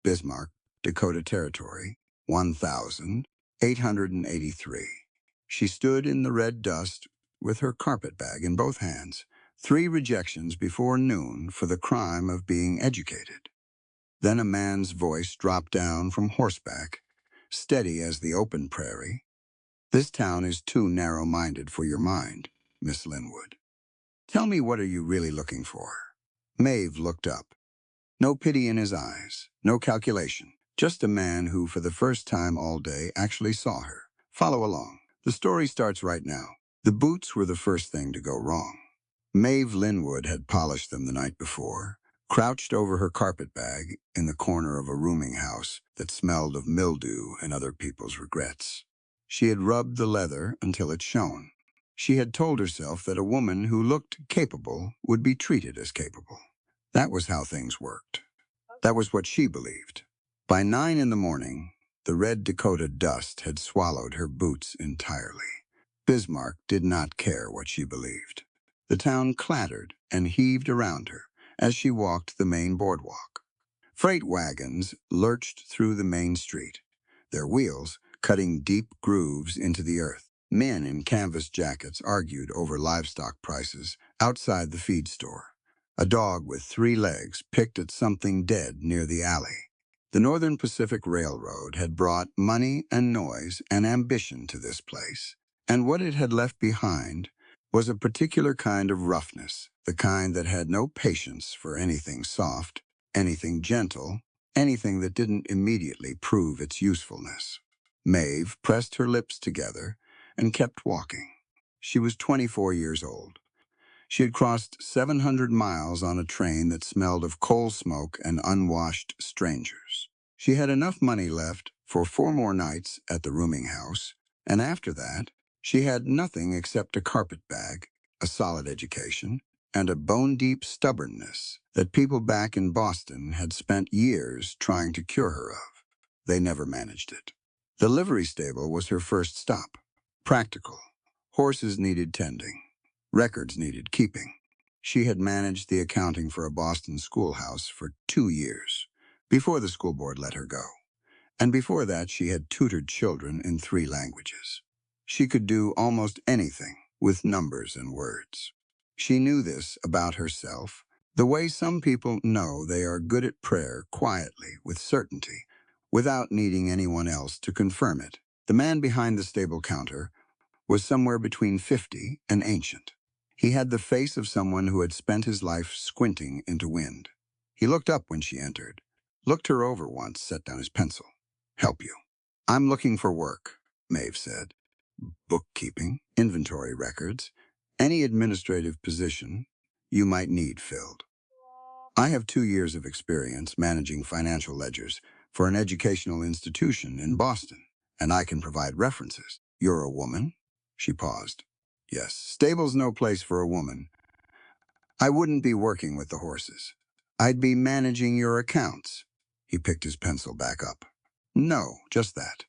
Bismarck, Dakota Territory, 1883. She stood in the red dust with her carpetbag in both hands, 3 rejections before noon for the crime of being educated. Then a man's voice dropped down from horseback, steady as the open prairie. This town is too narrow-minded for your mind, Miss Linwood. Tell me, what are you really looking for? Maeve looked up. No pity in his eyes, no calculation, just a man who, for the first time all day, actually saw her. Follow along. The story starts right now. The boots were the first thing to go wrong. Maeve Linwood had polished them the night before, crouched over her carpetbag in the corner of a rooming house that smelled of mildew and other people's regrets. She had rubbed the leather until it shone. She had told herself that a woman who looked capable would be treated as capable. That was how things worked. That was what she believed. By 9 in the morning, the red Dakota dust had swallowed her boots entirely. Bismarck did not care what she believed. The town clattered and heaved around her as she walked the main boardwalk. Freight wagons lurched through the main street, their wheels cutting deep grooves into the earth. Men in canvas jackets argued over livestock prices outside the feed store. A dog with 3 legs picked at something dead near the alley. The Northern Pacific Railroad had brought money and noise and ambition to this place, and what it had left behind was a particular kind of roughness, the kind that had no patience for anything soft, anything gentle, anything that didn't immediately prove its usefulness. Maeve pressed her lips together and kept walking. She was 24 years old. She had crossed 700 miles on a train that smelled of coal smoke and unwashed strangers. She had enough money left for 4 more nights at the rooming house, and after that, she had nothing except a carpetbag, a solid education, and a bone-deep stubbornness that people back in Boston had spent years trying to cure her of. They never managed it. The livery stable was her first stop. Practical. Horses needed tending. Records needed keeping. She had managed the accounting for a Boston schoolhouse for 2 years, before the school board let her go. And before that, she had tutored children in 3 languages. She could do almost anything with numbers and words. She knew this about herself, the way some people know they are good at prayer quietly, with certainty, without needing anyone else to confirm it. The man behind the stable counter was somewhere between 50 and ancient. He had the face of someone who had spent his life squinting into wind. He looked up when she entered, looked her over once, set down his pencil. Help you. I'm looking for work, Maeve said. Bookkeeping, inventory records, any administrative position you might need filled. I have 2 years of experience managing financial ledgers for an educational institution in Boston, and I can provide references. You're a woman? She paused. Yes, stable's no place for a woman. I wouldn't be working with the horses. I'd be managing your accounts. He picked his pencil back up. No, just that.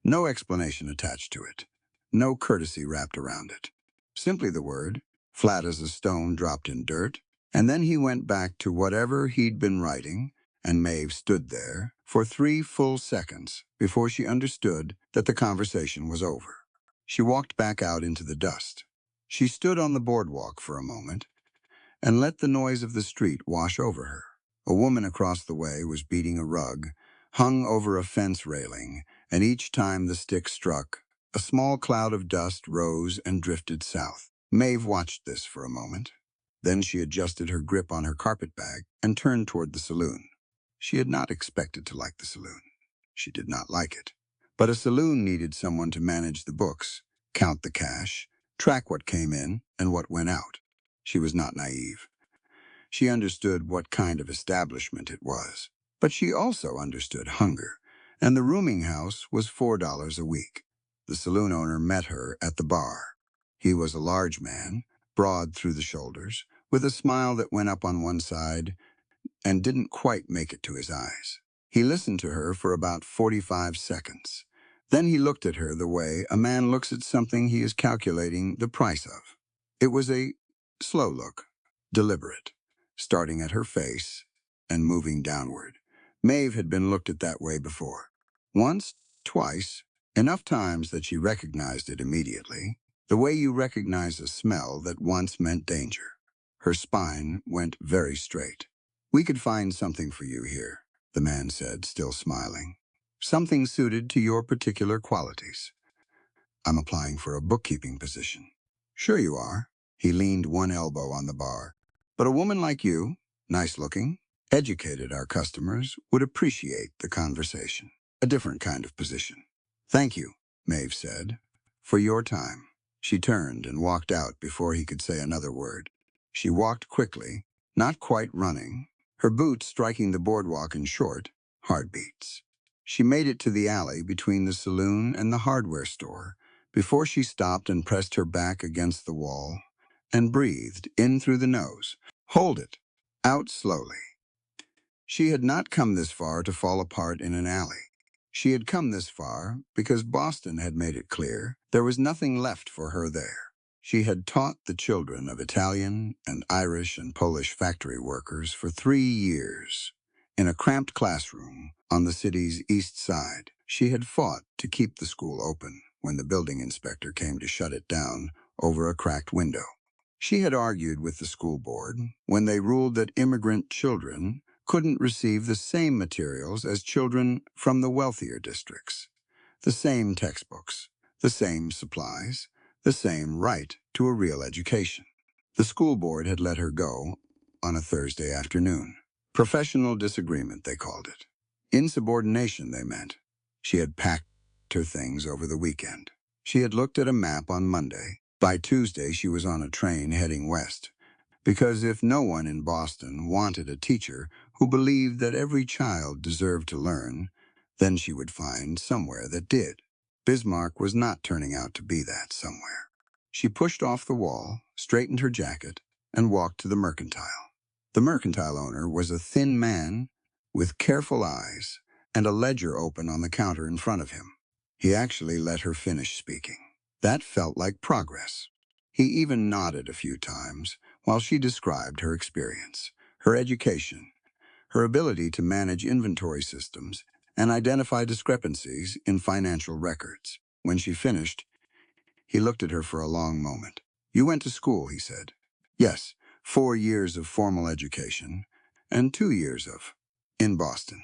No explanation attached to it. No courtesy wrapped around it. Simply the word, flat as a stone dropped in dirt, and then he went back to whatever he'd been writing, and Maeve stood there for 3 full seconds before she understood that the conversation was over. She walked back out into the dust. She stood on the boardwalk for a moment and let the noise of the street wash over her. A woman across the way was beating a rug, hung over a fence railing, and each time the stick struck, a small cloud of dust rose and drifted south. Maeve watched this for a moment. Then she adjusted her grip on her carpetbag and turned toward the saloon. She had not expected to like the saloon. She did not like it. But a saloon needed someone to manage the books, count the cash, track what came in and what went out. She was not naive. She understood what kind of establishment it was. But she also understood hunger, and the rooming house was $4 a week. The saloon owner met her at the bar. He was a large man, broad through the shoulders, with a smile that went up on one side and didn't quite make it to his eyes. He listened to her for about 45 seconds. Then he looked at her the way a man looks at something he is calculating the price of. It was a slow look, deliberate, starting at her face and moving downward, Maeve had been looked at that way before. Once, twice, enough times that she recognized it immediately, the way you recognize a smell that once meant danger. Her spine went very straight. "We could find something for you here," the man said, still smiling. "Something suited to your particular qualities." "I'm applying for a bookkeeping position." "Sure you are." He leaned one elbow on the bar. "But a woman like you, nice-looking, educated our customers, would appreciate the conversation. A different kind of position." "Thank you," Maeve said, "for your time." She turned and walked out before he could say another word. She walked quickly, not quite running, her boots striking the boardwalk in short, hard beats. She made it to the alley between the saloon and the hardware store before she stopped and pressed her back against the wall and breathed in through the nose. Hold it. Out slowly. She had not come this far to fall apart in an alley. She had come this far because Boston had made it clear there was nothing left for her there. She had taught the children of Italian and Irish and Polish factory workers for 3 years. In a cramped classroom on the city's east side, she had fought to keep the school open when the building inspector came to shut it down over a cracked window. She had argued with the school board when they ruled that immigrant children couldn't receive the same materials as children from the wealthier districts, the same textbooks, the same supplies, the same right to a real education. The school board had let her go on a Thursday afternoon. Professional disagreement, they called it. Insubordination, they meant. She had packed her things over the weekend. She had looked at a map on Monday. By Tuesday, she was on a train heading west. Because if no one in Boston wanted a teacher who believed that every child deserved to learn, then she would find somewhere that did. Bismarck was not turning out to be that somewhere. She pushed off the wall, straightened her jacket, and walked to the mercantile. The mercantile owner was a thin man with careful eyes and a ledger open on the counter in front of him. He actually let her finish speaking. That felt like progress. He even nodded a few times while she described her experience, her education, her ability to manage inventory systems and identify discrepancies in financial records. When she finished, he looked at her for a long moment. "You went to school," he said. "Yes, 4 years of formal education and 2 years of in Boston."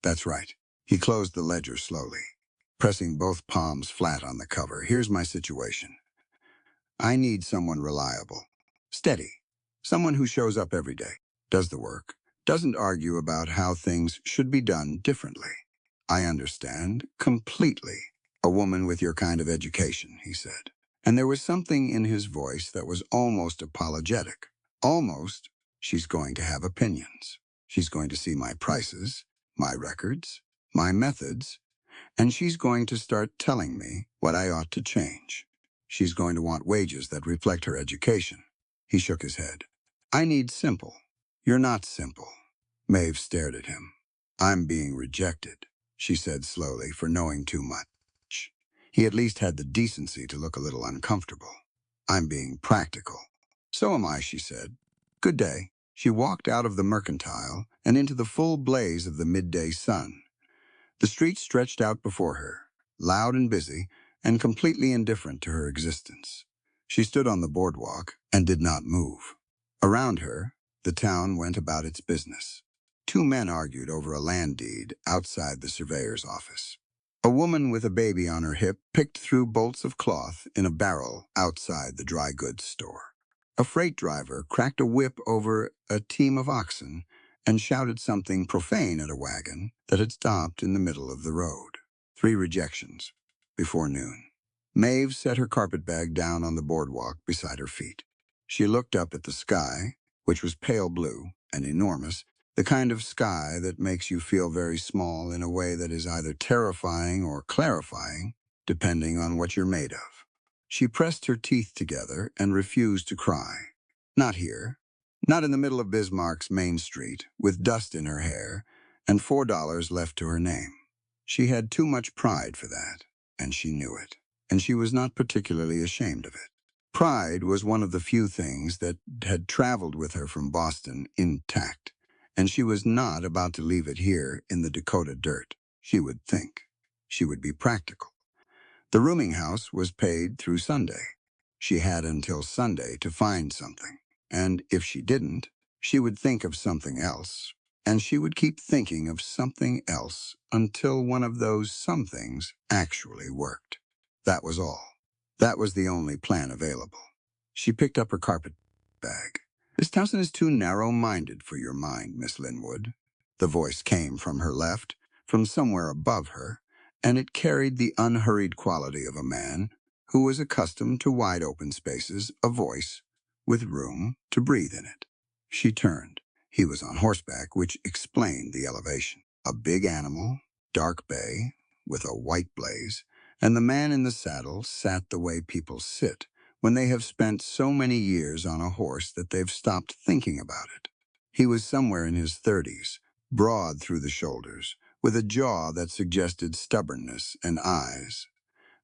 "That's right." He closed the ledger slowly, pressing both palms flat on the cover. "Here's my situation. I need someone reliable, steady, someone who shows up every day, does the work, doesn't argue about how things should be done differently." "I understand completely. A woman with your kind of education," he said. And there was something in his voice that was almost apologetic. Almost, "She's going to have opinions. She's going to see my prices, my records, my methods, and she's going to start telling me what I ought to change. She's going to want wages that reflect her education." He shook his head. "I need simple." "You're not simple." Maeve stared at him. "I'm being rejected," she said slowly, for knowing too much. He at least had the decency to look a little uncomfortable. "I'm being practical." "So am I," she said. "Good day." She walked out of the mercantile and into the full blaze of the midday sun. The street stretched out before her, loud and busy, and completely indifferent to her existence. She stood on the boardwalk and did not move. Around her, the town went about its business. Two men argued over a land deed outside the surveyor's office. A woman with a baby on her hip picked through bolts of cloth in a barrel outside the dry goods store. A freight driver cracked a whip over a team of oxen and shouted something profane at a wagon that had stopped in the middle of the road. 3 rejections before noon. Maeve set her carpetbag down on the boardwalk beside her feet. She looked up at the sky, which was pale blue and enormous, the kind of sky that makes you feel very small in a way that is either terrifying or clarifying, depending on what you're made of. She pressed her teeth together and refused to cry. Not here. Not in the middle of Bismarck's Main Street, with dust in her hair and $4 left to her name. She had too much pride for that, and she knew it, and she was not particularly ashamed of it. Pride was one of the few things that had traveled with her from Boston intact, And she was not about to leave it here in the Dakota dirt. She would think. She would be practical. The rooming house was paid through Sunday. She had until Sunday to find something. And if she didn't, she would think of something else. And she would keep thinking of something else until one of those somethings actually worked. That was all. That was the only plan available. She picked up her carpet bag. This town is too narrow-minded for your mind, Miss Linwood. The voice came from her left, from somewhere above her, and it carried the unhurried quality of a man who was accustomed to wide open spaces, a voice with room to breathe in it. She turned. He was on horseback, which explained the elevation. A big animal, dark bay, with a white blaze, and the man in the saddle sat the way people sit when they have spent so many years on a horse that they've stopped thinking about it. He was somewhere in his 30s, broad through the shoulders, with a jaw that suggested stubbornness and eyes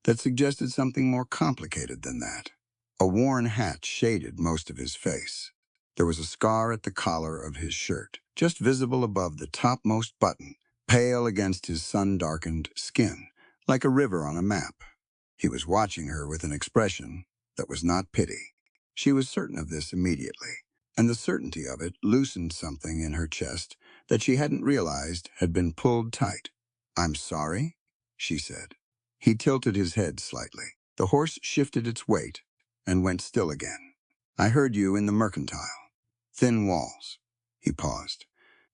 that suggested something more complicated than that. A worn hat shaded most of his face. There was a scar at the collar of his shirt, just visible above the topmost button, pale against his sun-darkened skin, like a river on a map. He was watching her with an expression that was not pity. She was certain of this immediately, and the certainty of it loosened something in her chest that she hadn't realized had been pulled tight. "I'm sorry," she said. He tilted his head slightly. The horse shifted its weight and went still again. "I heard you in the mercantile. Thin walls." He paused.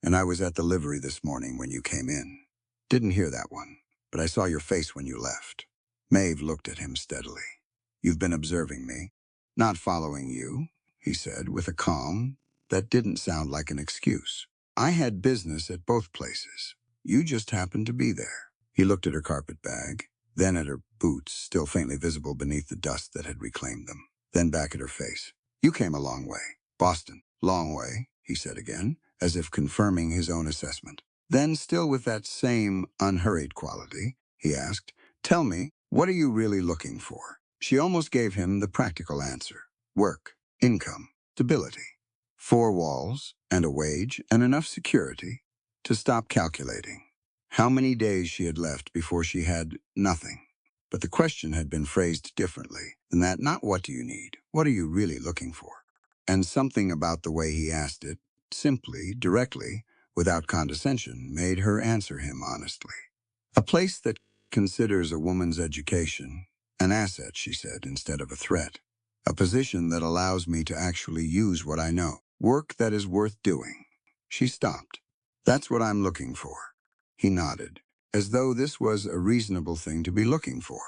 "And I was at the livery this morning when you came in. Didn't hear that one, but I saw your face when you left." Maeve looked at him steadily. "You've been observing me." "Not following you," he said with a calm that didn't sound like an excuse. "I had business at both places. You just happened to be there." He looked at her carpet bag, then at her boots, still faintly visible beneath the dust that had reclaimed them, then back at her face. "You came a long way. Boston. Long way," he said again, as if confirming his own assessment. Then, still with that same unhurried quality, he asked, "Tell me, what are you really looking for?" She almost gave him the practical answer. Work, income, stability. 4 walls, and a wage, and enough security to stop calculating how many days she had left before she had nothing. But the question had been phrased differently than that. Not what do you need, what are you really looking for? And something about the way he asked it, simply, directly, without condescension, made her answer him honestly. "A place that considers a woman's education an asset," she said, instead of a threat. "A position that allows me to actually use what I know. Work that is worth doing." She stopped. "That's what I'm looking for." He nodded, as though this was a reasonable thing to be looking for,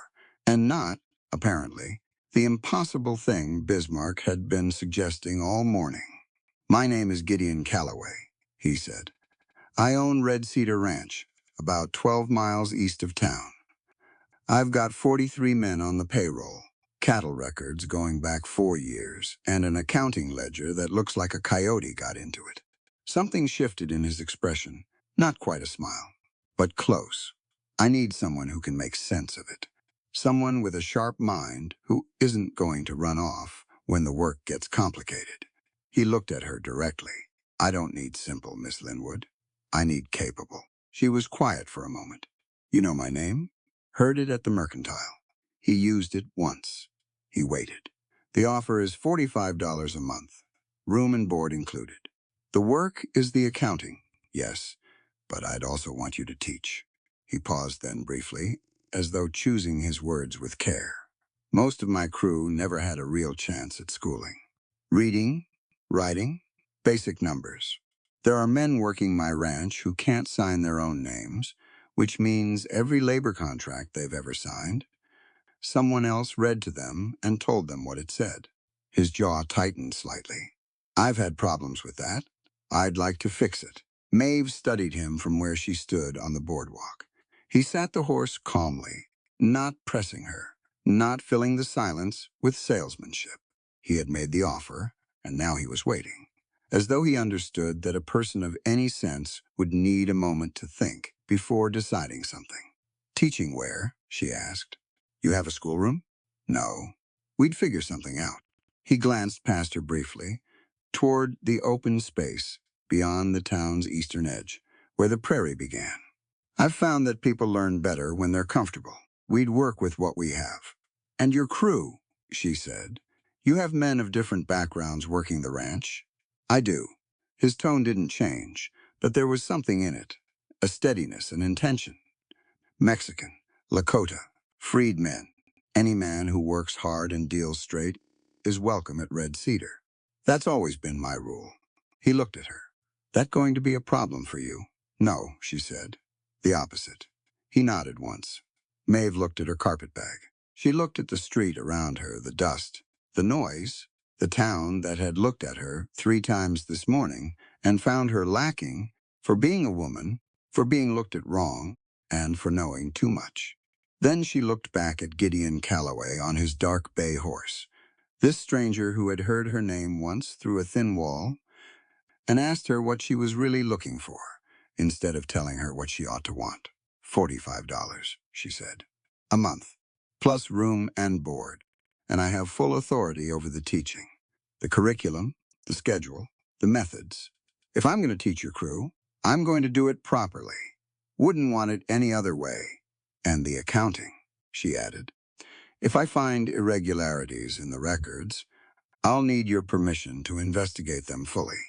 and not, apparently, the impossible thing Bismarck had been suggesting all morning. "My name is Gideon Calloway," he said. "I own Red Cedar Ranch, about 12 miles east of town. I've got 43 men on the payroll, cattle records going back 4 years, and an accounting ledger that looks like a coyote got into it." Something shifted in his expression, not quite a smile, but close. "I need someone who can make sense of it. Someone with a sharp mind who isn't going to run off when the work gets complicated." He looked at her directly. "I don't need simple, Miss Linwood. I need capable." She was quiet for a moment. "You know my name?" "Heard it at the mercantile." He used it once. He waited. "The offer is $45 a month, room and board included. The work is the accounting, yes, but I'd also want you to teach." He paused then briefly, as though choosing his words with care. "Most of my crew never had a real chance at schooling. Reading, writing, basic numbers. There are men working my ranch who can't sign their own names, which means every labor contract they've ever signed, someone else read to them and told them what it said." His jaw tightened slightly. "I've had problems with that. I'd like to fix it." Maeve studied him from where she stood on the boardwalk. He sat the horse calmly, not pressing her, not filling the silence with salesmanship. He had made the offer, and now he was waiting, as though he understood that a person of any sense would need a moment to think before deciding something. "Teaching where?" she asked. "You have a schoolroom?" "No. We'd figure something out." He glanced past her briefly, toward the open space beyond the town's eastern edge, where the prairie began. I've found that people learn better when they're comfortable. We'd work with what we have. And your crew, she said. You have men of different backgrounds working the ranch? I do. His tone didn't change, but there was something in it, a steadiness, an intention. Mexican, Lakota, freedmen, any man who works hard and deals straight is welcome at Red Cedar. That's always been my rule. He looked at her. That going to be a problem for you? No, she said. The opposite. He nodded once. Maeve looked at her carpetbag. She looked at the street around her, the dust, the noise, the town that had looked at her 3 times this morning and found her lacking for being a woman, for being looked at wrong, and for knowing too much. Then she looked back at Gideon Calloway on his dark bay horse, this stranger who had heard her name once through a thin wall, and asked her what she was really looking for, instead of telling her what she ought to want. $45, she said. A month, plus room and board, and I have full authority over the teaching, the curriculum, the schedule, the methods. If I'm going to teach your crew, I'm going to do it properly. Wouldn't want it any other way. And the accounting, she added. If I find irregularities in the records, I'll need your permission to investigate them fully.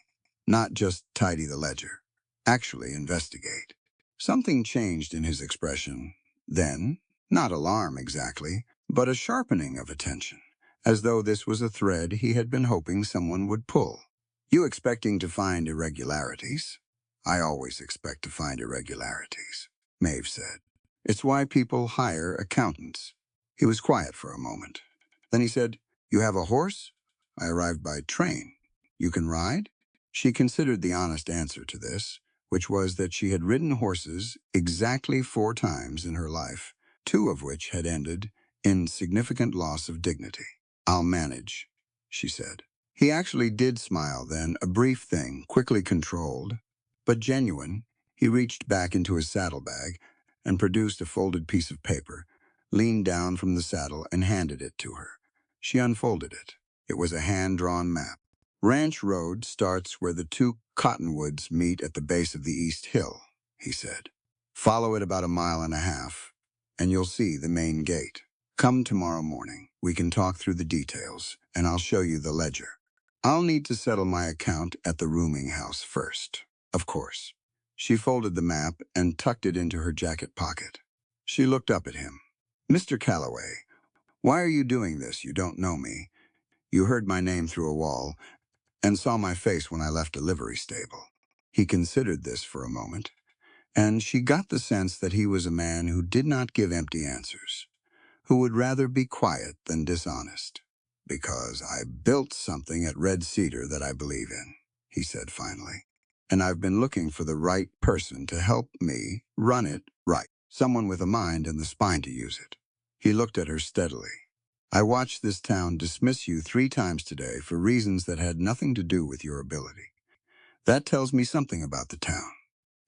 Not just tidy the ledger. Actually investigate. Something changed in his expression. Then, not alarm exactly, but a sharpening of attention, as though this was a thread he had been hoping someone would pull. You expecting to find irregularities? I always expect to find irregularities, Maeve said. It's why people hire accountants. He was quiet for a moment. Then he said, You have a horse? I arrived by train. You can ride? She considered the honest answer to this, which was that she had ridden horses exactly 4 times in her life, 2 of which had ended in significant loss of dignity. I'll manage, she said. He actually did smile then, a brief thing, quickly controlled, but genuine. He reached back into his saddlebag and produced a folded piece of paper, leaned down from the saddle and handed it to her. She unfolded it. It was a hand-drawn map. Ranch Road starts where the 2 cottonwoods meet at the base of the East Hill, he said. Follow it about 1.5 miles, and you'll see the main gate. Come tomorrow morning. We can talk through the details, and I'll show you the ledger. I'll need to settle my account at the rooming house first, of course. She folded the map and tucked it into her jacket pocket. She looked up at him. Mr. Calloway, why are you doing this? You don't know me. You heard my name through a wall and saw my face when I left a livery stable. He considered this for a moment, and she got the sense that he was a man who did not give empty answers, who would rather be quiet than dishonest. Because I built something at Red Cedar that I believe in, he said finally, and I've been looking for the right person to help me run it right, someone with a mind and the spine to use it. He looked at her steadily. I watched this town dismiss you 3 times today for reasons that had nothing to do with your ability. That tells me something about the town.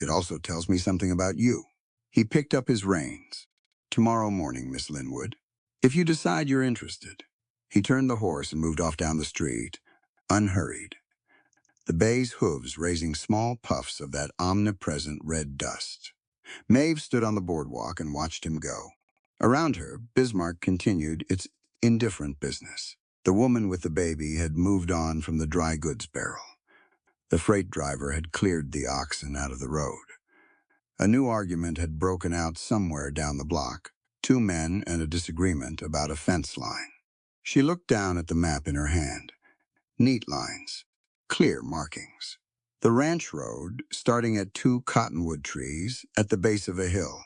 It also tells me something about you. He picked up his reins. Tomorrow morning, Miss Linwood, if you decide you're interested. He turned the horse and moved off down the street, unhurried, the bay's hooves raising small puffs of that omnipresent red dust. Maeve stood on the boardwalk and watched him go. Around her, Bismarck continued its indifferent business. The woman with the baby had moved on from the dry goods barrel. The freight driver had cleared the oxen out of the road. A new argument had broken out somewhere down the block, 2 men and a disagreement about a fence line. She looked down at the map in her hand. Neat lines, clear markings. The ranch road, starting at 2 cottonwood trees at the base of a hill.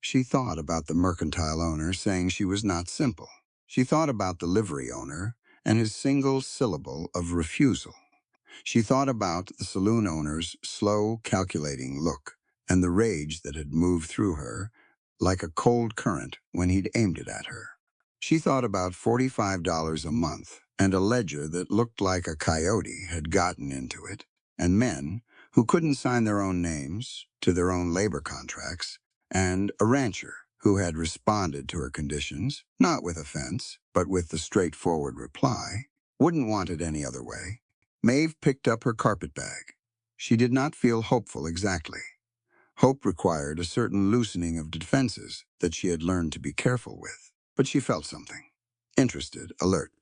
She thought about the mercantile owner saying she was not simple. She thought about the livery owner and his single syllable of refusal. She thought about the saloon owner's slow, calculating look and the rage that had moved through her like a cold current when he'd aimed it at her. She thought about $45 a month and a ledger that looked like a coyote had gotten into it, and men who couldn't sign their own names to their own labor contracts, and a rancher who had responded to her conditions, not with offense, but with the straightforward reply, wouldn't want it any other way. Maeve picked up her carpetbag. She did not feel hopeful exactly. Hope required a certain loosening of defenses that she had learned to be careful with. But she felt something. Interested, alert.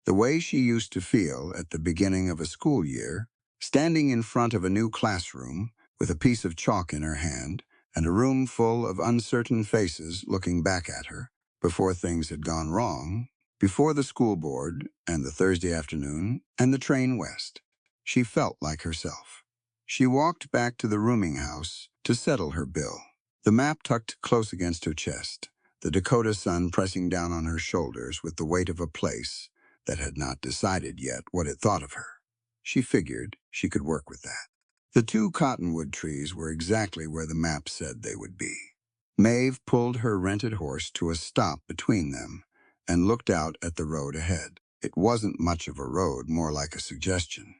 The way she used to feel at the beginning of a school year, standing in front of a new classroom with a piece of chalk in her hand and a room full of uncertain faces looking back at her before things had gone wrong, before the school board and the Thursday afternoon and the train west. She felt like herself. She walked back to the rooming house to settle her bill, the map tucked close against her chest, the Dakota sun pressing down on her shoulders with the weight of a place that had not decided yet what it thought of her. She figured she could work with that. The two cottonwood trees were exactly where the map said they would be. Maeve pulled her rented horse to a stop between them and looked out at the road ahead. It wasn't much of a road, more like a suggestion.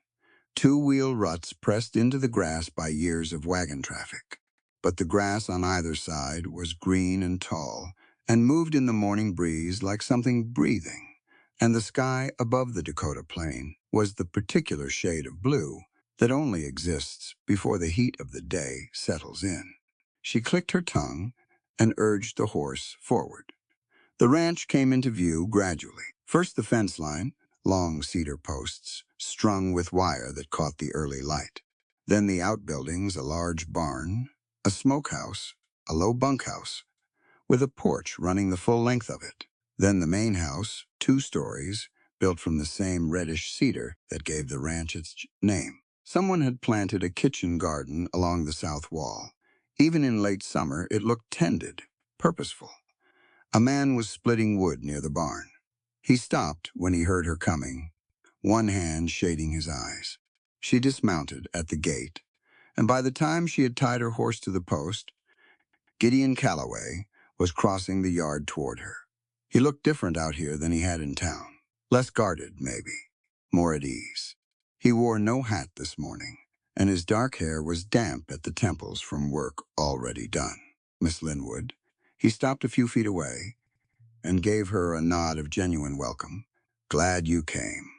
Two-wheel ruts pressed into the grass by years of wagon traffic. But the grass on either side was green and tall and moved in the morning breeze like something breathing. And the sky above the Dakota plain was the particular shade of blue that only exists before the heat of the day settles in. She clicked her tongue and urged the horse forward. The ranch came into view gradually. First the fence line, long cedar posts, strung with wire that caught the early light. Then the outbuildings, a large barn, a smokehouse, a low bunkhouse, with a porch running the full length of it. Then the main house, 2 stories, built from the same reddish cedar that gave the ranch its name. Someone had planted a kitchen garden along the south wall. Even in late summer, it looked tended, purposeful. A man was splitting wood near the barn. He stopped when he heard her coming, one hand shading his eyes. She dismounted at the gate, and by the time she had tied her horse to the post, Gideon Calloway was crossing the yard toward her. He looked different out here than he had in town. Less guarded, maybe. More at ease. He wore no hat this morning, and his dark hair was damp at the temples from work already done. Miss Linwood. He stopped a few feet away and gave her a nod of genuine welcome. Glad you came.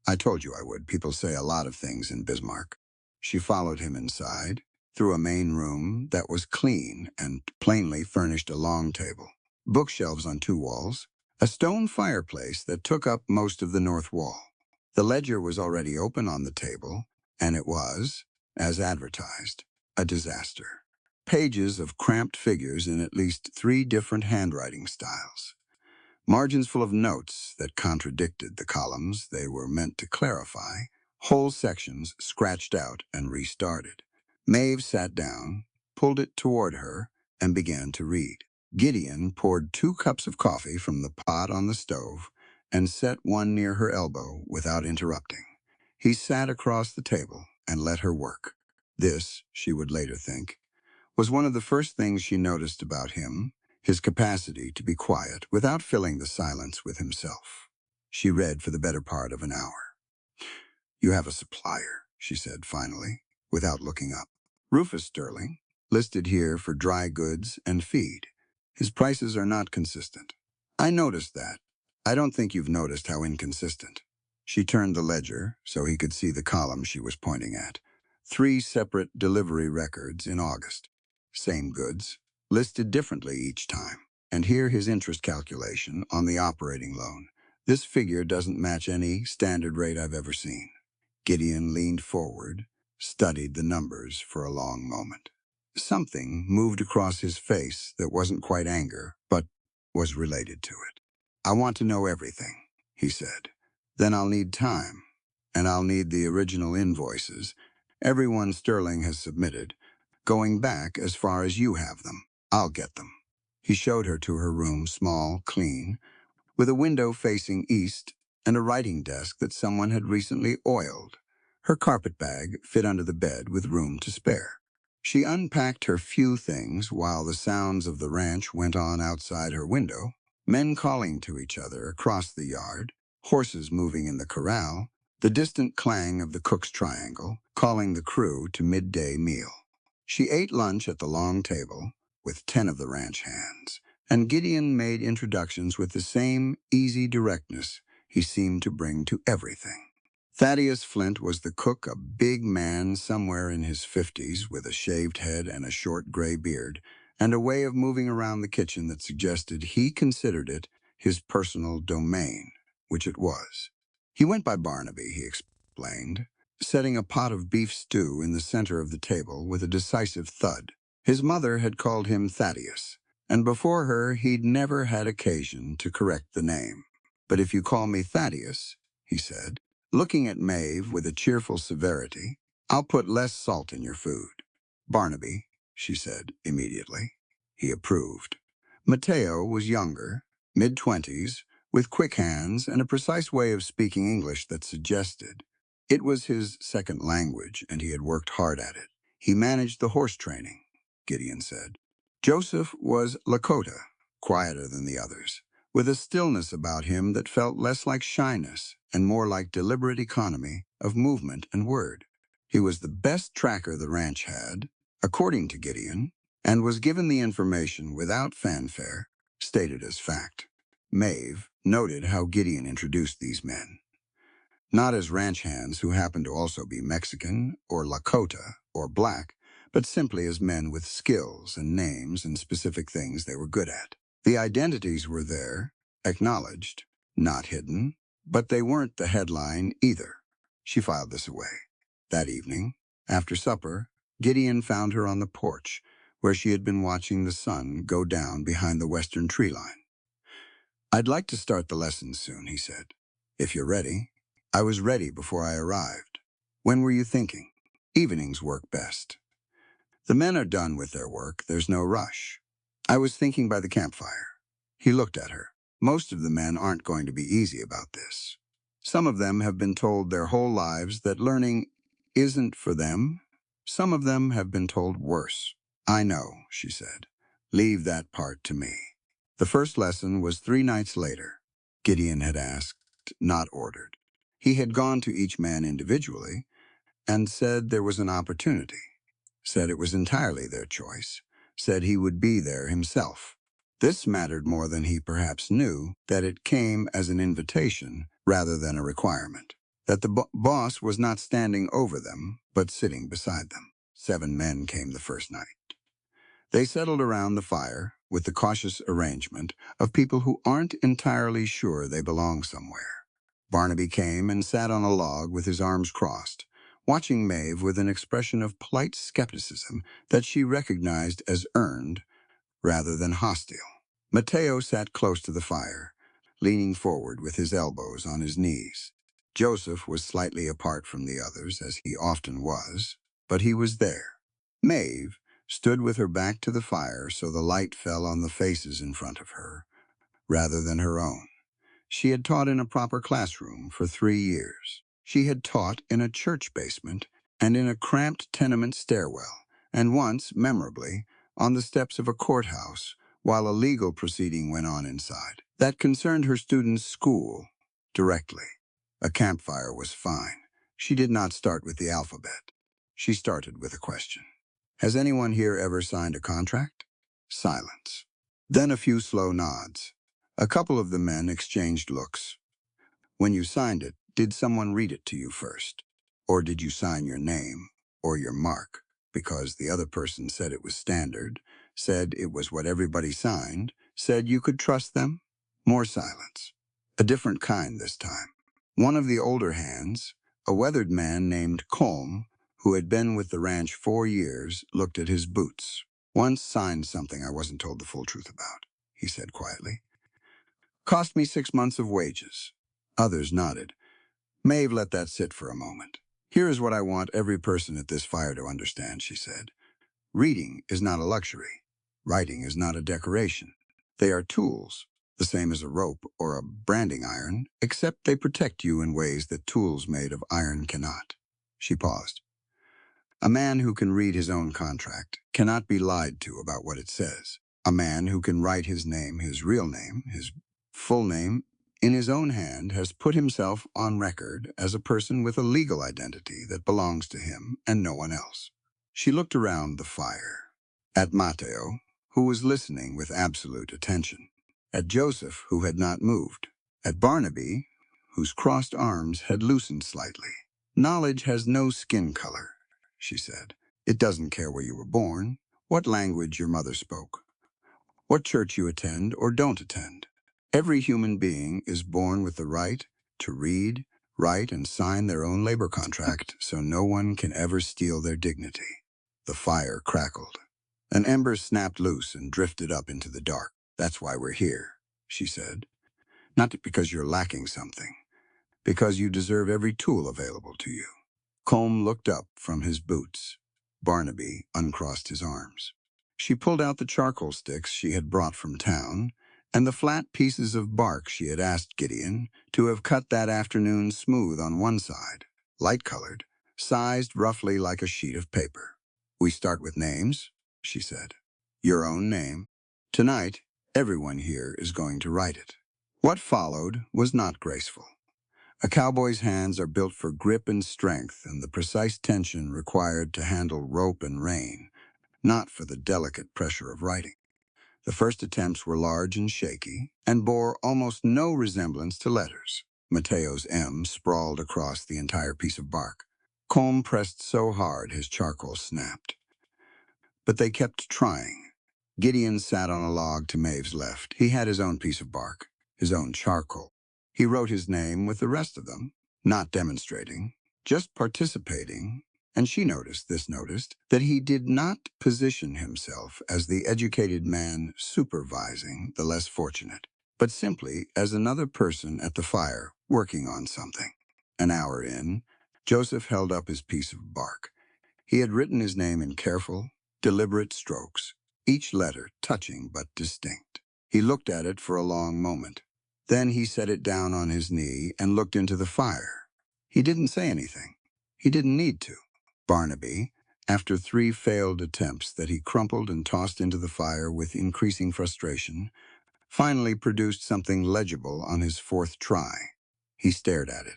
I told you I would. People say a lot of things in Bismarck. She followed him inside, through a main room that was clean and plainly furnished a long table, bookshelves on 2 walls, a stone fireplace that took up most of the north wall. The ledger was already open on the table, and it was, as advertised, a disaster. Pages of cramped figures in at least 3 different handwriting styles. Margins full of notes that contradicted the columns they were meant to clarify, whole sections scratched out and restarted. Maeve sat down, pulled it toward her, and began to read. Gideon poured 2 cups of coffee from the pot on the stove and set one near her elbow without interrupting. He sat across the table and let her work. This, she would later think, was one of the first things she noticed about him, his capacity to be quiet without filling the silence with himself. She read for the better part of an hour. You have a supplier, she said finally, without looking up. Rufus Sterling, listed here for dry goods and feed. His prices are not consistent. I noticed that. I don't think you've noticed how inconsistent. She turned the ledger so he could see the column she was pointing at. 3 separate delivery records in August. Same goods, listed differently each time. And here his interest calculation on the operating loan. This figure doesn't match any standard rate I've ever seen. Gideon leaned forward, studied the numbers for a long moment. Something moved across his face that wasn't quite anger, but was related to it. I want to know everything, he said. Then I'll need time, and I'll need the original invoices, everyone Sterling has submitted, going back as far as you have them. I'll get them. He showed her to her room, small, clean, with a window facing east and a writing desk that someone had recently oiled. Her carpetbag fit under the bed with room to spare. She unpacked her few things while the sounds of the ranch went on outside her window, men calling to each other across the yard, horses moving in the corral, the distant clang of the cook's triangle, calling the crew to midday meal. She ate lunch at the long table with 10 of the ranch hands, and Gideon made introductions with the same easy directness he seemed to bring to everything. Thaddeus Flint was the cook, a big man somewhere in his 50s with a shaved head and a short gray beard, and a way of moving around the kitchen that suggested he considered it his personal domain, which it was. He went by Barnaby, he explained, setting a pot of beef stew in the center of the table with a decisive thud. His mother had called him Thaddeus, and before her he'd never had occasion to correct the name. "But if you call me Thaddeus," he said, looking at Maeve with a cheerful severity, "I'll put less salt in your food." "Barnaby," she said immediately. He approved. Mateo was younger, mid-20s, with quick hands and a precise way of speaking English that suggested. It was his second language, and he had worked hard at it. He managed the horse training, Gideon said. Joseph was Lakota, quieter than the others, with a stillness about him that felt less like shyness and more like deliberate economy of movement and word. He was the best tracker the ranch had, according to Gideon, and was given the information without fanfare, stated as fact. Maeve noted how Gideon introduced these men. Not as ranch hands who happened to also be Mexican or Lakota or black, but simply as men with skills and names and specific things they were good at. The identities were there, acknowledged, not hidden, but they weren't the headline either. She filed this away. That evening, after supper, Gideon found her on the porch, where she had been watching the sun go down behind the western tree line. "I'd like to start the lesson soon," he said. "If you're ready." "I was ready before I arrived." "When were you thinking?" "Evenings work best. The men are done with their work. There's no rush." "I was thinking by the campfire." He looked at her. "Most of the men aren't going to be easy about this. Some of them have been told their whole lives that learning isn't for them. Some of them have been told worse." "I know," she said. "Leave that part to me." The first lesson was 3 nights later. Gideon had asked, not ordered. He had gone to each man individually and said there was an opportunity, said it was entirely their choice, said he would be there himself. This mattered more than he perhaps knew, that it came as an invitation rather than a requirement, that the boss was not standing over them, but sitting beside them. 7 men came the first night. They settled around the fire with the cautious arrangement of people who aren't entirely sure they belong somewhere. Barnaby came and sat on a log with his arms crossed, watching Maeve with an expression of polite skepticism that she recognized as earned rather than hostile. Mateo sat close to the fire, leaning forward with his elbows on his knees. Joseph was slightly apart from the others, as he often was, but he was there. Maeve stood with her back to the fire so the light fell on the faces in front of her, rather than her own. She had taught in a proper classroom for 3 years. She had taught in a church basement and in a cramped tenement stairwell, and once, memorably, on the steps of a courthouse while a legal proceeding went on inside. That concerned her students' school directly. A campfire was fine. She did not start with the alphabet. She started with a question. "Has anyone here ever signed a contract?" Silence. Then a few slow nods. A couple of the men exchanged looks. "When you signed it, did someone read it to you first? Or did you sign your name or your mark because the other person said it was standard, said it was what everybody signed, said you could trust them?" More silence. A different kind this time. One of the older hands, a weathered man named Colm, who had been with the ranch 4 years, looked at his boots. "Once signed something I wasn't told the full truth about," he said quietly. "Cost me 6 months of wages." Others nodded. Maeve let that sit for a moment. "Here is what I want every person at this fire to understand," she said. "Reading is not a luxury. Writing is not a decoration. They are tools, the same as a rope or a branding iron, except they protect you in ways that tools made of iron cannot." She paused. "A man who can read his own contract cannot be lied to about what it says. A man who can write his name, his real name, his full name, in his own hand has put himself on record as a person with a legal identity that belongs to him and no one else." She looked around the fire, at Mateo, who was listening with absolute attention, at Joseph, who had not moved, at Barnaby, whose crossed arms had loosened slightly. Knowledge has no skin color, she said. It doesn't care where you were born, what language your mother spoke, what church you attend or don't attend. Every human being is born with the right to read, write, and sign their own labor contract, so no one can ever steal their dignity. The fire crackled. An ember snapped loose and drifted up into the dark. That's why we're here, she said. Not because you're lacking something, because you deserve every tool available to you. Colm looked up from his boots. Barnaby uncrossed his arms. She pulled out the charcoal sticks she had brought from town and the flat pieces of bark she had asked Gideon to have cut that afternoon smooth on one side, light-colored, sized roughly like a sheet of paper. We start with names, she said. Your own name. Tonight, everyone here is going to write it. What followed was not graceful. A cowboy's hands are built for grip and strength and the precise tension required to handle rope and rein, not for the delicate pressure of writing. The first attempts were large and shaky and bore almost no resemblance to letters. Mateo's M sprawled across the entire piece of bark. Colm pressed so hard his charcoal snapped. But they kept trying. Gideon sat on a log to Maeve's left. He had his own piece of bark, his own charcoal. He wrote his name with the rest of them, not demonstrating, just participating, and she noticed that he did not position himself as the educated man supervising the less fortunate, but simply as another person at the fire working on something. An hour in, Joseph held up his piece of bark. He had written his name in careful, deliberate strokes, each letter touching but distinct. He looked at it for a long moment. Then he set it down on his knee and looked into the fire. He didn't say anything. He didn't need to. Barnaby, after 3 failed attempts that he crumpled and tossed into the fire with increasing frustration, finally produced something legible on his 4th try. He stared at it.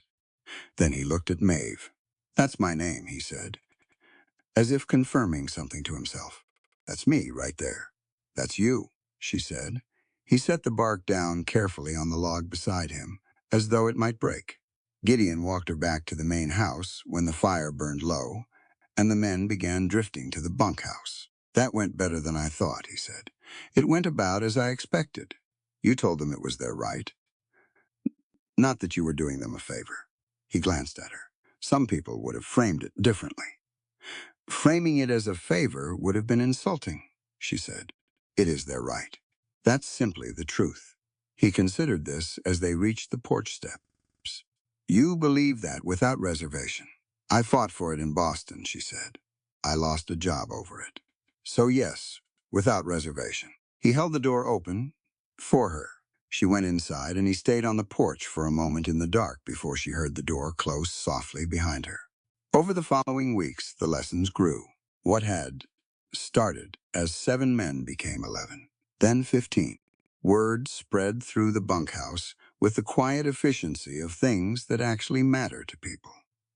Then he looked at Maeve. That's my name, he said, as if confirming something to himself. That's me right there. That's you, she said. He set the bark down carefully on the log beside him, as though it might break. Gideon walked her back to the main house when the fire burned low, and the men began drifting to the bunkhouse. That went better than I thought, he said. It went about as I expected. You told them it was their right. Not that you were doing them a favor. He glanced at her. Some people would have framed it differently. Framing it as a favor would have been insulting, she said. It is their right. That's simply the truth. He considered this as they reached the porch steps. You believe that without reservation. I fought for it in Boston, she said. I lost a job over it. So yes, without reservation. He held the door open for her. She went inside and he stayed on the porch for a moment in the dark before she heard the door close softly behind her. Over the following weeks, the lessons grew. What had started as 7 men became 11, then 15. Word spread through the bunkhouse with the quiet efficiency of things that actually matter to people.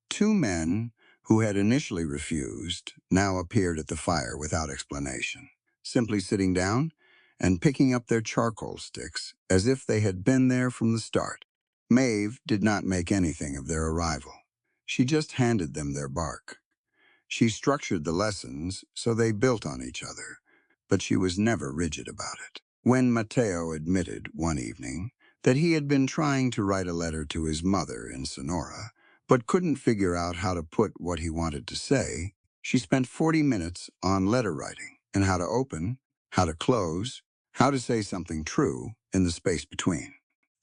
2 men who had initially refused now appeared at the fire without explanation, simply sitting down and picking up their charcoal sticks as if they had been there from the start. Maeve did not make anything of their arrival. She just handed them their bark. She structured the lessons so they built on each other, but she was never rigid about it. When Mateo admitted one evening that he had been trying to write a letter to his mother in Sonora, but couldn't figure out how to put what he wanted to say, she spent 40 minutes on letter writing and how to open, how to close, how to say something true in the space between.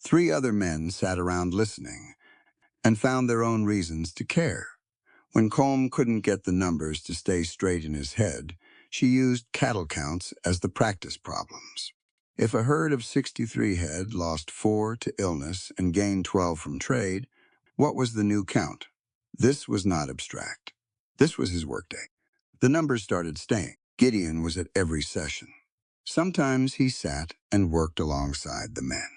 3 other men sat around listening and found their own reasons to care. When Colm couldn't get the numbers to stay straight in his head, she used cattle counts as the practice problems. If a herd of 63 head lost 4 to illness and gained 12 from trade, what was the new count? This was not abstract. This was his workday. The numbers started staying. Gideon was at every session. Sometimes he sat and worked alongside the men.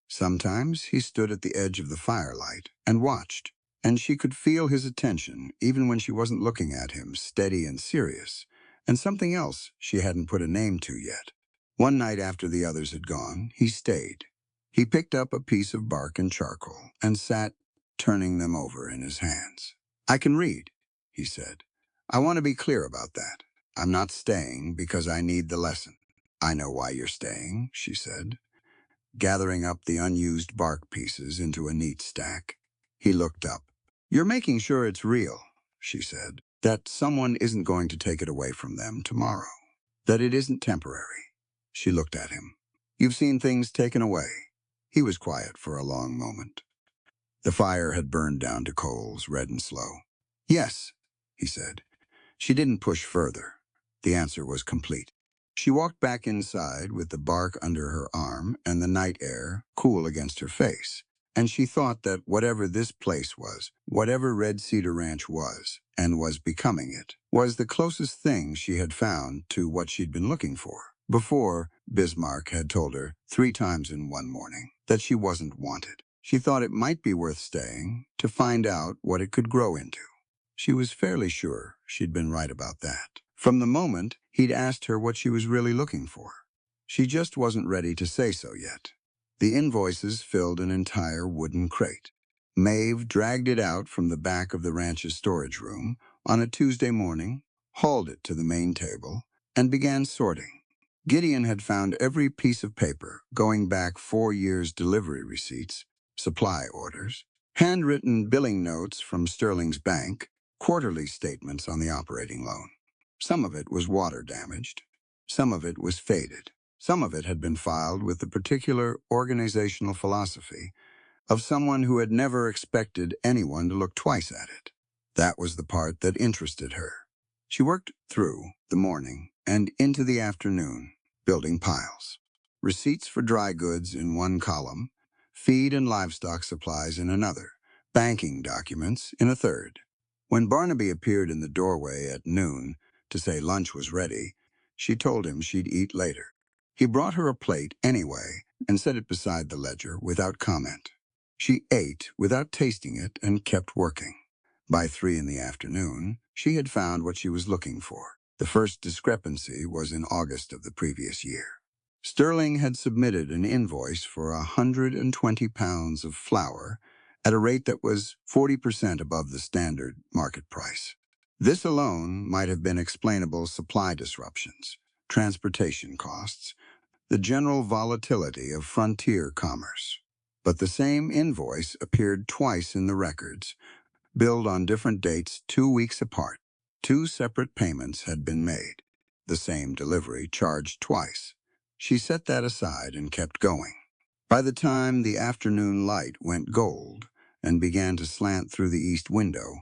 Sometimes he stood at the edge of the firelight and watched, and she could feel his attention even when she wasn't looking at him, steady and serious, and something else she hadn't put a name to yet. One night after the others had gone, he stayed. He picked up a piece of bark and charcoal and sat turning them over in his hands. I can read, he said. I want to be clear about that. I'm not staying because I need the lesson. I know why you're staying, she said, gathering up the unused bark pieces into a neat stack. He looked up. You're making sure it's real, she said, that someone isn't going to take it away from them tomorrow, that it isn't temporary. She looked at him. You've seen things taken away. He was quiet for a long moment. The fire had burned down to coals, red and slow. Yes, he said. She didn't push further. The answer was complete. She walked back inside with the bark under her arm and the night air cool against her face. And she thought that whatever this place was, whatever Red Cedar Ranch was, and was becoming it, was the closest thing she had found to what she'd been looking for. Before, Bismarck had told her 3 times in one morning that she wasn't wanted. She thought it might be worth staying to find out what it could grow into. She was fairly sure she'd been right about that. From the moment he'd asked her what she was really looking for. She just wasn't ready to say so yet. The invoices filled an entire wooden crate. Maeve dragged it out from the back of the ranch's storage room on a Tuesday morning, hauled it to the main table, and began sorting. Gideon had found every piece of paper going back 4 years' delivery receipts, supply orders, handwritten billing notes from Sterling's bank, quarterly statements on the operating loan. Some of it was water damaged. Some of it was faded. Some of it had been filed with the particular organizational philosophy of someone who had never expected anyone to look twice at it. That was the part that interested her. She worked through the morning and into the afternoon, building piles. Receipts for dry goods in one column, feed and livestock supplies in another, banking documents in a third. When Barnaby appeared in the doorway at noon to say lunch was ready, she told him she'd eat later. He brought her a plate anyway and set it beside the ledger without comment. She ate without tasting it and kept working. By 3 in the afternoon, she had found what she was looking for. The first discrepancy was in August of the previous year. Sterling had submitted an invoice for 120 pounds of flour at a rate that was 40% above the standard market price. This alone might have been explainable supply disruptions, transportation costs, the general volatility of frontier commerce. But the same invoice appeared twice in the records, billed on different dates 2 weeks apart. 2 separate payments had been made. The same delivery charged twice. She set that aside and kept going. By the time the afternoon light went gold and began to slant through the east window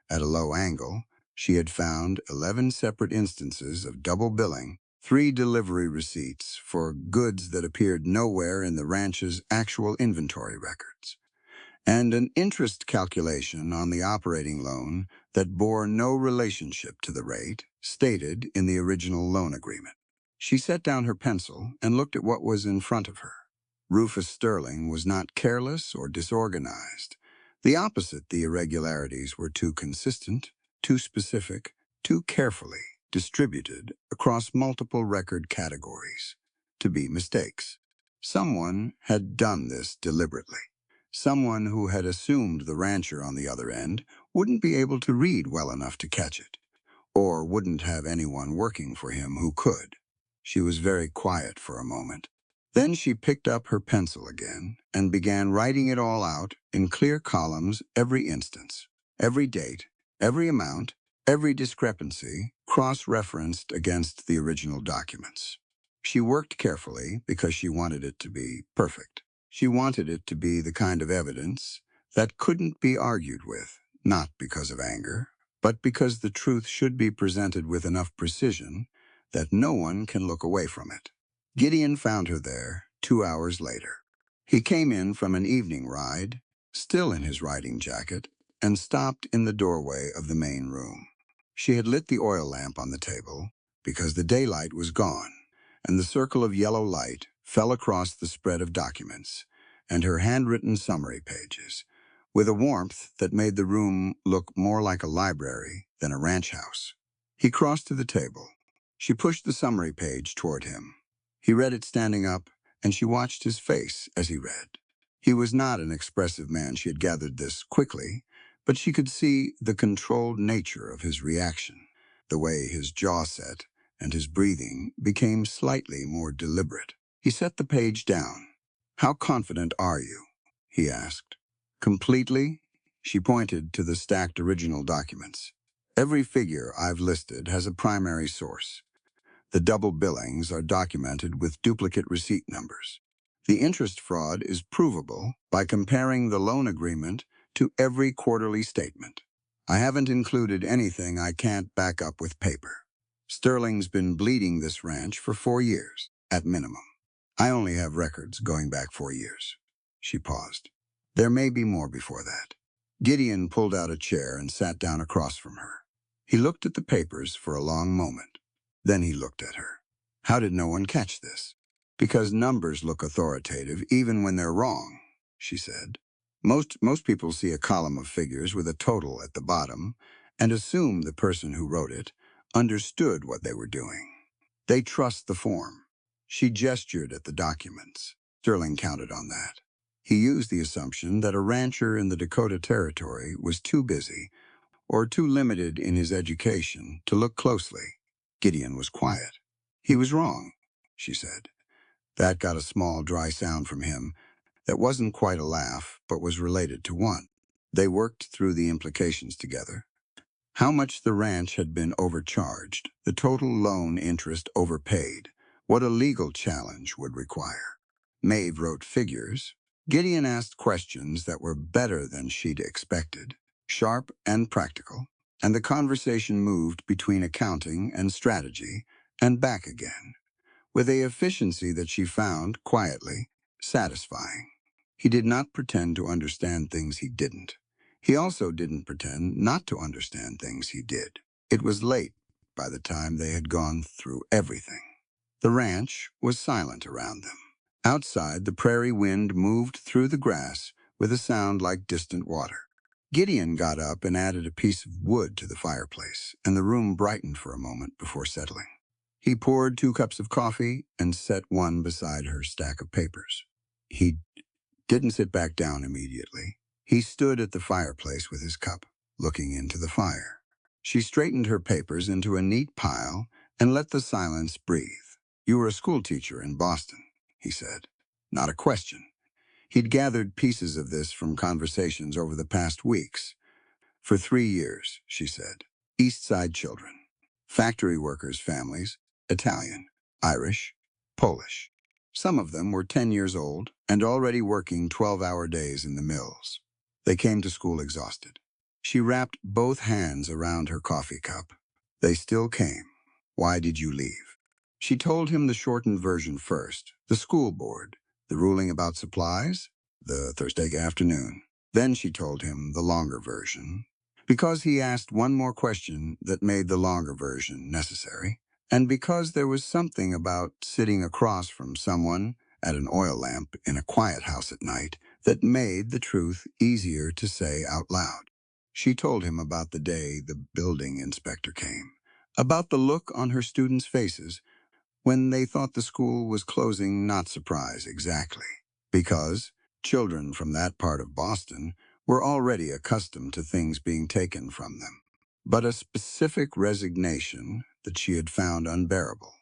at a low angle, she had found 11 separate instances of double billing, 3 delivery receipts for goods that appeared nowhere in the ranch's actual inventory records, and an interest calculation on the operating loan that bore no relationship to the rate stated in the original loan agreement. She set down her pencil and looked at what was in front of her. Rufus Sterling was not careless or disorganized. The opposite, the irregularities were too consistent, too specific, too carefully distributed across multiple record categories to be mistakes. Someone had done this deliberately. Someone who had assumed the rancher on the other end wouldn't be able to read well enough to catch it, or wouldn't have anyone working for him who could. She was very quiet for a moment. Then she picked up her pencil again and began writing it all out in clear columns, every instance, every date, every amount, every discrepancy, cross-referenced against the original documents. She worked carefully because she wanted it to be perfect. She wanted it to be the kind of evidence that couldn't be argued with, not because of anger, but because the truth should be presented with enough precision that no one can look away from it. Gideon found her there 2 hours later. He came in from an evening ride, still in his riding jacket, and stopped in the doorway of the main room. She had lit the oil lamp on the table because the daylight was gone, and the circle of yellow light fell across the spread of documents and her handwritten summary pages, with a warmth that made the room look more like a library than a ranch house. He crossed to the table. She pushed the summary page toward him. He read it standing up and she watched his face as he read. He was not an expressive man, she had gathered this quickly, but she could see the controlled nature of his reaction, the way his jaw set and his breathing became slightly more deliberate. He set the page down. "How confident are you?" he asked. "Completely?" She pointed to the stacked original documents. "Every figure I've listed has a primary source. The double billings are documented with duplicate receipt numbers. The interest fraud is provable by comparing the loan agreement to every quarterly statement. I haven't included anything I can't back up with paper. Sterling's been bleeding this ranch for 4 years, at minimum. I only have records going back 4 years." She paused. "There may be more before that." Gideon pulled out a chair and sat down across from her. He looked at the papers for a long moment. Then he looked at her. "How did no one catch this?" "Because numbers look authoritative even when they're wrong," she said. Most people see a column of figures with a total at the bottom and assume the person who wrote it understood what they were doing. They trust the form." She gestured at the documents. Sterling counted on that. He used the assumption that a rancher in the Dakota Territory was too busy or too limited in his education to look closely. Gideon was quiet. "He was wrong," she said. That got a small, dry sound from him that wasn't quite a laugh, but was related to one. They worked through the implications together. How much the ranch had been overcharged, the total loan interest overpaid, what a legal challenge would require. Maeve wrote figures. Gideon asked questions that were better than she'd expected, sharp and practical, and the conversation moved between accounting and strategy and back again, with a efficiency that she found, quietly, satisfying. He did not pretend to understand things he didn't. He also didn't pretend not to understand things he did. It was late by the time they had gone through everything. The ranch was silent around them. Outside, the prairie wind moved through the grass with a sound like distant water. Gideon got up and added a piece of wood to the fireplace, and the room brightened for a moment before settling. He poured 2 cups of coffee and set one beside her stack of papers. He didn't sit back down immediately. He stood at the fireplace with his cup, looking into the fire. She straightened her papers into a neat pile and let the silence breathe. "You were a schoolteacher in Boston," he said. Not a question. He'd gathered pieces of this from conversations over the past weeks. "For 3 years," she said. "East Side children. Factory workers' families, Italian, Irish, Polish. Some of them were 10 years old and already working 12-hour days in the mills. They came to school exhausted." She wrapped both hands around her coffee cup. "They still came. Why did you leave?" She told him the shortened version first, the school board, the ruling about supplies, the Thursday afternoon. Then she told him the longer version, because he asked one more question that made the longer version necessary, and because there was something about sitting across from someone at an oil lamp in a quiet house at night that made the truth easier to say out loud. She told him about the day the building inspector came, about the look on her students' faces when they thought the school was closing. Not surprise, exactly, because children from that part of Boston were already accustomed to things being taken from them, but a specific resignation that she had found unbearable.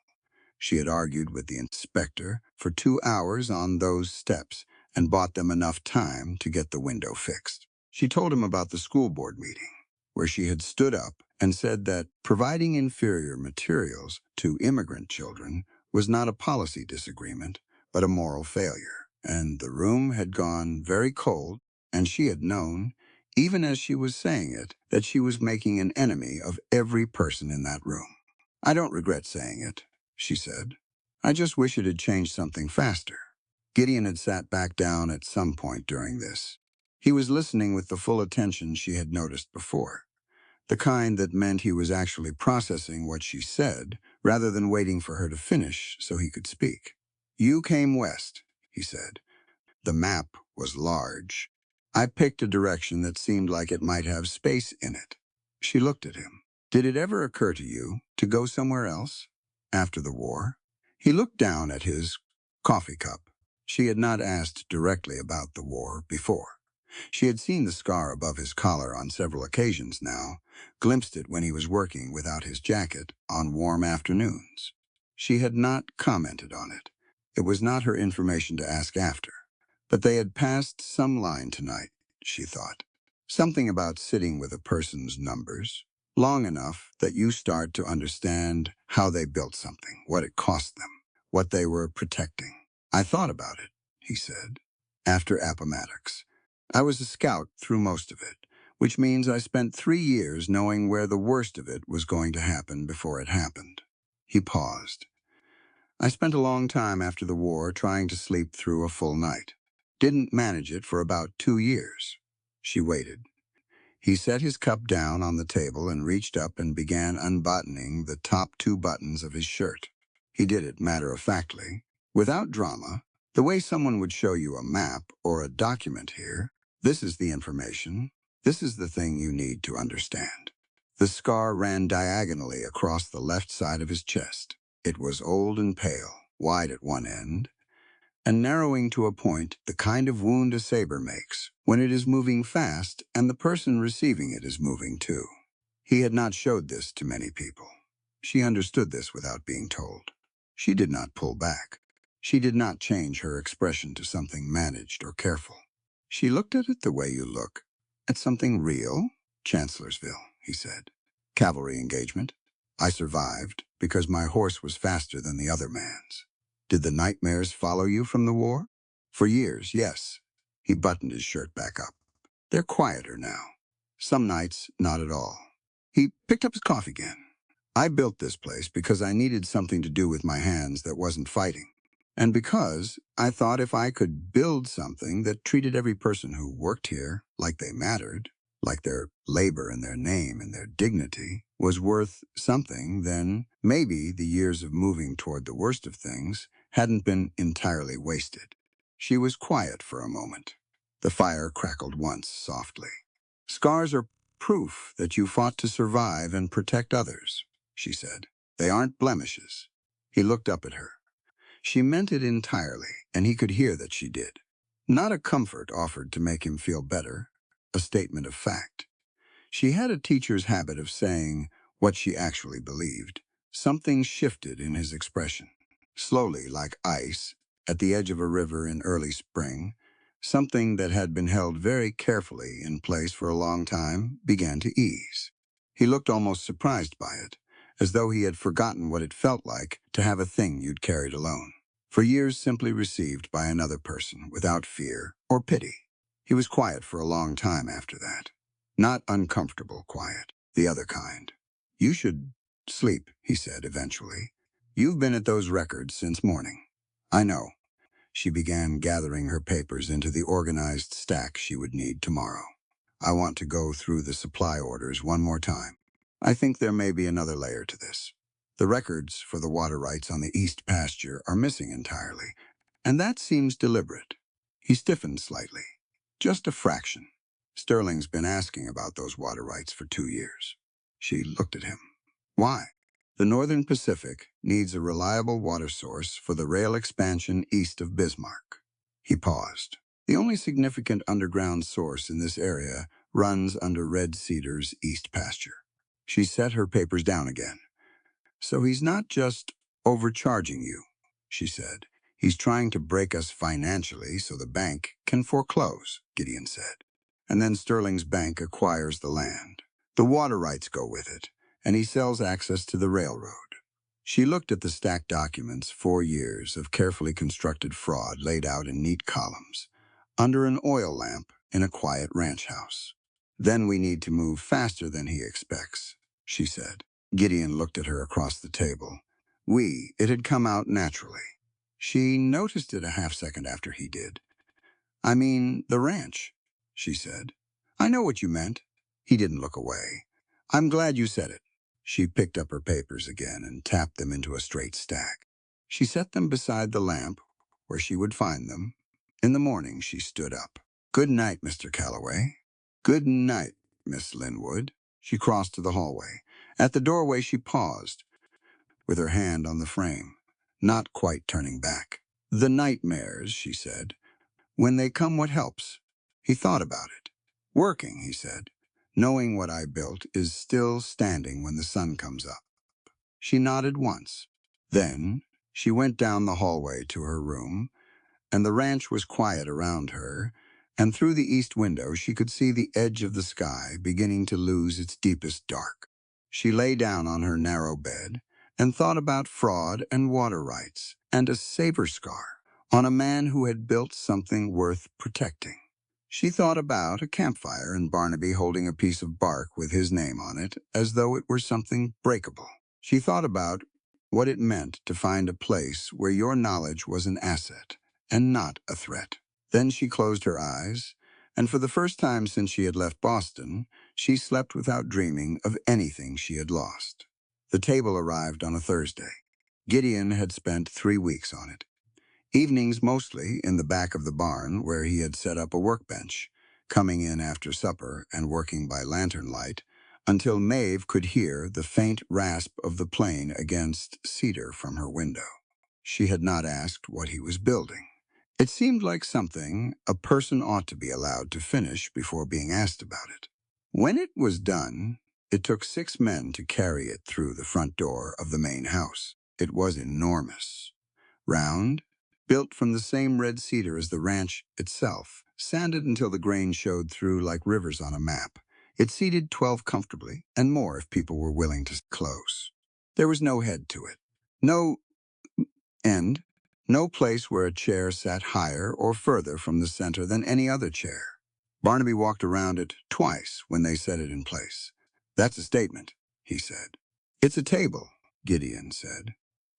She had argued with the inspector for 2 hours on those steps and bought them enough time to get the window fixed. She told him about the school board meeting, where she had stood up and said that providing inferior materials to immigrant children was not a policy disagreement, but a moral failure. And the room had gone very cold, and she had known, even as she was saying it, that she was making an enemy of every person in that room. "I don't regret saying it," she said. "I just wish it had changed something faster." Gideon had sat back down at some point during this. He was listening with the full attention she had noticed before, the kind that meant he was actually processing what she said rather than waiting for her to finish so he could speak. "You came west," he said. "The map was large. I picked a direction that seemed like it might have space in it." She looked at him. "Did it ever occur to you to go somewhere else after the war?" He looked down at his coffee cup. She had not asked directly about the war before. She had seen the scar above his collar on several occasions now, glimpsed it when he was working without his jacket on warm afternoons. She had not commented on it. It was not her information to ask after. But they had passed some line tonight, she thought. Something about sitting with a person's numbers, long enough that you start to understand how they built something, what it cost them, what they were protecting. I thought about it, he said, after Appomattox. I was a scout through most of it, which means I spent 3 years knowing where the worst of it was going to happen before it happened. He paused. I spent a long time after the war trying to sleep through a full night. Didn't manage it for about 2 years. She waited. He set his cup down on the table and reached up and began unbuttoning the top 2 buttons of his shirt. He did it matter-of-factly, without drama, the way someone would show you a map or a document here. This is the information. This is the thing you need to understand. The scar ran diagonally across the left side of his chest. It was old and pale, wide at one end, and narrowing to a point, the kind of wound a saber makes when it is moving fast and the person receiving it is moving too. He had not showed this to many people. She understood this without being told. She did not pull back. She did not change her expression to something managed or careful. She looked at it the way you look at something real. Chancellorsville, he said. Cavalry engagement. I survived because my horse was faster than the other man's. Did the nightmares follow you from the war? For years, yes. He buttoned his shirt back up. They're quieter now. Some nights, not at all. He picked up his coffee again. I built this place because I needed something to do with my hands that wasn't fighting. And because I thought if I could build something that treated every person who worked here like they mattered, like their labor and their name and their dignity was worth something, then maybe the years of moving toward the worst of things hadn't been entirely wasted. She was quiet for a moment. The fire crackled once softly. Scars are proof that you fought to survive and protect others, she said. They aren't blemishes. He looked up at her. She meant it entirely, and he could hear that she did. Not a comfort offered to make him feel better, a statement of fact. She had a teacher's habit of saying what she actually believed. Something shifted in his expression. Slowly, like ice, at the edge of a river in early spring, something that had been held very carefully in place for a long time began to ease. He looked almost surprised by it, as though he had forgotten what it felt like to have a thing you'd carried alone. For years simply received by another person without fear or pity. He was quiet for a long time after that. Not uncomfortable quiet, the other kind. You should sleep, he said eventually. You've been at those records since morning. I know. She began gathering her papers into the organized stack she would need tomorrow. I want to go through the supply orders one more time. I think there may be another layer to this. The records for the water rights on the east pasture are missing entirely, and that seems deliberate. He stiffened slightly. Just a fraction. Sterling's been asking about those water rights for 2 years. She looked at him. Why? The Northern Pacific needs a reliable water source for the rail expansion east of Bismarck. He paused. The only significant underground source in this area runs under Red Cedar's east pasture. She set her papers down again. So he's not just overcharging you, she said. He's trying to break us financially so the bank can foreclose, Gideon said. And then Sterling's bank acquires the land. The water rights go with it, and he sells access to the railroad. She looked at the stacked documents, 4 years of carefully constructed fraud laid out in neat columns, under an oil lamp in a quiet ranch house. Then we need to move faster than he expects, she said. Gideon looked at her across the table. It had come out naturally. She noticed it a half-second after he did. I mean, the ranch, she said. I know what you meant. He didn't look away. I'm glad you said it. She picked up her papers again and tapped them into a straight stack. She set them beside the lamp, where she would find them. In the morning, she stood up. Good night, Mr. Calloway. Good night, Miss Linwood. She crossed to the hallway. At the doorway, she paused, with her hand on the frame, not quite turning back. The nightmares, she said. When they come, what helps? He thought about it. Working, he said. Knowing what I built is still standing when the sun comes up. She nodded once. Then she went down the hallway to her room, and the ranch was quiet around her, and through the east window she could see the edge of the sky beginning to lose its deepest dark. She lay down on her narrow bed and thought about fraud and water rights and a saber scar on a man who had built something worth protecting. She thought about a campfire and Barnaby holding a piece of bark with his name on it as though it were something breakable. She thought about what it meant to find a place where your knowledge was an asset and not a threat. Then she closed her eyes, and for the first time since she had left Boston, she slept without dreaming of anything she had lost. The table arrived on a Thursday. Gideon had spent 3 weeks on it. Evenings mostly in the back of the barn where he had set up a workbench, coming in after supper and working by lantern light, until Maeve could hear the faint rasp of the plane against cedar from her window. She had not asked what he was building. It seemed like something a person ought to be allowed to finish before being asked about it. When it was done, it took 6 men to carry it through the front door of the main house. It was enormous. Round, built from the same red cedar as the ranch itself, sanded until the grain showed through like rivers on a map. It seated 12 comfortably, and more if people were willing to sit close. There was no head to it. No end. No place where a chair sat higher or further from the center than any other chair. Barnaby walked around it twice when they set it in place. "That's a statement," he said. "It's a table," Gideon said.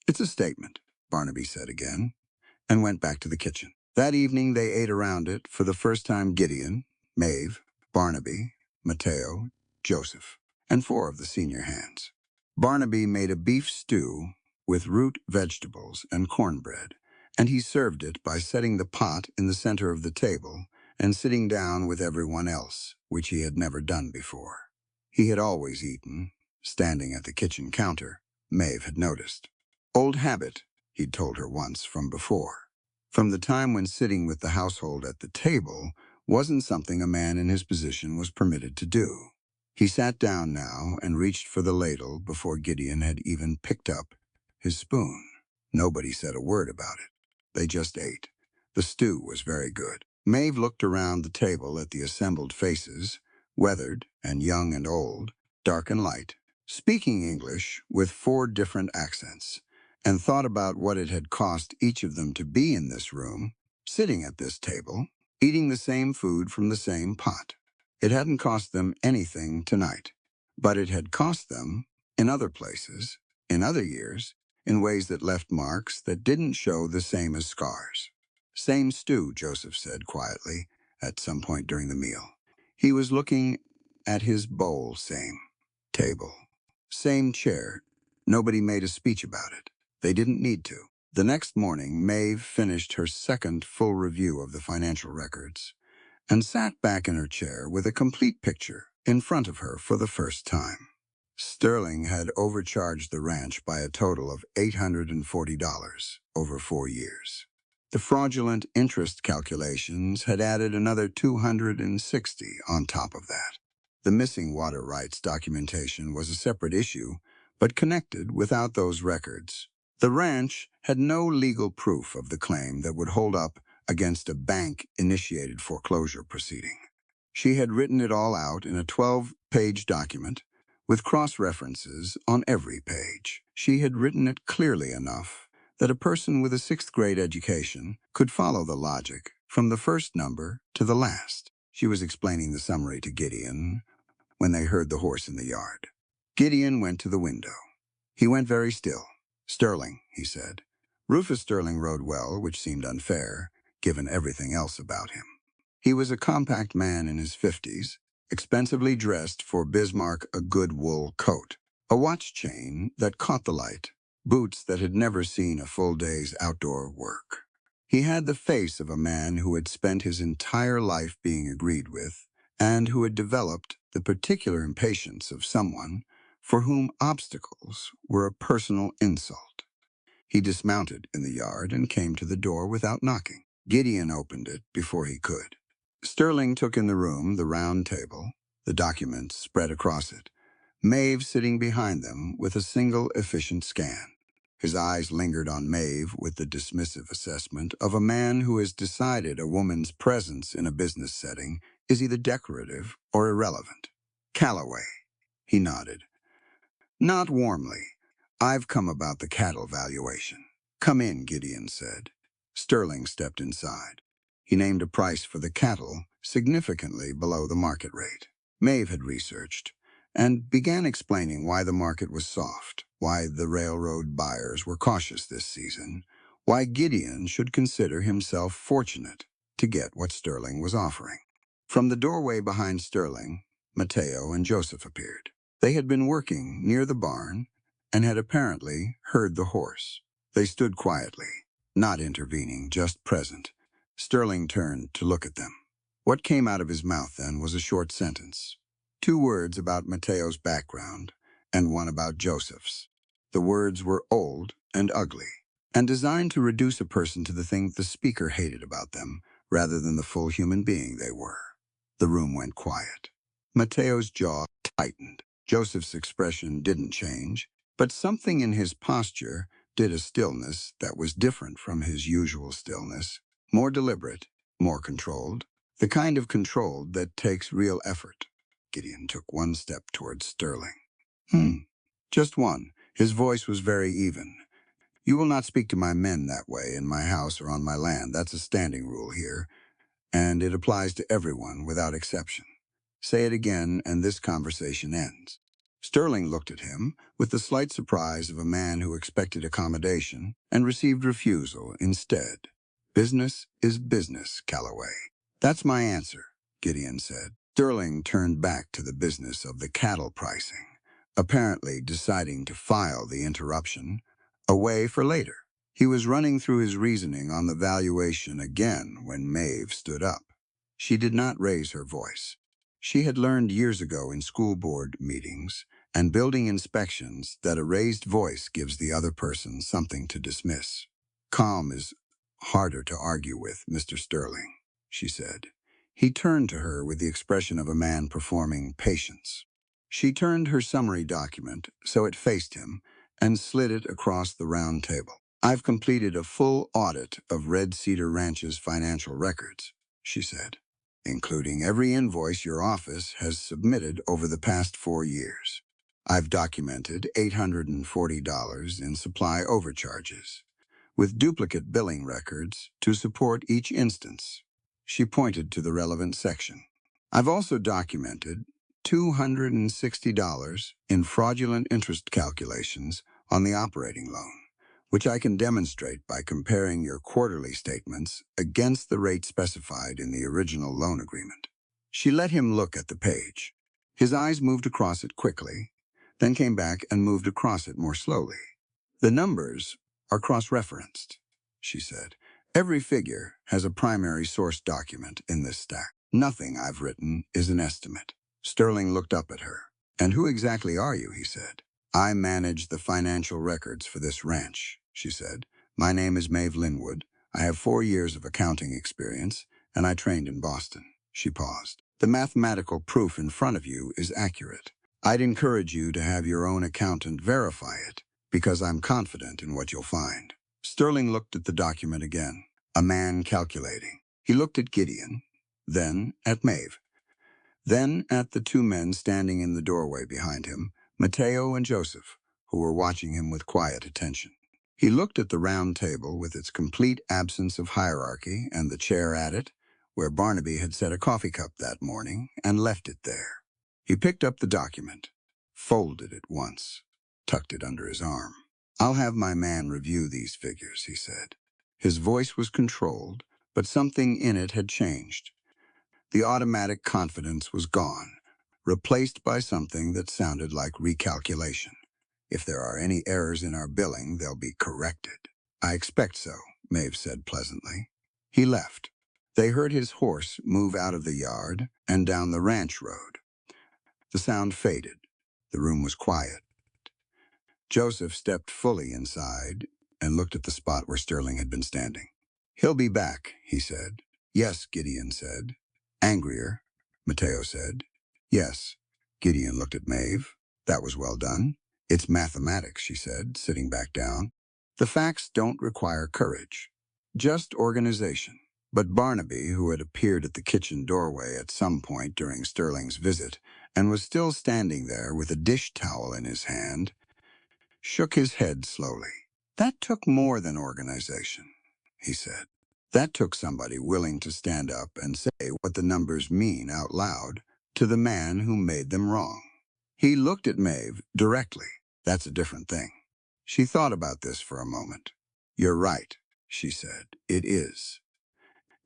"It's a statement," Barnaby said again, and went back to the kitchen. That evening they ate around it for the first time: Gideon, Maeve, Barnaby, Mateo, Joseph, and 4 of the senior hands. Barnaby made a beef stew with root vegetables and cornbread, and he served it by setting the pot in the center of the table and sitting down with everyone else, which he had never done before. He had always eaten, standing at the kitchen counter, Maeve had noticed. Old habit, he'd told her once from before. From the time when sitting with the household at the table wasn't something a man in his position was permitted to do. He sat down now and reached for the ladle before Gideon had even picked up his spoon. Nobody said a word about it. They just ate. The stew was very good. Maeve looked around the table at the assembled faces, weathered and young and old, dark and light, speaking English with 4 different accents, and thought about what it had cost each of them to be in this room, sitting at this table, eating the same food from the same pot. It hadn't cost them anything tonight, but it had cost them in other places, in other years, in ways that left marks that didn't show the same as scars. "Same stew," Joseph said quietly at some point during the meal. He was looking at his bowl. Same table, same chair. Nobody made a speech about it. They didn't need to. The next morning, Maeve finished her second full review of the financial records and sat back in her chair with a complete picture in front of her for the first time. Sterling had overcharged the ranch by a total of $840 over 4 years. The fraudulent interest calculations had added another $260 on top of that. The missing water rights documentation was a separate issue, but connected without those records. The ranch had no legal proof of the claim that would hold up against a bank-initiated foreclosure proceeding. She had written it all out in a 12-page document with cross-references on every page. She had written it clearly enough that a person with a 6th-grade education could follow the logic from the first number to the last. She was explaining the summary to Gideon when they heard the horse in the yard. Gideon went to the window. He went very still. "Sterling," he said. Rufus Sterling rode well, which seemed unfair, given everything else about him. He was a compact man in his 50s, expensively dressed for Bismarck, a good wool coat, a watch chain that caught the light, boots that had never seen a full day's outdoor work. He had the face of a man who had spent his entire life being agreed with, and who had developed the particular impatience of someone for whom obstacles were a personal insult. He dismounted in the yard and came to the door without knocking. Gideon opened it before he could. Sterling took in the room the round table, the documents spread across it, Maeve sitting behind them with a single efficient scan. His eyes lingered on Maeve with the dismissive assessment of a man who has decided a woman's presence in a business setting is either decorative or irrelevant. Calloway. He nodded. Not warmly. I've come about the cattle valuation. Come in, Gideon said. Sterling stepped inside. He named a price for the cattle significantly below the market rate. Maeve had researched and began explaining why the market was soft, why the railroad buyers were cautious this season, why Gideon should consider himself fortunate to get what Sterling was offering. From the doorway behind Sterling, Mateo and Joseph appeared. They had been working near the barn and had apparently heard the horse. They stood quietly, not intervening, just present. Sterling turned to look at them. What came out of his mouth then was a short sentence. 2 words about Mateo's background and one about Joseph's. The words were old and ugly, and designed to reduce a person to the thing the speaker hated about them, rather than the full human being they were. The room went quiet. Mateo's jaw tightened. Joseph's expression didn't change, but something in his posture did a stillness that was different from his usual stillness, more deliberate, more controlled, the kind of controlled that takes real effort. Gideon took one step towards Sterling. Just one. His voice was very even. You will not speak to my men that way in my house or on my land. That's a standing rule here, and it applies to everyone without exception. Say it again, and this conversation ends. Sterling looked at him with the slight surprise of a man who expected accommodation and received refusal instead. Business is business, Calloway. That's my answer, Gideon said. Sterling turned back to the business of the cattle pricing, apparently deciding to file the interruption away for later. He was running through his reasoning on the valuation again when Maeve stood up. She did not raise her voice. She had learned years ago in school board meetings and building inspections that a raised voice gives the other person something to dismiss. Calm is harder to argue with, Mr. Sterling, she said. He turned to her with the expression of a man performing patience. She turned her summary document so it faced him and slid it across the round table. I've completed a full audit of Red Cedar Ranch's financial records, she said, including every invoice your office has submitted over the past 4 years. I've documented $840 in supply overcharges, with duplicate billing records to support each instance. She pointed to the relevant section. I've also documented $260 in fraudulent interest calculations on the operating loan, which I can demonstrate by comparing your quarterly statements against the rate specified in the original loan agreement. She let him look at the page. His eyes moved across it quickly, then came back and moved across it more slowly. The numbers are cross-referenced, she said. Every figure has a primary source document in this stack. Nothing I've written is an estimate. Sterling looked up at her. And who exactly are you, he said. I manage the financial records for this ranch, she said. My name is Maeve Linwood. I have 4 years of accounting experience, and I trained in Boston. She paused. The mathematical proof in front of you is accurate. I'd encourage you to have your own accountant verify it, because I'm confident in what you'll find. Sterling looked at the document again, a man calculating. He looked at Gideon, then at Maeve, then at the 2 men standing in the doorway behind him, Mateo and Joseph, who were watching him with quiet attention. He looked at the round table with its complete absence of hierarchy and the chair at it, where Barnaby had set a coffee cup that morning, and left it there. He picked up the document, folded it once, tucked it under his arm. I'll have my man review these figures, he said. His voice was controlled, but something in it had changed. The automatic confidence was gone, replaced by something that sounded like recalculation. If there are any errors in our billing, they'll be corrected. I expect so, Maeve said pleasantly. He left. They heard his horse move out of the yard and down the ranch road. The sound faded. The room was quiet. Joseph stepped fully inside, and looked at the spot where Sterling had been standing. "He'll be back," he said. "Yes," Gideon said. "Angrier," Mateo said. "Yes." Gideon looked at Maeve. "That was well done." "It's mathematics," she said, sitting back down. "The facts don't require courage, just organization." But Barnaby, who had appeared at the kitchen doorway at some point during Sterling's visit and was still standing there with a dish towel in his hand, shook his head slowly. "That took more than organization," he said. "That took somebody willing to stand up and say what the numbers mean out loud to the man who made them wrong." He looked at Maeve directly. "That's a different thing." She thought about this for a moment. "You're right," she said. "It is."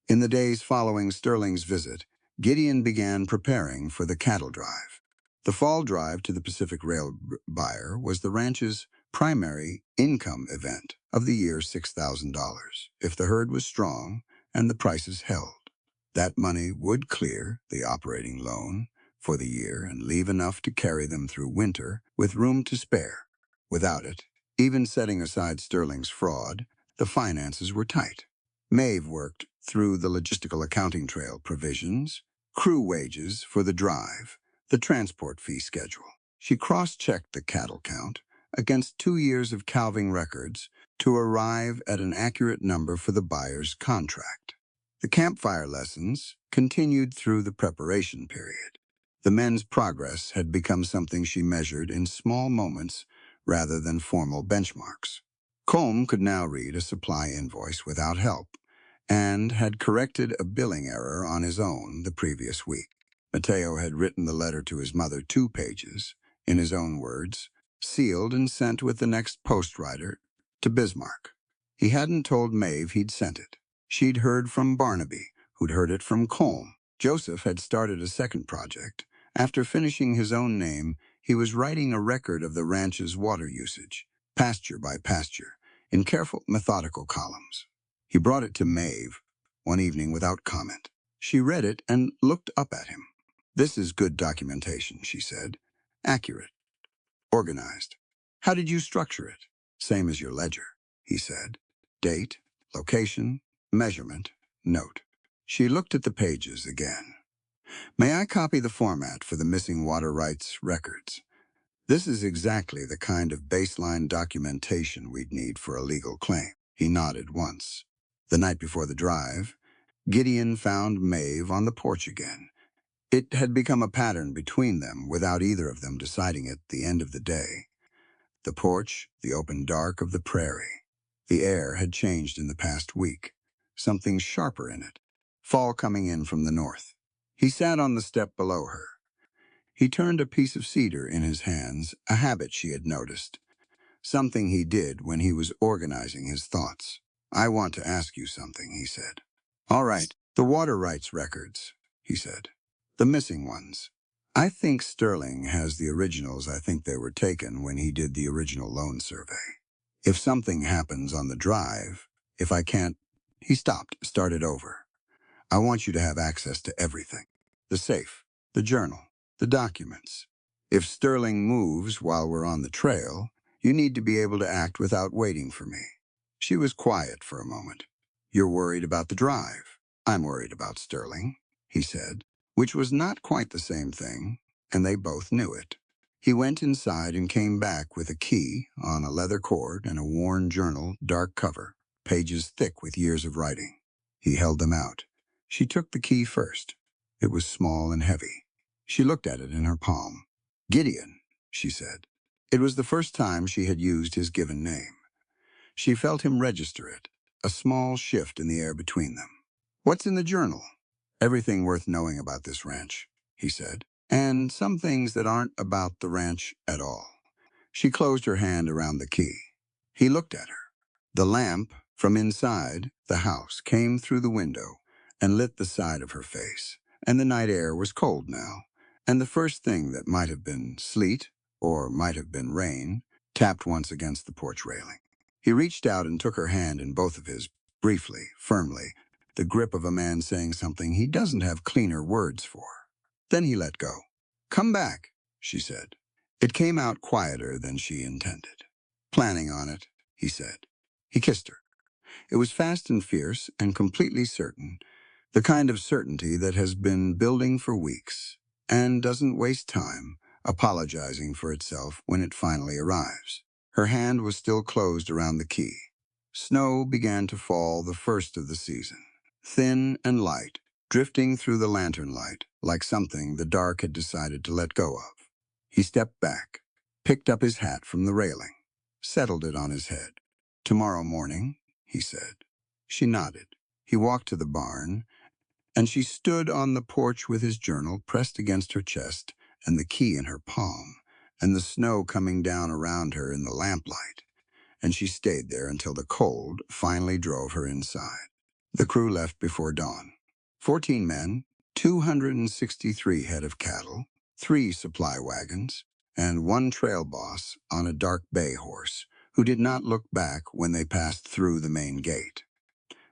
In the days following Sterling's visit, Gideon began preparing for the cattle drive. The fall drive to the Pacific Rail buyer was the ranch's primary income event of the year, $6,000, if the herd was strong and the prices held. That money would clear the operating loan for the year and leave enough to carry them through winter with room to spare. Without it, even setting aside Sterling's fraud, the finances were tight. Maeve worked through the logistical accounting trail provisions, crew wages for the drive, the transport fee schedule. She cross-checked the cattle count against 2 years of calving records to arrive at an accurate number for the buyer's contract. The campfire lessons continued through the preparation period. The men's progress had become something she measured in small moments rather than formal benchmarks. Colm could now read a supply invoice without help, and had corrected a billing error on his own the previous week. Mateo had written the letter to his mother 2 pages, in his own words, sealed and sent with the next postwriter to Bismarck. He hadn't told Maeve he'd sent it. She'd heard from Barnaby, who'd heard it from Colm. Joseph had started a second project. After finishing his own name, he was writing a record of the ranch's water usage, pasture by pasture, in careful, methodical columns. He brought it to Maeve one evening without comment. She read it and looked up at him. "This is good documentation," she said. "Accurate. Organized. How did you structure it?" "Same as your ledger," he said. "Date, location, measurement, note." She looked at the pages again. "May I copy the format for the missing water rights records? This is exactly the kind of baseline documentation we'd need for a legal claim." He nodded once. The night before the drive, Gideon found Maeve on the porch again. It had become a pattern between them without either of them deciding it at the end of the day. The porch, the open dark of the prairie. The air had changed in the past week, something sharper in it, fall coming in from the north. He sat on the step below her. He turned a piece of cedar in his hands, a habit she had noticed, something he did when he was organizing his thoughts. "I want to ask you something," he said. "All right, the water rights records," he said. "The missing ones. I think Sterling has the originals. I think they were taken when he did the original loan survey. If something happens on the drive, if I can't—" He stopped, started over. "I want you to have access to everything. The safe, the journal, the documents. If Sterling moves while we're on the trail, you need to be able to act without waiting for me." She was quiet for a moment. "You're worried about the drive. I'm worried about Sterling," he said, which was not quite the same thing, and they both knew it. He went inside and came back with a key on a leather cord and a worn journal, dark cover, pages thick with years of writing. He held them out. She took the key first. It was small and heavy. She looked at it in her palm. "Gideon," she said. It was the first time she had used his given name. She felt him register it, a small shift in the air between them. "What's in the journal?" "Everything worth knowing about this ranch," he said, "and some things that aren't about the ranch at all." She closed her hand around the key. He looked at her. The lamp from inside the house came through the window and lit the side of her face, and the night air was cold now, and the first thing that might have been sleet or might have been rain tapped once against the porch railing. He reached out and took her hand in both of his, briefly, firmly, the grip of a man saying something he doesn't have cleaner words for. Then he let go. "Come back," she said. It came out quieter than she intended. "Planning on it," he said. He kissed her. It was fast and fierce and completely certain, the kind of certainty that has been building for weeks and doesn't waste time apologizing for itself when it finally arrives. Her hand was still closed around the key. Snow began to fall, the first of the season, thin and light, drifting through the lantern light like something the dark had decided to let go of. He stepped back, picked up his hat from the railing, settled it on his head. "Tomorrow morning," he said. She nodded. He walked to the barn, and she stood on the porch with his journal pressed against her chest and the key in her palm, and the snow coming down around her in the lamplight. And she stayed there until the cold finally drove her inside. The crew left before dawn. 14 men, 263 head of cattle, 3 supply wagons, and 1 trail boss on a dark bay horse, who did not look back when they passed through the main gate.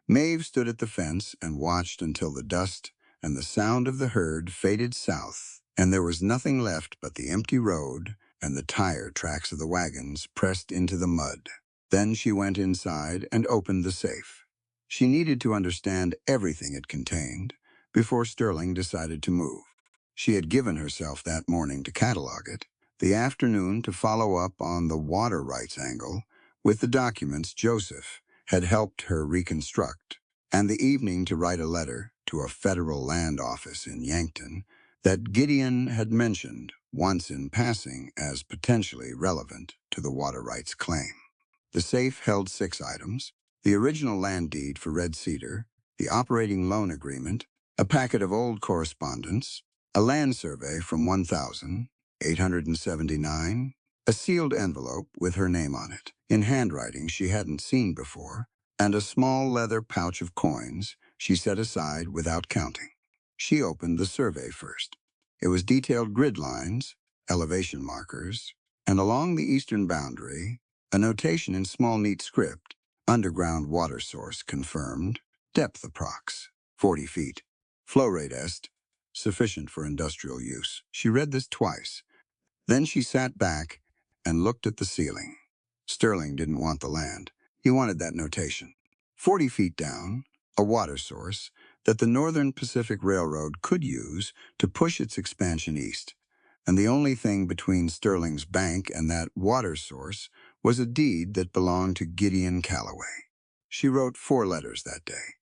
Maeve stood at the fence and watched until the dust and the sound of the herd faded south, and there was nothing left but the empty road and the tire tracks of the wagons pressed into the mud. Then she went inside and opened the safe. She needed to understand everything it contained before Sterling decided to move. She had given herself that morning to catalog it, the afternoon to follow up on the water rights angle with the documents Joseph had helped her reconstruct, and the evening to write a letter to a federal land office in Yankton that Gideon had mentioned once in passing as potentially relevant to the water rights claim. The safe held 6 items: the original land deed for Red Cedar, the operating loan agreement, a packet of old correspondence, a land survey from 1879, a sealed envelope with her name on it, in handwriting she hadn't seen before, and a small leather pouch of coins she set aside without counting. She opened the survey first. It was detailed grid lines, elevation markers, and along the eastern boundary, a notation in small neat script: underground water source confirmed, depth approx. 40 feet, flow rate sufficient for industrial use. She read this twice. Then she sat back and looked at the ceiling. Sterling didn't want the land. He wanted that notation. 40 feet down, a water source that the Northern Pacific Railroad could use to push its expansion east. And the only thing between Sterling's bank and that water source was a deed that belonged to Gideon Calloway. She wrote 4 letters that day.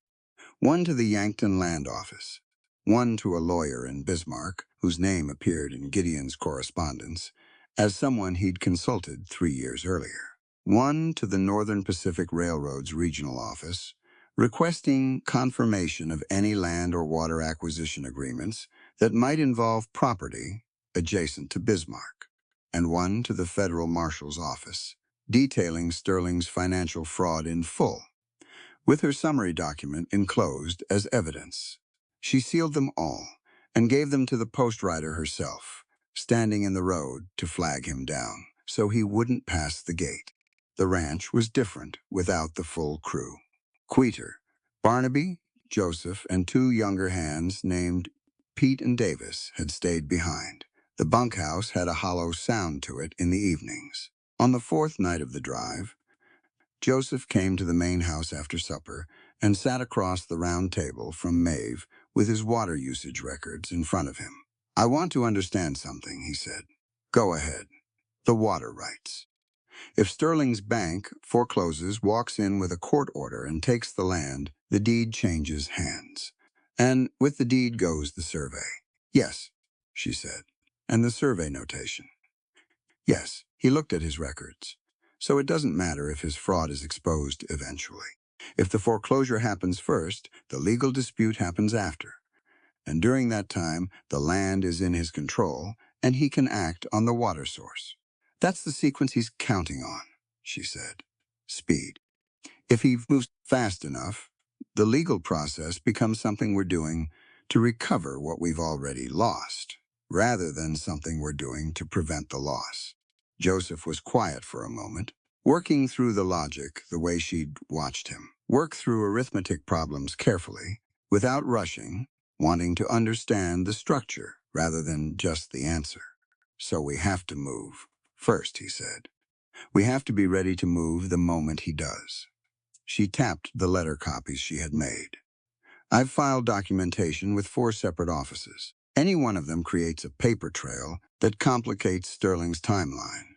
1 to the Yankton Land Office, 1 to a lawyer in Bismarck, whose name appeared in Gideon's correspondence as someone he'd consulted 3 years earlier, 1 to the Northern Pacific Railroad's regional office, requesting confirmation of any land or water acquisition agreements that might involve property adjacent to Bismarck, and 1 to the Federal Marshal's office, detailing Sterling's financial fraud in full, with her summary document enclosed as evidence. She sealed them all and gave them to the postwriter herself, standing in the road to flag him down so he wouldn't pass the gate. The ranch was different without the full crew. Queeter, Barnaby, Joseph, and 2 younger hands named Pete and Davis had stayed behind. The bunkhouse had a hollow sound to it in the evenings. On the 4th night of the drive, Joseph came to the main house after supper and sat across the round table from Maeve with his water usage records in front of him. "I want to understand something," he said. "Go ahead. The water rights. If Sterling's bank forecloses, walks in with a court order, and takes the land, the deed changes hands. And with the deed goes the survey." "Yes," she said. "And the survey notation." "Yes." He looked at his records. "So it doesn't matter if his fraud is exposed eventually. If the foreclosure happens first, the legal dispute happens after. And during that time, the land is in his control, and he can act on the water source. That's the sequence he's counting on," she said. "Speed. If he moves fast enough, the legal process becomes something we're doing to recover what we've already lost, rather than something we're doing to prevent the loss." Joseph was quiet for a moment, working through the logic the way she'd watched him work through arithmetic problems carefully, without rushing, wanting to understand the structure rather than just the answer. "So we have to move first," he said. "We have to be ready to move the moment he does." She tapped the letter copies she had made. I've filed documentation with 4 separate offices. Any one of them creates a paper trail that complicates Sterling's timeline.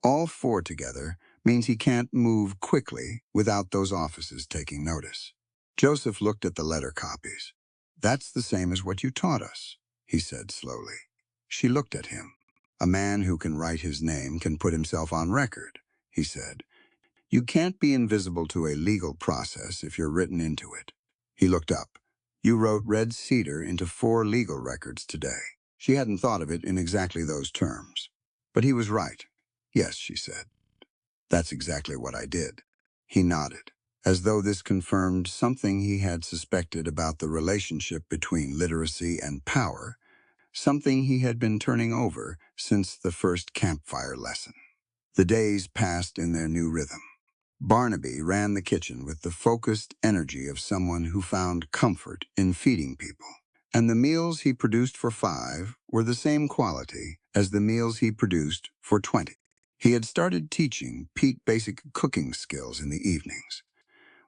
All 4 together means he can't move quickly without those offices taking notice. Joseph looked at the letter copies. That's the same as what you taught us, he said slowly. She looked at him. A man who can write his name can put himself on record, he said. You can't be invisible to a legal process if you're written into it. He looked up. You wrote Red Cedar into 4 legal records today. She hadn't thought of it in exactly those terms. But he was right. Yes, she said. That's exactly what I did. He nodded, as though this confirmed something he had suspected about the relationship between literacy and power, something he had been turning over since the first campfire lesson. The days passed in their new rhythm. Barnaby ran the kitchen with the focused energy of someone who found comfort in feeding people. And the meals he produced for 5 were the same quality as the meals he produced for 20. He had started teaching Pete basic cooking skills in the evenings,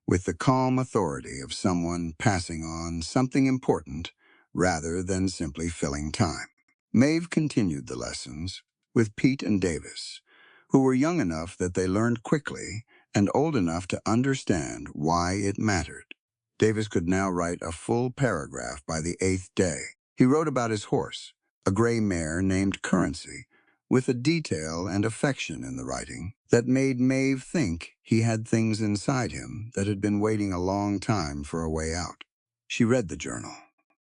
with the calm authority of someone passing on something important rather than simply filling time. Maeve continued the lessons with Pete and Davis, who were young enough that they learned quickly and old enough to understand why it mattered. Davis could now write a full paragraph by the 8th day. He wrote about his horse, a gray mare named Currency, with a detail and affection in the writing that made Maeve think he had things inside him that had been waiting a long time for a way out. She read the journal.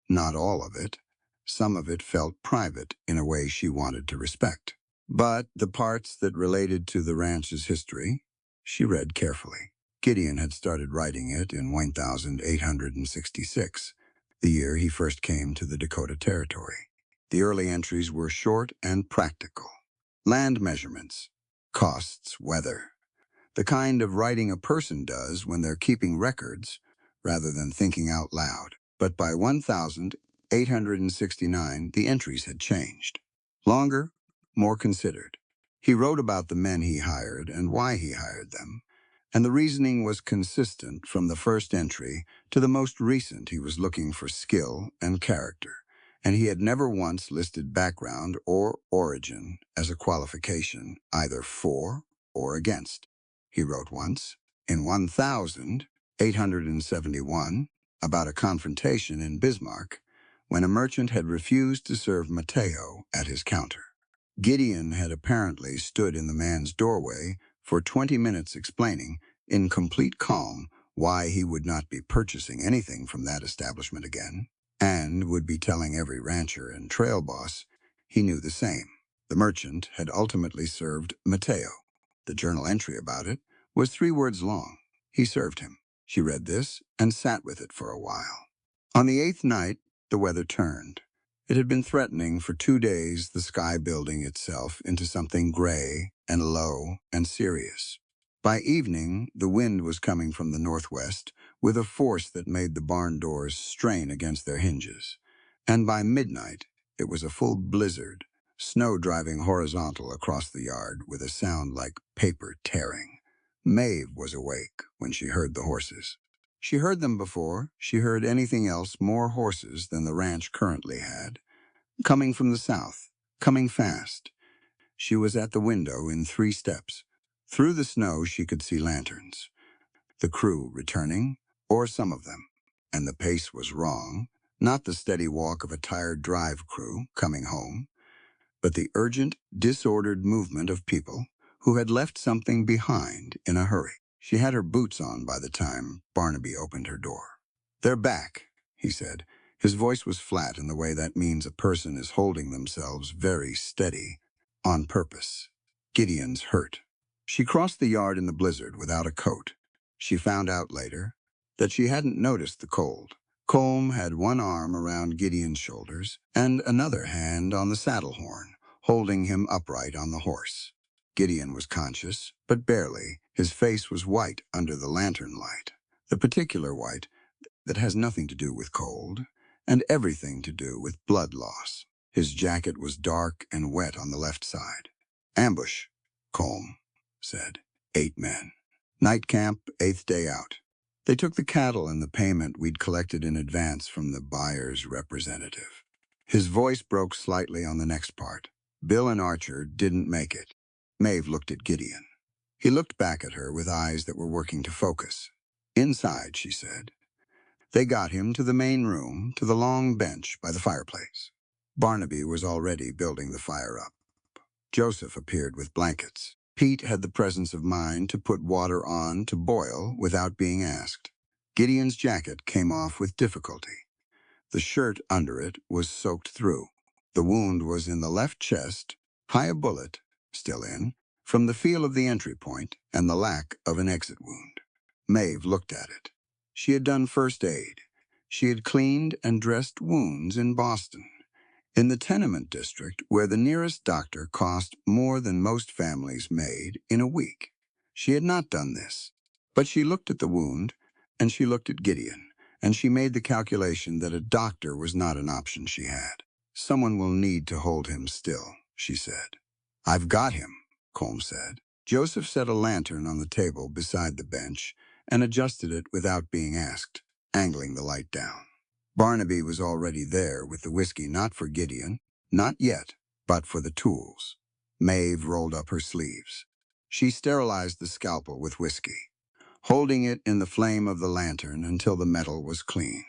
Not all of it. Some of it felt private in a way she wanted to respect. But the parts that related to the ranch's history, she read carefully. Gideon had started writing it in 1866, the year he first came to the Dakota Territory. The early entries were short and practical. Land measurements, costs, weather. The kind of writing a person does when they're keeping records rather than thinking out loud. But by 1869, the entries had changed. Longer, more considered. He wrote about the men he hired and why he hired them, and the reasoning was consistent from the first entry to the most recent. He was looking for skill and character, and he had never once listed background or origin as a qualification, either for or against. He wrote once, in 1871, about a confrontation in Bismarck when a merchant had refused to serve Mateo at his counter. Gideon had apparently stood in the man's doorway for 20 minutes explaining, in complete calm, why he would not be purchasing anything from that establishment again, and would be telling every rancher and trail boss he knew the same. The merchant had ultimately served Mateo. The journal entry about it was 3 words long. He served him. She read this and sat with it for a while. On the 8th night, the weather turned. It had been threatening for 2 days, the sky building itself into something gray and low and serious. By evening, the wind was coming from the northwest with a force that made the barn doors strain against their hinges. And by midnight, it was a full blizzard, snow driving horizontal across the yard with a sound like paper tearing. Maeve was awake when she heard the horses. She heard them before she heard anything else more horses than the ranch currently had. Coming from the south, coming fast. She was at the window in 3 steps. Through the snow she could see lanterns. The crew returning, or some of them. And the pace was wrong, not the steady walk of a tired drive crew coming home, but the urgent, disordered movement of people who had left something behind in a hurry. She had her boots on by the time Barnaby opened her door. "They're back," he said. His voice was flat in the way that means a person is holding themselves very steady, on purpose. Gideon's hurt. She crossed the yard in the blizzard without a coat. She found out later that she hadn't noticed the cold. Colm had one arm around Gideon's shoulders and another hand on the saddle horn, holding him upright on the horse. Gideon was conscious, but barely. His face was white under the lantern light, the particular white that has nothing to do with cold and everything to do with blood loss. His jacket was dark and wet on the left side. "Ambush," Colm said. 8 men. Night camp, 8th day out. They took the cattle and the payment we'd collected in advance from the buyer's representative. His voice broke slightly on the next part. Bill and Archer didn't make it. Maeve looked at Gideon. He looked back at her with eyes that were working to focus. Inside, she said. They got him to the main room, to the long bench by the fireplace. Barnaby was already building the fire up. Joseph appeared with blankets. Pete had the presence of mind to put water on to boil without being asked. Gideon's jacket came off with difficulty. The shirt under it was soaked through. The wound was in the left chest, high a bullet, still in, from the feel of the entry point and the lack of an exit wound. Maeve looked at it. She had done first aid. She had cleaned and dressed wounds in Boston, in the tenement district where the nearest doctor cost more than most families made in a week. She had not done this, but she looked at the wound, and she looked at Gideon, and she made the calculation that a doctor was not an option she had. Someone will need to hold him still, she said. I've got him, Colm said. Joseph set a lantern on the table beside the bench and adjusted it without being asked, angling the light down. Barnaby was already there with the whiskey, not for Gideon, not yet, but for the tools. Maeve rolled up her sleeves. She sterilized the scalpel with whiskey, holding it in the flame of the lantern until the metal was clean.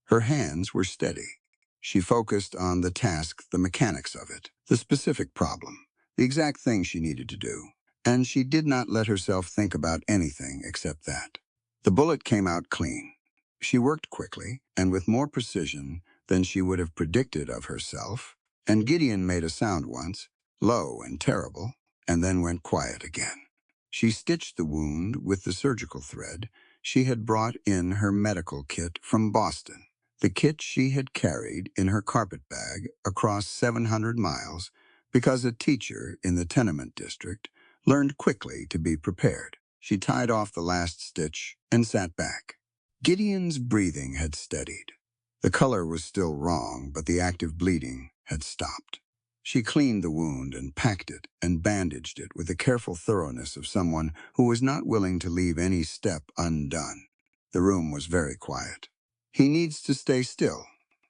Her hands were steady. She focused on the task, the mechanics of it, the specific problem, the exact thing she needed to do, and she did not let herself think about anything except that. The bullet came out clean. She worked quickly and with more precision than she would have predicted of herself, and Gideon made a sound once, low and terrible, and then went quiet again. She stitched the wound with the surgical thread she had brought in her medical kit from Boston, the kit she had carried in her carpet bag across 700 miles because a teacher in the tenement district learned quickly to be prepared. She tied off the last stitch and sat back. Gideon's breathing had steadied. The color was still wrong, but the active bleeding had stopped. She cleaned the wound and packed it and bandaged it with the careful thoroughness of someone who was not willing to leave any step undone. The room was very quiet. He needs to stay still,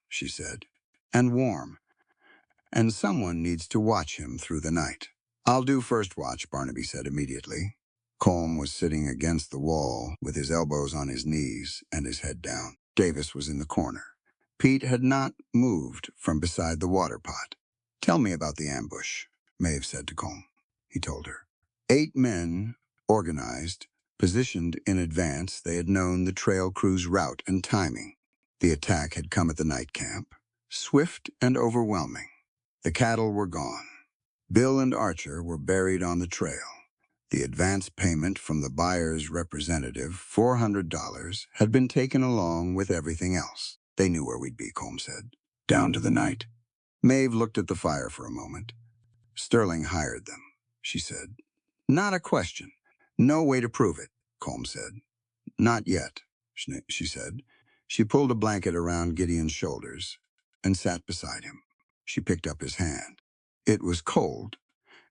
she said, and warm, and someone needs to watch him through the night. I'll do first watch, Barnaby said immediately. Colm was sitting against the wall with his elbows on his knees and his head down. Davis was in the corner. Pete had not moved from beside the water pot. Tell me about the ambush, Maeve said to Colm. He told her. 8 men, organized, positioned in advance. They had known the trail crew's route and timing. The attack had come at the night camp, swift and overwhelming. The cattle were gone. Bill and Archer were buried on the trail. The advance payment from the buyer's representative, $400, had been taken along with everything else. They knew where we'd be, Colm said. Down to the night. Maeve looked at the fire for a moment. Sterling hired them, she said. Not a question. No way to prove it, Colm said. Not yet, she said. She pulled a blanket around Gideon's shoulders and sat beside him. She picked up his hand. It was cold,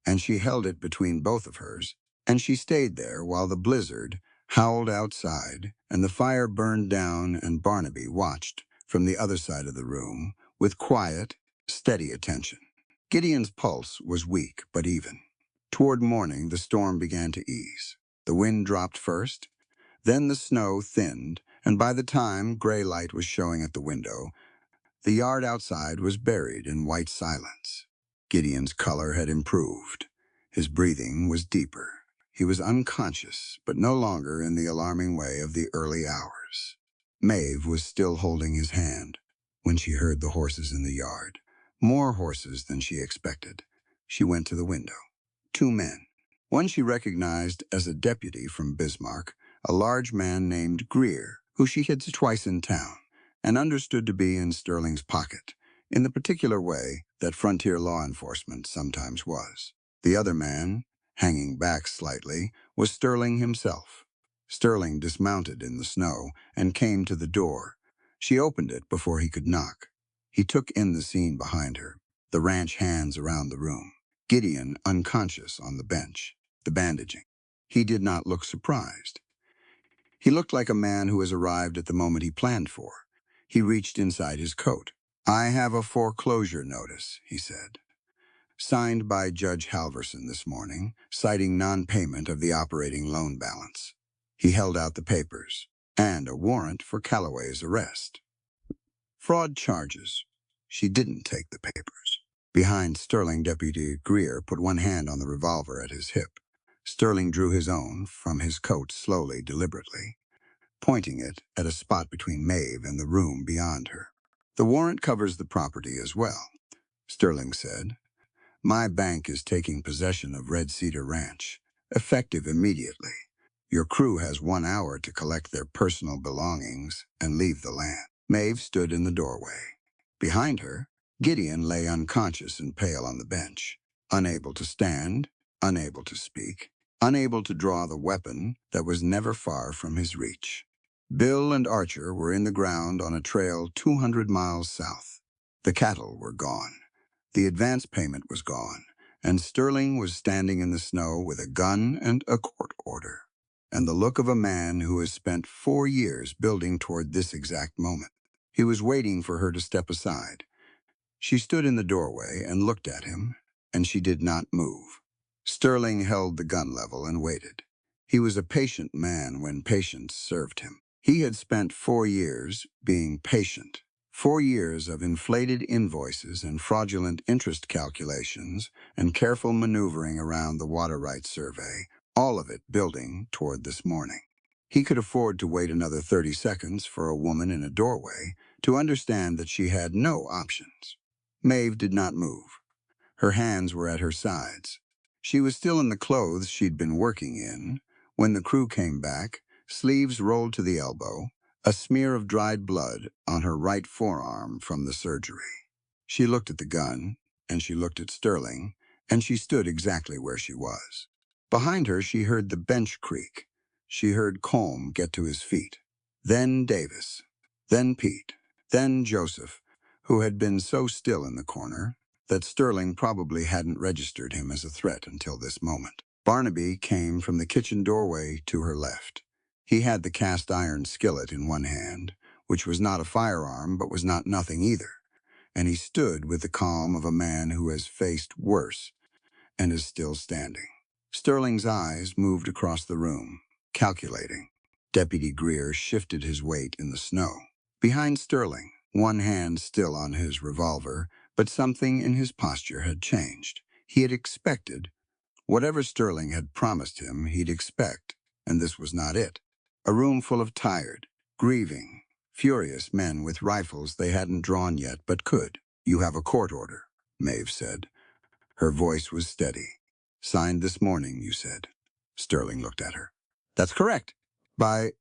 and she held it between both of hers, and she stayed there while the blizzard howled outside and the fire burned down, and Barnaby watched from the other side of the room with quiet, steady attention. Gideon's pulse was weak but even. Toward morning, the storm began to ease. The wind dropped first, then the snow thinned, and by the time gray light was showing at the window, the yard outside was buried in white silence. Gideon's color had improved. His breathing was deeper. He was unconscious, but no longer in the alarming way of the early hours. Maeve was still holding his hand when she heard the horses in the yard. More horses than she expected. She went to the window. 2 men. One she recognized as a deputy from Bismarck, a large man named Greer, who she had seen twice in town, and understood to be in Sterling's pocket, in the particular way that frontier law enforcement sometimes was. The other man, hanging back slightly, was Sterling himself. Sterling dismounted in the snow and came to the door. She opened it before he could knock. He took in the scene behind her, the ranch hands around the room, Gideon unconscious on the bench, the bandaging. He did not look surprised. He looked like a man who has arrived at the moment he planned for. He reached inside his coat. "I have a foreclosure notice," he said. "Signed by Judge Halverson this morning, citing non-payment of the operating loan balance." He held out the papers, and a warrant for Calloway's arrest. Fraud charges. She didn't take the papers. Behind Sterling, Deputy Greer put one hand on the revolver at his hip. Sterling drew his own from his coat slowly, deliberately, pointing it at a spot between Maeve and the room beyond her. "The warrant covers the property as well," Sterling said. "My bank is taking possession of Red Cedar Ranch, effective immediately. Your crew has 1 hour to collect their personal belongings and leave the land." Maeve stood in the doorway. Behind her, Gideon lay unconscious and pale on the bench, unable to stand, unable to speak, unable to draw the weapon that was never far from his reach. Bill and Archer were in the ground on a trail 200 miles south. The cattle were gone. The advance payment was gone, and Sterling was standing in the snow with a gun and a court order, and the look of a man who has spent 4 years building toward this exact moment. He was waiting for her to step aside. She stood in the doorway and looked at him, and she did not move. Sterling held the gun level and waited. He was a patient man when patience served him. He had spent 4 years being patient. 4 years of inflated invoices and fraudulent interest calculations and careful maneuvering around the water rights survey, all of it building toward this morning. He could afford to wait another 30 seconds for a woman in a doorway to understand that she had no options. Maeve did not move. Her hands were at her sides. She was still in the clothes she'd been working in when the crew came back, sleeves rolled to the elbow, a smear of dried blood on her right forearm from the surgery. She looked at the gun, and she looked at Sterling, and she stood exactly where she was. Behind her, she heard the bench creak. She heard Colm get to his feet. Then Davis. Then Pete. Then Joseph, who had been so still in the corner that Sterling probably hadn't registered him as a threat until this moment. Barnaby came from the kitchen doorway to her left. He had the cast-iron skillet in one hand, which was not a firearm but was not nothing either, and he stood with the calm of a man who has faced worse and is still standing. Sterling's eyes moved across the room, calculating. Deputy Greer shifted his weight in the snow. Behind Sterling, one hand still on his revolver, but something in his posture had changed. He had expected. Whatever Sterling had promised him, he'd expect, and this was not it. A room full of tired, grieving, furious men with rifles they hadn't drawn yet but could. "You have a court order," Maeve said. Her voice was steady. "Signed this morning, you said." Sterling looked at her. "That's correct." "By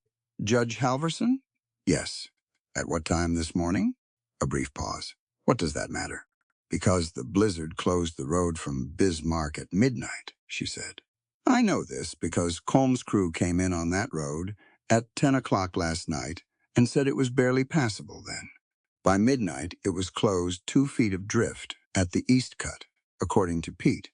Judge Halverson?" "Yes." "At what time this morning?" A brief pause. "What does that matter?" "Because the blizzard closed the road from Bismarck at midnight," she said. "I know this because Colm's crew came in on that road at 10 o'clock last night and said it was barely passable then. By midnight, it was closed 2 feet of drift at the east cut, according to Pete,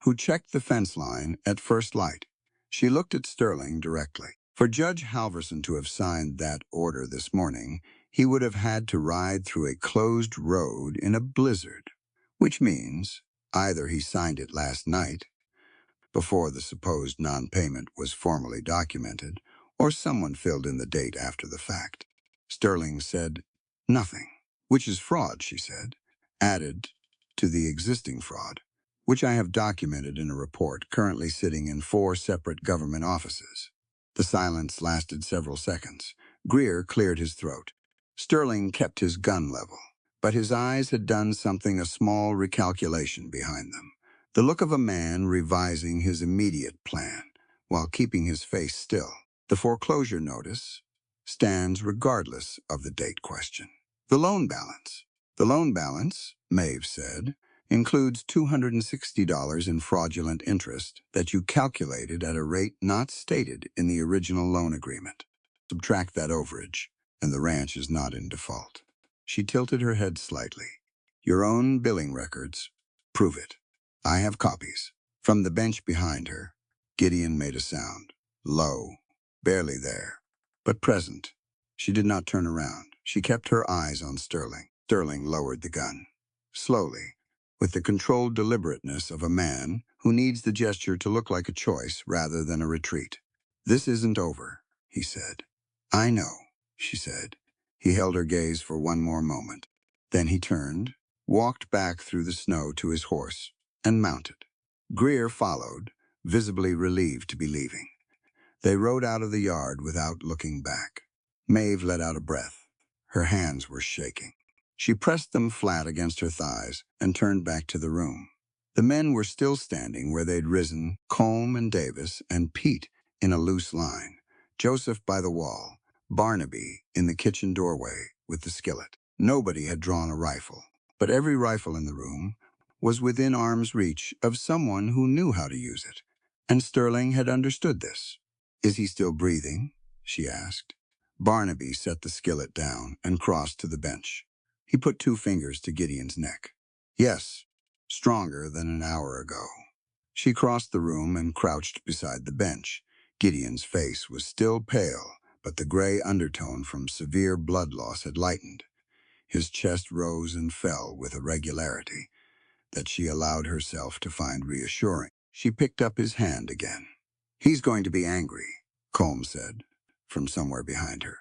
who checked the fence line at first light." She looked at Sterling directly. For Judge Halverson to have signed that order this morning, he would have had to ride through a closed road in a blizzard, which means either he signed it last night, before the supposed non-payment was formally documented, or someone filled in the date after the fact. Sterling said, "Nothing," which is fraud, she said, added to the existing fraud, which I have documented in a report currently sitting in 4 separate government offices. The silence lasted several seconds. Greer cleared his throat. Sterling kept his gun level, but his eyes had done something, a small recalculation behind them. The look of a man revising his immediate plan while keeping his face still. The foreclosure notice stands regardless of the date question. The loan balance. The loan balance, Maeve said, includes $260 in fraudulent interest that you calculated at a rate not stated in the original loan agreement. Subtract that overage, and the ranch is not in default. She tilted her head slightly. Your own billing records prove it. I have copies. From the bench behind her, Gideon made a sound, low, barely there, but present. She did not turn around. She kept her eyes on Sterling. Sterling lowered the gun, slowly, with the controlled deliberateness of a man who needs the gesture to look like a choice rather than a retreat. "This isn't over," he said. "I know," she said. He held her gaze for one more moment. Then he turned, walked back through the snow to his horse, and mounted. Greer followed, visibly relieved to be leaving. They rode out of the yard without looking back. Maeve let out a breath. Her hands were shaking. She pressed them flat against her thighs and turned back to the room. The men were still standing where they'd risen, Colm and Davis and Pete in a loose line, Joseph by the wall, Barnaby in the kitchen doorway with the skillet. Nobody had drawn a rifle, but every rifle in the room was within arm's reach of someone who knew how to use it, and Sterling had understood this. "Is he still breathing?" she asked. Barnaby set the skillet down and crossed to the bench. He put 2 fingers to Gideon's neck. "Yes, stronger than an hour ago." She crossed the room and crouched beside the bench. Gideon's face was still pale, but the gray undertone from severe blood loss had lightened. His chest rose and fell with a regularity that she allowed herself to find reassuring. She picked up his hand again. "He's going to be angry," Colm said, from somewhere behind her,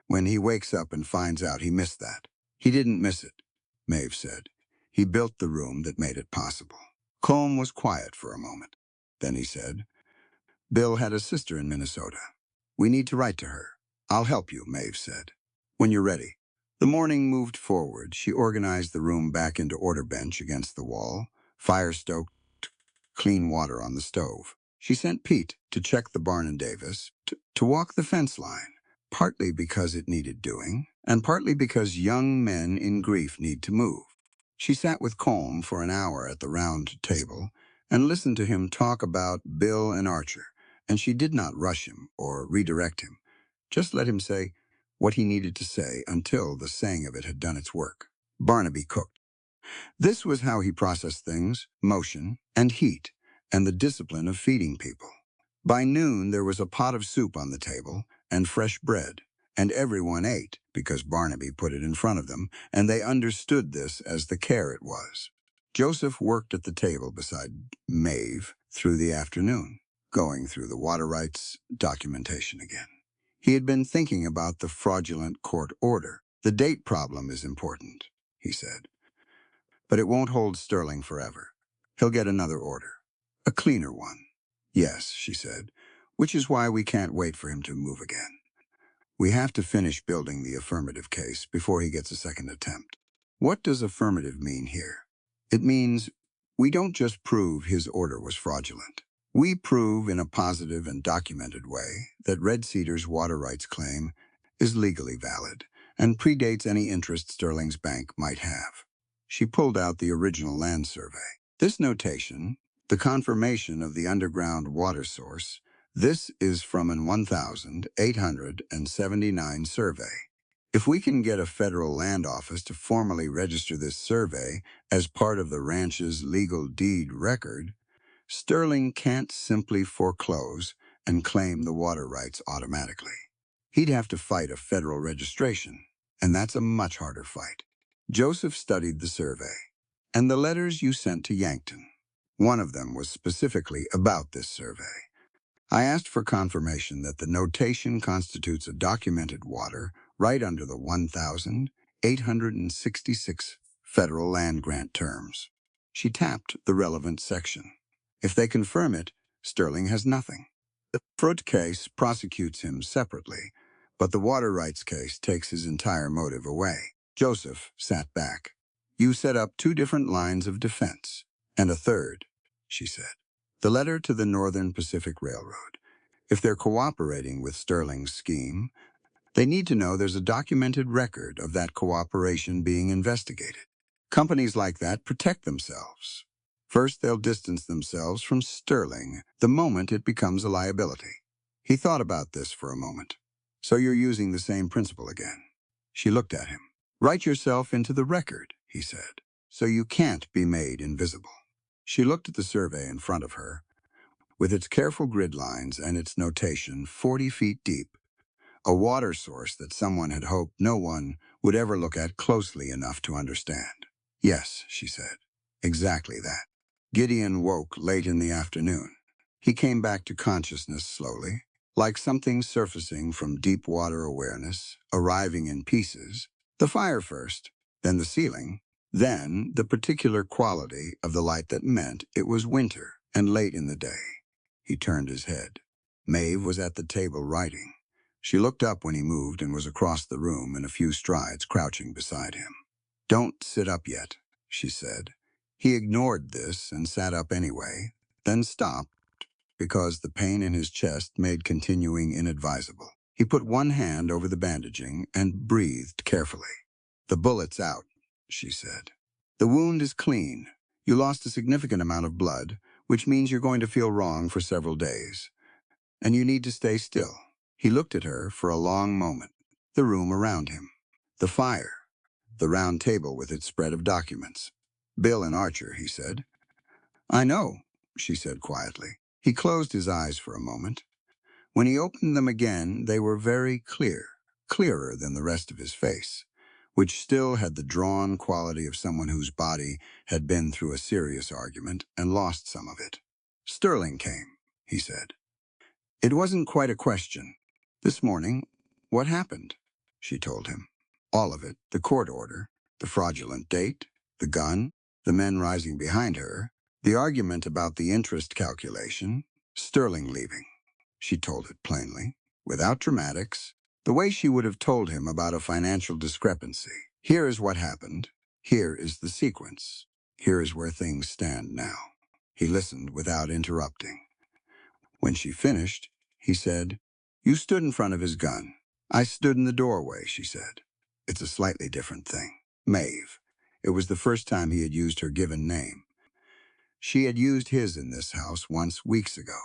"when he wakes up and finds out he missed that." "He didn't miss it," Maeve said. "He built the room that made it possible." Colm was quiet for a moment. Then he said, "Bill had a sister in Minnesota. We need to write to her." "I'll help you," Maeve said, "when you're ready." The morning moved forward. She organized the room back into order bench against the wall, fire-stoked, clean water on the stove. She sent Pete to check the barn and Davis, to walk the fence line, partly because it needed doing, and partly because young men in grief need to move. She sat with Colm for an hour at the round table and listened to him talk about Bill and Archer, and she did not rush him or redirect him. Just let him say what he needed to say until the saying of it had done its work. Barnaby cooked. This was how he processed things: motion and heat, and the discipline of feeding people. By noon, there was a pot of soup on the table and fresh bread, and everyone ate because Barnaby put it in front of them, and they understood this as the care it was. Joseph worked at the table beside Maeve through the afternoon, going through the water rights documentation again. He had been thinking about the fraudulent court order. "The date problem is important," he said, "but it won't hold Sterling forever. He'll get another order, a cleaner one." "Yes," she said, "which is why we can't wait for him to move again. We have to finish building the affirmative case before he gets a second attempt." What does affirmative mean here? It means we don't just prove his order was fraudulent. We prove in a positive and documented way that Red Cedar's water rights claim is legally valid and predates any interest Sterling's bank might have. She pulled out the original land survey. This notation, the confirmation of the underground water source, this is from an 1879 survey. If we can get a federal land office to formally register this survey as part of the ranch's legal deed record, Sterling can't simply foreclose and claim the water rights automatically. He'd have to fight a federal registration, and that's a much harder fight. Joseph studied the survey and the letters you sent to Yankton. One of them was specifically about this survey. I asked for confirmation that the notation constitutes a documented water right under the 1,866 federal land grant terms. She tapped the relevant section. If they confirm it, Sterling has nothing. The fraud case prosecutes him separately, but the water rights case takes his entire motive away. Joseph sat back. "You set up 2 different lines of defense, and a third," she said. "The letter to the Northern Pacific Railroad. If they're cooperating with Sterling's scheme, they need to know there's a documented record of that cooperation being investigated. Companies like that protect themselves. First, they'll distance themselves from Sterling the moment it becomes a liability." He thought about this for a moment. "So you're using the same principle again." She looked at him. "Write yourself into the record," he said, "so you can't be made invisible." She looked at the survey in front of her. with its careful grid lines and its notation 40 feet deep, a water source that someone had hoped no one would ever look at closely enough to understand. Yes, she said. Exactly that. Gideon woke late in the afternoon. He came back to consciousness slowly, like something surfacing from deep water awareness, arriving in pieces. The fire first, then the ceiling, then the particular quality of the light that meant it was winter and late in the day. He turned his head. Maeve was at the table writing. She looked up when he moved and was across the room in a few strides, crouching beside him. "Don't sit up yet," she said. He ignored this and sat up anyway, then stopped because the pain in his chest made continuing inadvisable. He put one hand over the bandaging and breathed carefully. "The bullet's out," she said. "The wound is clean. You lost a significant amount of blood, which means you're going to feel wrong for several days. And you need to stay still." He looked at her for a long moment, the room around him, the fire, the round table with its spread of documents. "Bill and Archer," he said. "I know," she said quietly. He closed his eyes for a moment. When he opened them again, they were very clear, clearer than the rest of his face, which still had the drawn quality of someone whose body had been through a serious argument and lost some of it. "Sterling came," he said. It wasn't quite a question. "This morning, what happened?" She told him. All of it, the court order, the fraudulent date, the gun, the men rising behind her, the argument about the interest calculation, Sterling leaving. She told it plainly, without dramatics, the way she would have told him about a financial discrepancy. "Here is what happened. Here is the sequence. Here is where things stand now." He listened without interrupting. When she finished, he said, "You stood in front of his gun. I stood in the doorway," she said. "It's a slightly different thing. Maeve." It was the first time he had used her given name. She had used his in this house once weeks ago.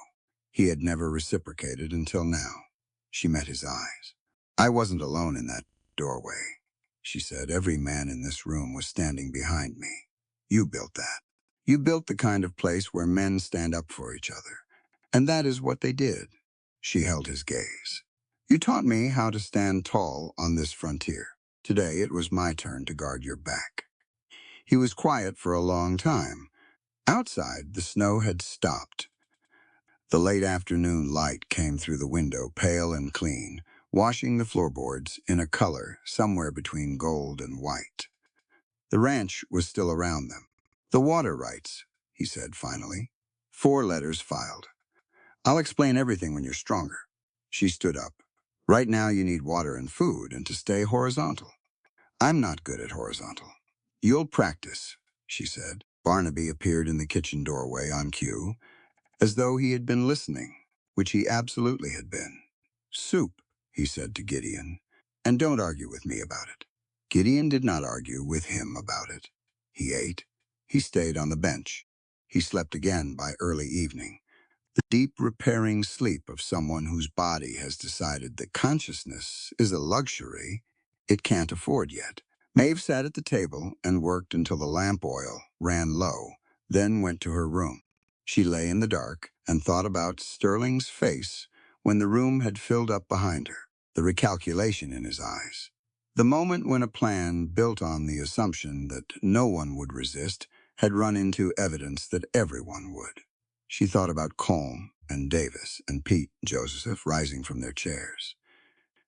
He had never reciprocated until now. She met his eyes. "I wasn't alone in that doorway," she said. "Every man in this room was standing behind me. You built that. You built the kind of place where men stand up for each other. And that is what they did." She held his gaze. "You taught me how to stand tall on this frontier. Today it was my turn to guard your back." He was quiet for a long time. Outside, the snow had stopped. The late afternoon light came through the window, pale and clean, washing the floorboards in a color somewhere between gold and white. The ranch was still around them. "The water rights," he said finally. 4 letters filed. "I'll explain everything when you're stronger." She stood up. "Right now you need water and food and to stay horizontal." "I'm not good at horizontal." "You'll practice," she said. Barnaby appeared in the kitchen doorway on cue, as though he had been listening, which he absolutely had been. "Soup," he said to Gideon, "and don't argue with me about it." Gideon did not argue with him about it. He ate. He stayed on the bench. He slept again by early evening. The deep repairing sleep of someone whose body has decided that consciousness is a luxury it can't afford yet. Maeve sat at the table and worked until the lamp oil ran low, then went to her room. She lay in the dark and thought about Sterling's face when the room had filled up behind her, the recalculation in his eyes. The moment when a plan built on the assumption that no one would resist had run into evidence that everyone would. She thought about Colm and Davis and Pete and Joseph rising from their chairs.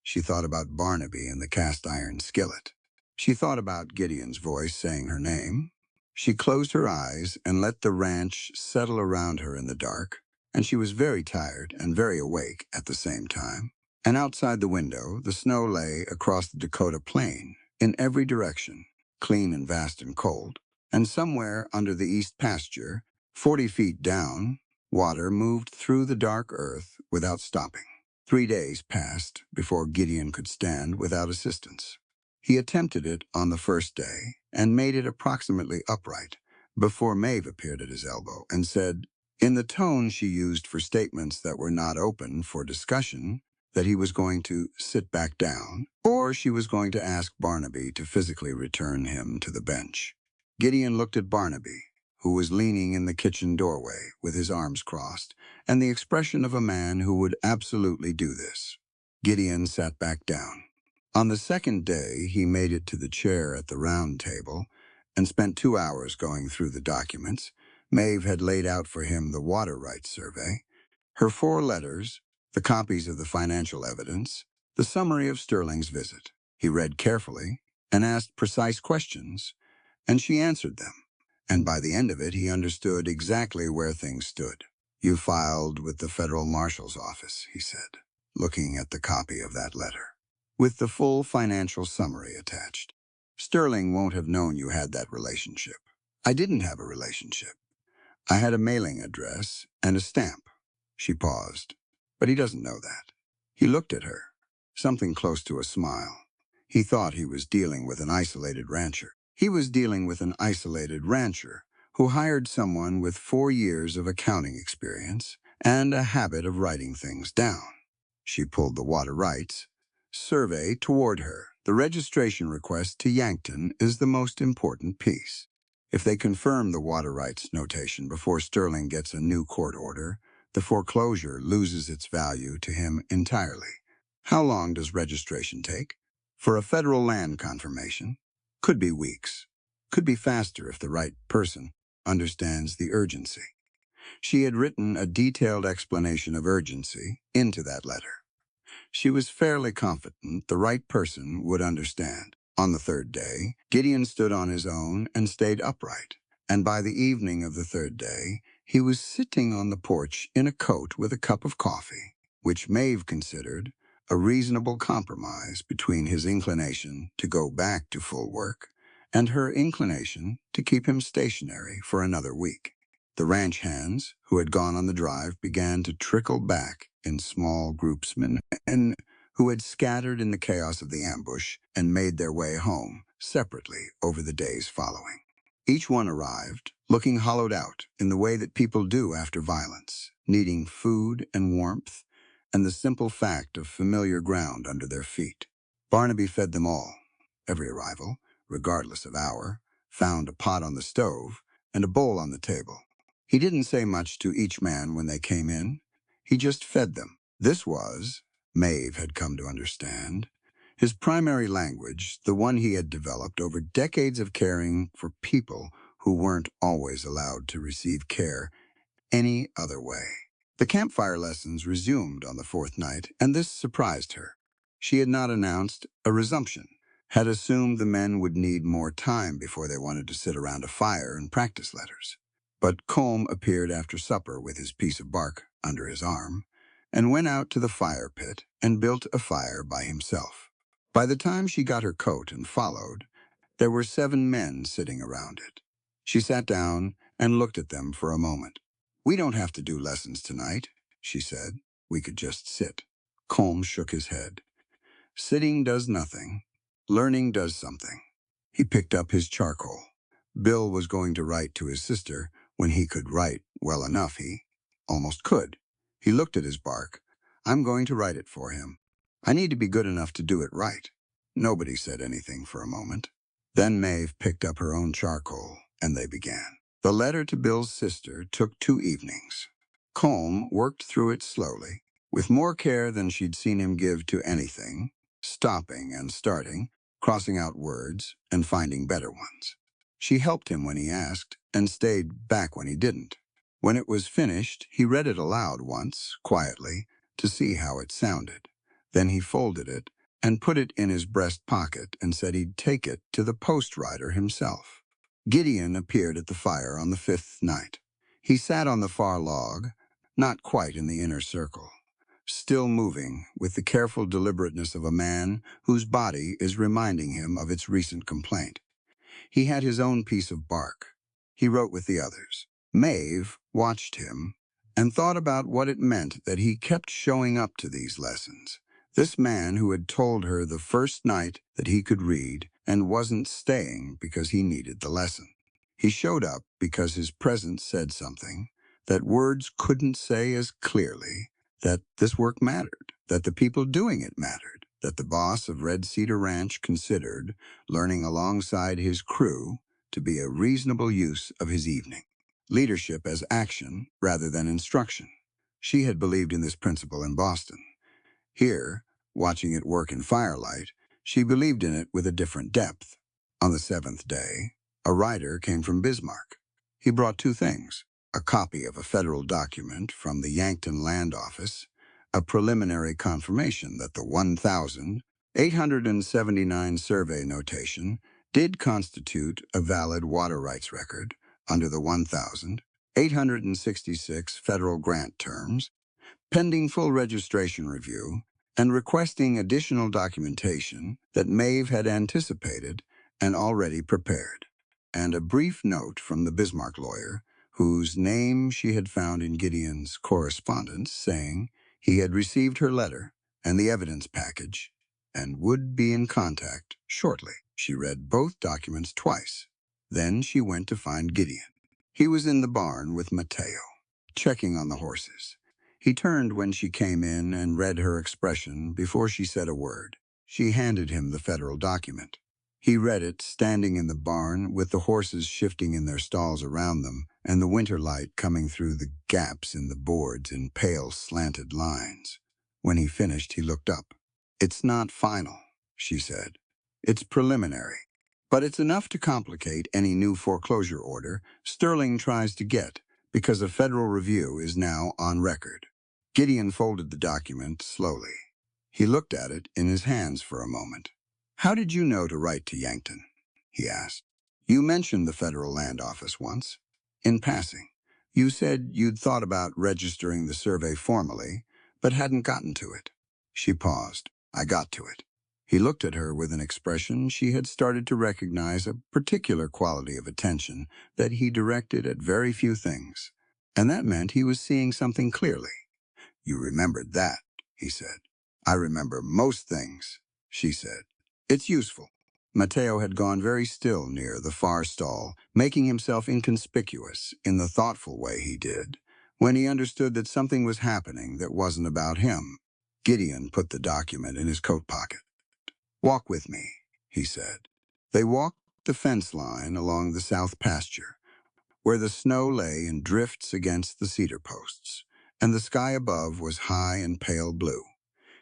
She thought about Barnaby and the cast-iron skillet. She thought about Gideon's voice saying her name. She closed her eyes and let the ranch settle around her in the dark, and she was very tired and very awake at the same time. And outside the window, the snow lay across the Dakota plain, in every direction, clean and vast and cold. And somewhere under the east pasture, 40 feet down, water moved through the dark earth without stopping. 3 days passed before Gideon could stand without assistance. He attempted it on the first day and made it approximately upright before Maeve appeared at his elbow and said, in the tone she used for statements that were not open for discussion, that he was going to sit back down, or she was going to ask Barnaby to physically return him to the bench. Gideon looked at Barnaby, who was leaning in the kitchen doorway with his arms crossed, and the expression of a man who would absolutely do this. Gideon sat back down. On the second day, he made it to the chair at the round table and spent 2 hours going through the documents. Maeve had laid out for him the water rights survey, her 4 letters, the copies of the financial evidence, the summary of Sterling's visit. He read carefully and asked precise questions, and she answered them. And by the end of it, he understood exactly where things stood. "You filed with the federal marshal's office," he said, looking at the copy of that letter, with the full financial summary attached. "Sterling won't have known you had that relationship." "I didn't have a relationship. I had a mailing address and a stamp." She paused. "But he doesn't know that." He looked at her, something close to a smile. He thought he was dealing with an isolated rancher. He was dealing with an isolated rancher who hired someone with 4 years of accounting experience and a habit of writing things down. She pulled the water rights survey toward her. "The registration request to Yankton is the most important piece. If they confirm the water rights notation before Sterling gets a new court order, the foreclosure loses its value to him entirely." "How long does registration take?" "For a federal land confirmation, could be weeks. Could be faster if the right person understands the urgency." She had written a detailed explanation of urgency into that letter. She was fairly confident the right person would understand. On the third day, Gideon stood on his own and stayed upright, and by the evening of the third day, he was sitting on the porch in a coat with a cup of coffee, which Maeve considered a reasonable compromise between his inclination to go back to full work and her inclination to keep him stationary for another week. The ranch hands who had gone on the drive began to trickle back in small groups, men who had scattered in the chaos of the ambush and made their way home separately over the days following. Each one arrived, looking hollowed out in the way that people do after violence, needing food and warmth and the simple fact of familiar ground under their feet. Barnaby fed them all. Every arrival, regardless of hour, found a pot on the stove and a bowl on the table. He didn't say much to each man when they came in. He just fed them. This was, Maeve had come to understand, his primary language, the one he had developed over decades of caring for people who weren't always allowed to receive care any other way. The campfire lessons resumed on the fourth night, and this surprised her. She had not announced a resumption, had assumed the men would need more time before they wanted to sit around a fire and practice letters. But Colm appeared after supper with his piece of bark under his arm and went out to the fire pit and built a fire by himself. By the time she got her coat and followed, there were 7 men sitting around it. She sat down and looked at them for a moment. "We don't have to do lessons tonight," she said. "We could just sit." Colm shook his head. "Sitting does nothing. Learning does something." He picked up his charcoal. Bill was going to write to his sister when he could write well enough. He almost could. He looked at his bark. "I'm going to write it for him. I need to be good enough to do it right." Nobody said anything for a moment. Then Maeve picked up her own charcoal, and they began. The letter to Bill's sister took 2 evenings. Colm worked through it slowly, with more care than she'd seen him give to anything, stopping and starting, crossing out words, and finding better ones. She helped him when he asked, and stayed back when he didn't. When it was finished, he read it aloud once, quietly, to see how it sounded. Then he folded it and put it in his breast pocket and said he'd take it to the post rider himself. Gideon appeared at the fire on the 5th night. He sat on the far log, not quite in the inner circle, still moving with the careful deliberateness of a man whose body is reminding him of its recent complaint. He had his own piece of bark. He wrote with the others. Maeve watched him and thought about what it meant that he kept showing up to these lessons. This man who had told her the first night that he could read and wasn't staying because he needed the lesson. He showed up because his presence said something that words couldn't say as clearly, that this work mattered, that the people doing it mattered, that the boss of Red Cedar Ranch considered learning alongside his crew to be a reasonable use of his evening. leadership as action rather than instruction. She had believed in this principle in Boston. Here, watching it work in firelight, she believed in it with a different depth. On the seventh day, a rider came from Bismarck. He brought two things: a copy of a federal document from the Yankton Land Office, a preliminary confirmation that the 1,879 survey notation did constitute a valid water rights record under the 1,866 federal grant terms, pending full registration review, and requesting additional documentation that Maeve had anticipated and already prepared, and a brief note from the Bismarck lawyer, whose name she had found in Gideon's correspondence, saying he had received her letter and the evidence package and would be in contact shortly. She read both documents twice. Then she went to find Gideon. He was in the barn with Mateo, checking on the horses. He turned when she came in and read her expression before she said a word. She handed him the federal document. He read it standing in the barn with the horses shifting in their stalls around them and the winter light coming through the gaps in the boards in pale slanted lines. When he finished, he looked up. "It's not final," she said. "It's preliminary. But it's enough to complicate any new foreclosure order Sterling tries to get, because a federal review is now on record." Gideon folded the document slowly. He looked at it in his hands for a moment. "How did you know to write to Yankton?" he asked. "You mentioned the Federal Land Office once. In passing, you said you'd thought about registering the survey formally, but hadn't gotten to it." She paused. "I got to it." He looked at her with an expression she had started to recognize, a particular quality of attention that he directed at very few things. And that meant he was seeing something clearly. "You remembered that," he said. "I remember most things," she said. "It's useful." Mateo had gone very still near the far stall, making himself inconspicuous in the thoughtful way he did, when he understood that something was happening that wasn't about him. Gideon put the document in his coat pocket. "Walk with me," he said. They walked the fence line along the south pasture, where the snow lay in drifts against the cedar posts, and the sky above was high and pale blue.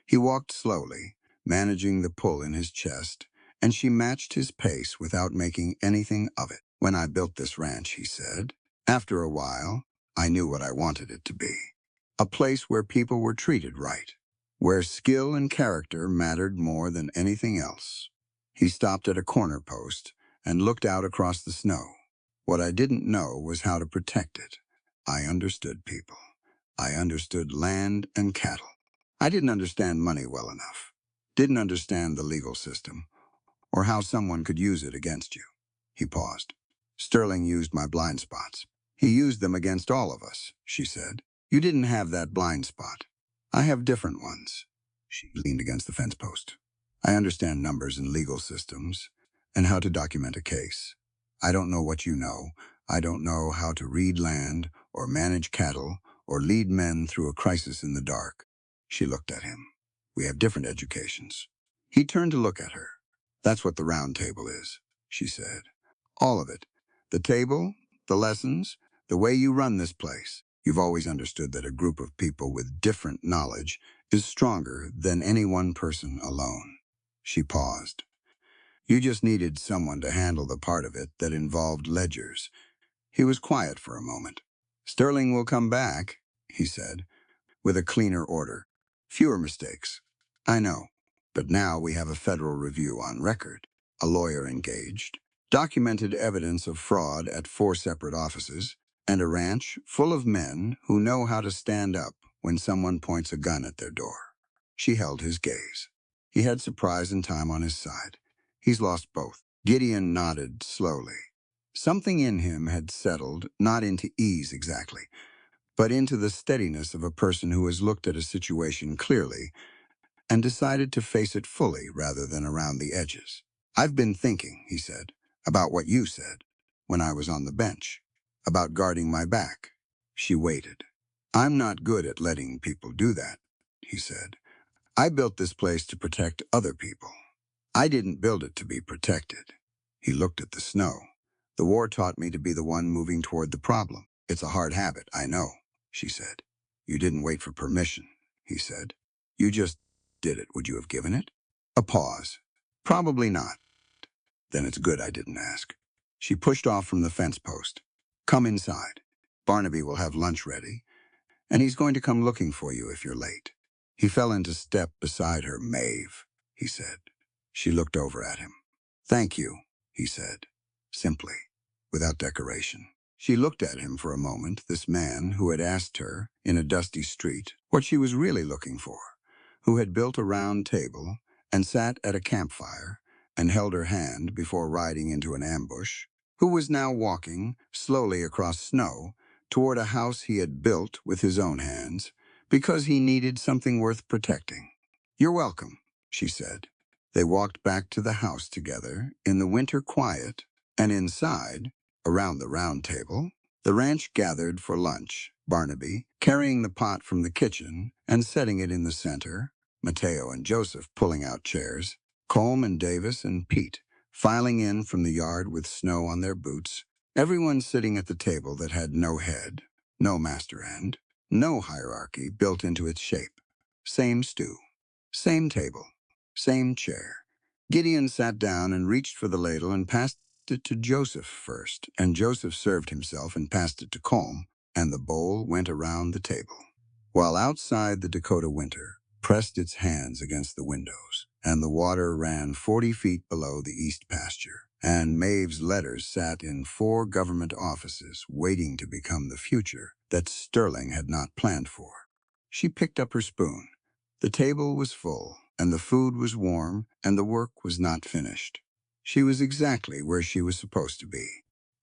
He walked slowly, managing the pull in his chest, and she matched his pace without making anything of it. "When I built this ranch," he said, "after a while, I knew what I wanted it to be. A place where people were treated right, where skill and character mattered more than anything else." He stopped at a corner post and looked out across the snow. "What I didn't know was how to protect it. I understood people. I understood land and cattle. I didn't understand money well enough. Didn't understand the legal system, or how someone could use it against you." He paused. "Sterling used my blind spots. He used them against all of us," she said. "You didn't have that blind spot. I have different ones." She leaned against the fence post. "I understand numbers and legal systems, and how to document a case. I don't know what you know. I don't know how to read land, or manage cattle, or lead men through a crisis in the dark." She looked at him. "We have different educations." He turned to look at her. "That's what the round table is," she said. "All of it. The table, the lessons, the way you run this place. You've always understood that a group of people with different knowledge is stronger than any one person alone." She paused. "You just needed someone to handle the part of it that involved ledgers." He was quiet for a moment. "Sterling will come back," he said, "with a cleaner order. Fewer mistakes. I know. But now we have a federal review on record, a lawyer engaged, documented evidence of fraud at 4 separate offices, and a ranch full of men who know how to stand up when someone points a gun at their door." She held his gaze. He had surprise and time on his side. "He's lost both." Gideon nodded slowly. Something in him had settled, not into ease exactly, but into the steadiness of a person who has looked at a situation clearly and decided to face it fully rather than around the edges. "I've been thinking," he said, "about what you said when I was on the bench, about guarding my back." She waited. "I'm not good at letting people do that," he said. "I built this place to protect other people. I didn't build it to be protected." He looked at the snow. "The war taught me to be the one moving toward the problem." It's a hard habit, I know, she said. You didn't wait for permission, he said. You just did it. Would you have given it? A pause. Probably not. Then it's good I didn't ask. She pushed off from the fence post. Come inside. Barnaby will have lunch ready, and he's going to come looking for you if you're late. He fell into step beside her. Maeve, he said. She looked over at him. Thank you, he said, simply, without decoration. She looked at him for a moment, this man who had asked her, in a dusty street, what she was really looking for, who had built a round table and sat at a campfire and held her hand before riding into an ambush, who was now walking slowly across snow toward a house he had built with his own hands because he needed something worth protecting. You're welcome, she said. They walked back to the house together in the winter quiet, and inside, around the round table, the ranch gathered for lunch, Barnaby carrying the pot from the kitchen and setting it in the center, Mateo and Joseph pulling out chairs, Colm and Davis and Pete filing in from the yard with snow on their boots, everyone sitting at the table that had no head, no master end, no hierarchy built into its shape. Same stew, same table, same chair. Gideon sat down and reached for the ladle and passed it to Joseph first, and Joseph served himself and passed it to Colm, and the bowl went around the table. While outside the Dakota winter pressed its hands against the windows, and the water ran 40 feet below the east pasture, and Maeve's letters sat in 4 government offices waiting to become the future that Sterling had not planned for. She picked up her spoon. The table was full, and the food was warm, and the work was not finished. She was exactly where she was supposed to be.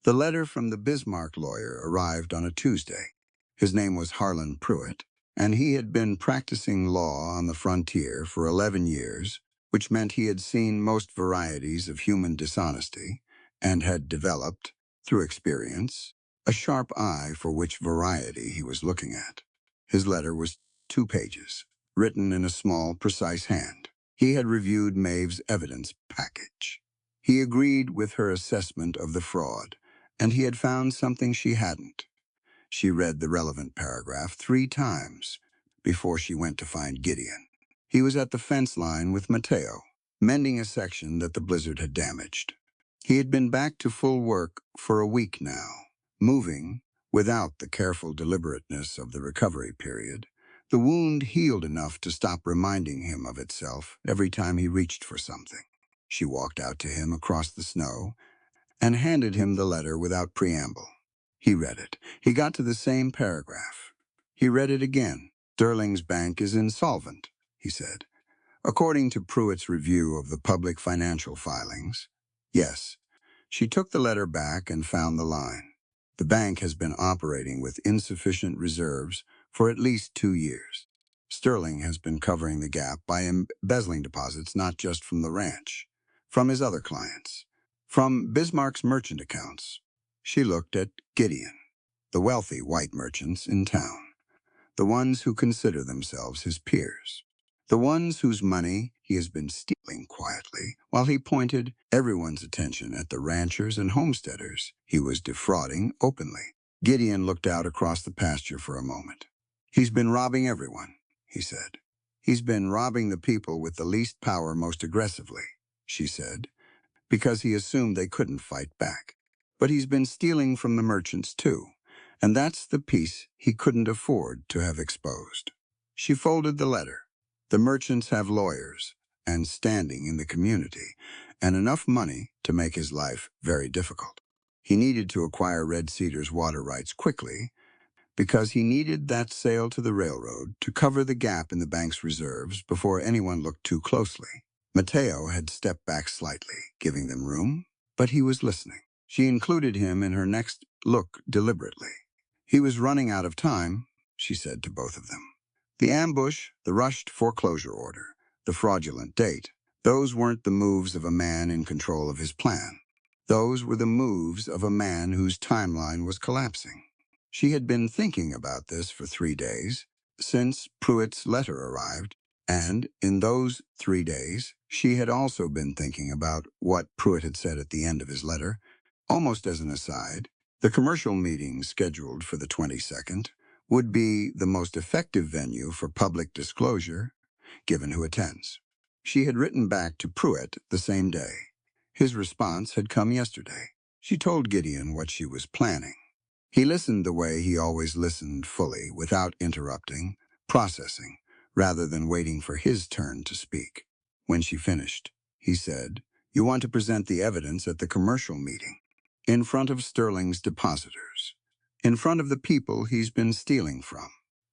The letter from the Bismarck lawyer arrived on a Tuesday. His name was Harlan Pruitt, and he had been practicing law on the frontier for 11 years, which meant he had seen most varieties of human dishonesty and had developed, through experience, a sharp eye for which variety he was looking at. His letter was 2 pages, written in a small, precise hand. He had reviewed Maeve's evidence package. He agreed with her assessment of the fraud, and he had found something she hadn't. She read the relevant paragraph 3 times before she went to find Gideon. He was at the fence line with Mateo, mending a section that the blizzard had damaged. He had been back to full work for a week now, moving without the careful deliberateness of the recovery period. The wound healed enough to stop reminding him of itself every time he reached for something. She walked out to him across the snow and handed him the letter without preamble. He read it. He got to the same paragraph. He read it again. Sterling's bank is insolvent, he said. According to Pruitt's review of the public financial filings. Yes. She took the letter back and found the line. The bank has been operating with insufficient reserves for at least 2 years. Sterling has been covering the gap by embezzling deposits not just from the ranch, from his other clients, from Bismarck's merchant accounts. She looked at Gideon, the wealthy white merchants in town, the ones who consider themselves his peers, the ones whose money he has been stealing quietly, while he pointed everyone's attention at the ranchers and homesteaders he was defrauding openly. Gideon looked out across the pasture for a moment. He's been robbing everyone, he said. He's been robbing the people with the least power most aggressively, she said, because he assumed they couldn't fight back. But he's been stealing from the merchants too, and that's the piece he couldn't afford to have exposed. She folded the letter. The merchants have lawyers and standing in the community and enough money to make his life very difficult. He needed to acquire Red Cedar's water rights quickly because he needed that sale to the railroad to cover the gap in the bank's reserves before anyone looked too closely. Mateo had stepped back slightly, giving them room, but he was listening. She included him in her next look deliberately. He was running out of time, she said to both of them. The ambush, the rushed foreclosure order, the fraudulent date, those weren't the moves of a man in control of his plan. Those were the moves of a man whose timeline was collapsing. She had been thinking about this for 3 days, since Pruitt's letter arrived, and in those 3 days, she had also been thinking about what Pruitt had said at the end of his letter, almost as an aside. The commercial meeting scheduled for the 22nd would be the most effective venue for public disclosure, given who attends. She had written back to Pruitt the same day. His response had come yesterday. She told Gideon what she was planning. He listened the way he always listened, fully, without interrupting, processing, rather than waiting for his turn to speak. When she finished, he said, "You want to present the evidence at the commercial meeting, in front of Sterling's depositors, in front of the people he's been stealing from,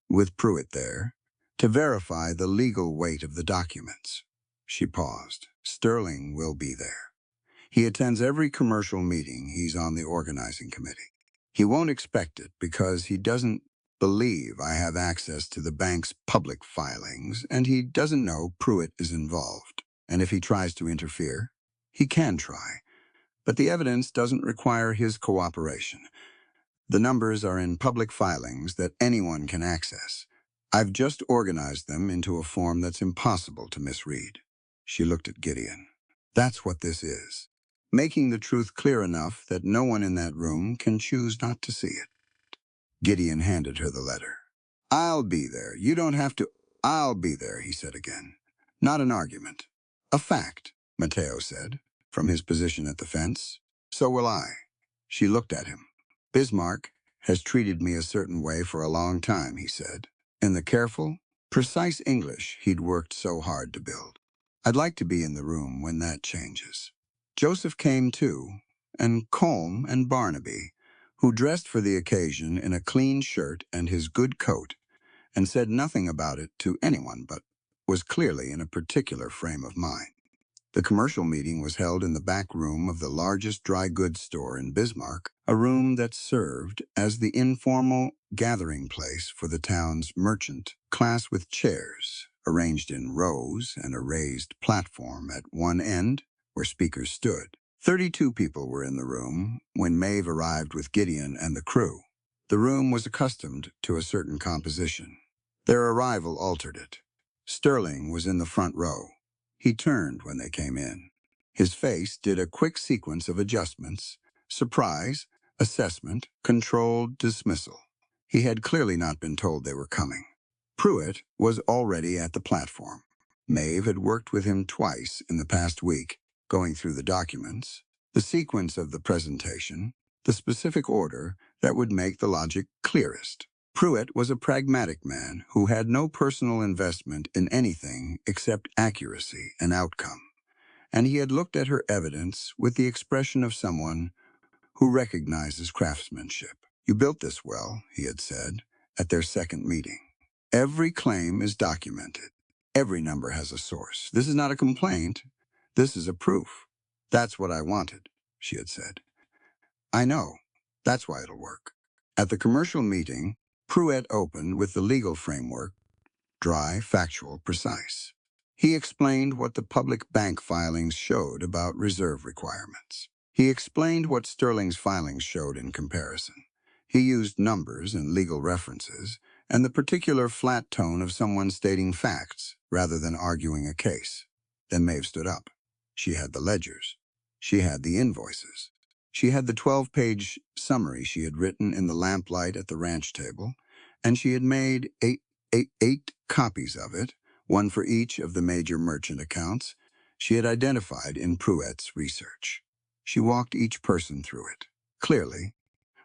with Pruitt there, to verify the legal weight of the documents." She paused. "Sterling will be there. He attends every commercial meeting. He's on the organizing committee. He won't expect it because he doesn't believe I have access to the bank's public filings, and he doesn't know Pruitt is involved. And if he tries to interfere, he can try. But the evidence doesn't require his cooperation. The numbers are in public filings that anyone can access. I've just organized them into a form that's impossible to misread." She looked at Gideon. "That's what this is. Making the truth clear enough that no one in that room can choose not to see it." Gideon handed her the letter. "I'll be there. You don't have to." "I'll be there," he said again. "Not an argument. A fact," Mateo said, from his position at the fence. "So will I." She looked at him. "Bismarck has treated me a certain way for a long time," he said, in the careful, precise English he'd worked so hard to build. "I'd like to be in the room when that changes." Joseph came too, and Colm and Barnaby, who dressed for the occasion in a clean shirt and his good coat, and said nothing about it to anyone but was clearly in a particular frame of mind. The commercial meeting was held in the back room of the largest dry goods store in Bismarck, a room that served as the informal gathering place for the town's merchant class, with chairs arranged in rows and a raised platform at one end where speakers stood. 32 people were in the room when Maeve arrived with Gideon and the crew. The room was accustomed to a certain composition. Their arrival altered it. Sterling was in the front row. He turned when they came in. His face did a quick sequence of adjustments: surprise, assessment, controlled dismissal. He had clearly not been told they were coming. Pruitt was already at the platform. Maeve had worked with him twice in the past week, going through the documents, the sequence of the presentation, the specific order that would make the logic clearest. Pruitt was a pragmatic man who had no personal investment in anything except accuracy and outcome, and he had looked at her evidence with the expression of someone who recognizes craftsmanship. "You built this well," he had said at their second meeting. "Every claim is documented. Every number has a source. This is not a complaint. This is a proof." "That's what I wanted," she had said. "I know. That's why it'll work." At the commercial meeting, Pruitt opened with the legal framework: dry, factual, precise. He explained what the public bank filings showed about reserve requirements. He explained what Sterling's filings showed in comparison. He used numbers and legal references, and the particular flat tone of someone stating facts rather than arguing a case. Then Maeve stood up. She had the ledgers. She had the invoices. She had the 12-page summary she had written in the lamplight at the ranch table, and she had made eight copies of it, one for each of the major merchant accounts she had identified in Pruitt's research. She walked each person through it, clearly,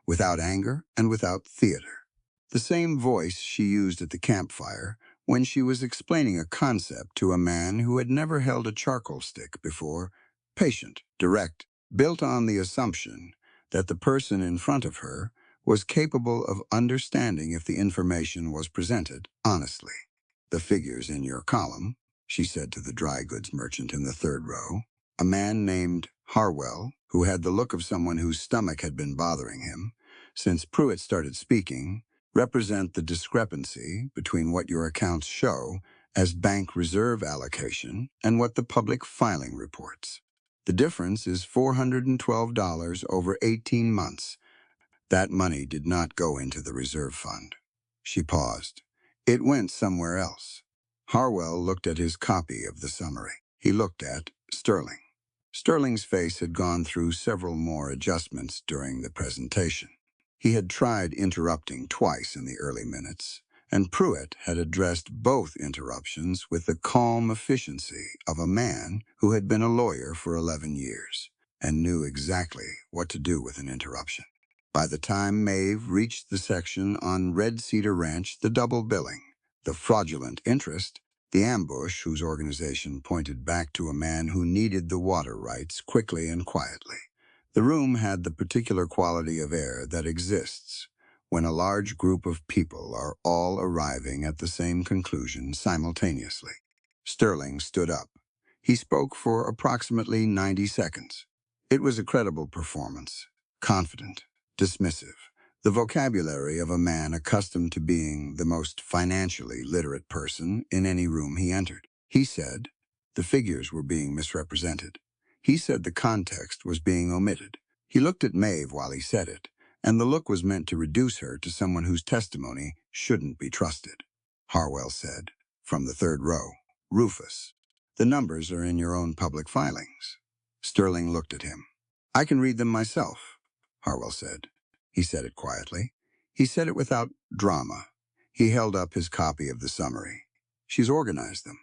without anger and without theater. The same voice she used at the campfire when she was explaining a concept to a man who had never held a charcoal stick before: patient, direct, built on the assumption that the person in front of her was capable of understanding if the information was presented honestly. "The figures in your column," she said to the dry goods merchant in the third row, a man named Harwell, who had the look of someone whose stomach had been bothering him since Pruitt started speaking, "represent the discrepancy between what your accounts show as bank reserve allocation and what the public filing reports. The difference is $412 over 18 months. That money did not go into the reserve fund." She paused. "It went somewhere else." Harwell looked at his copy of the summary. He looked at Sterling. Sterling's face had gone through several more adjustments during the presentation. He had tried interrupting twice in the early minutes, and Pruitt had addressed both interruptions with the calm efficiency of a man who had been a lawyer for 11 years and knew exactly what to do with an interruption. By the time Maeve reached the section on Red Cedar Ranch, the double billing, the fraudulent interest, the ambush whose organization pointed back to a man who needed the water rights quickly and quietly, the room had the particular quality of air that exists when a large group of people are all arriving at the same conclusion simultaneously. Sterling stood up. He spoke for approximately 90 seconds. It was a credible performance, confident, dismissive, the vocabulary of a man accustomed to being the most financially literate person in any room he entered. He said the figures were being misrepresented. He said the context was being omitted. He looked at Maeve while he said it, and the look was meant to reduce her to someone whose testimony shouldn't be trusted. Harwell said, from the third row, "Rufus, the numbers are in your own public filings." Sterling looked at him. "I can read them myself," Harwell said. He said it quietly. He said it without drama. He held up his copy of the summary. "She's organized them.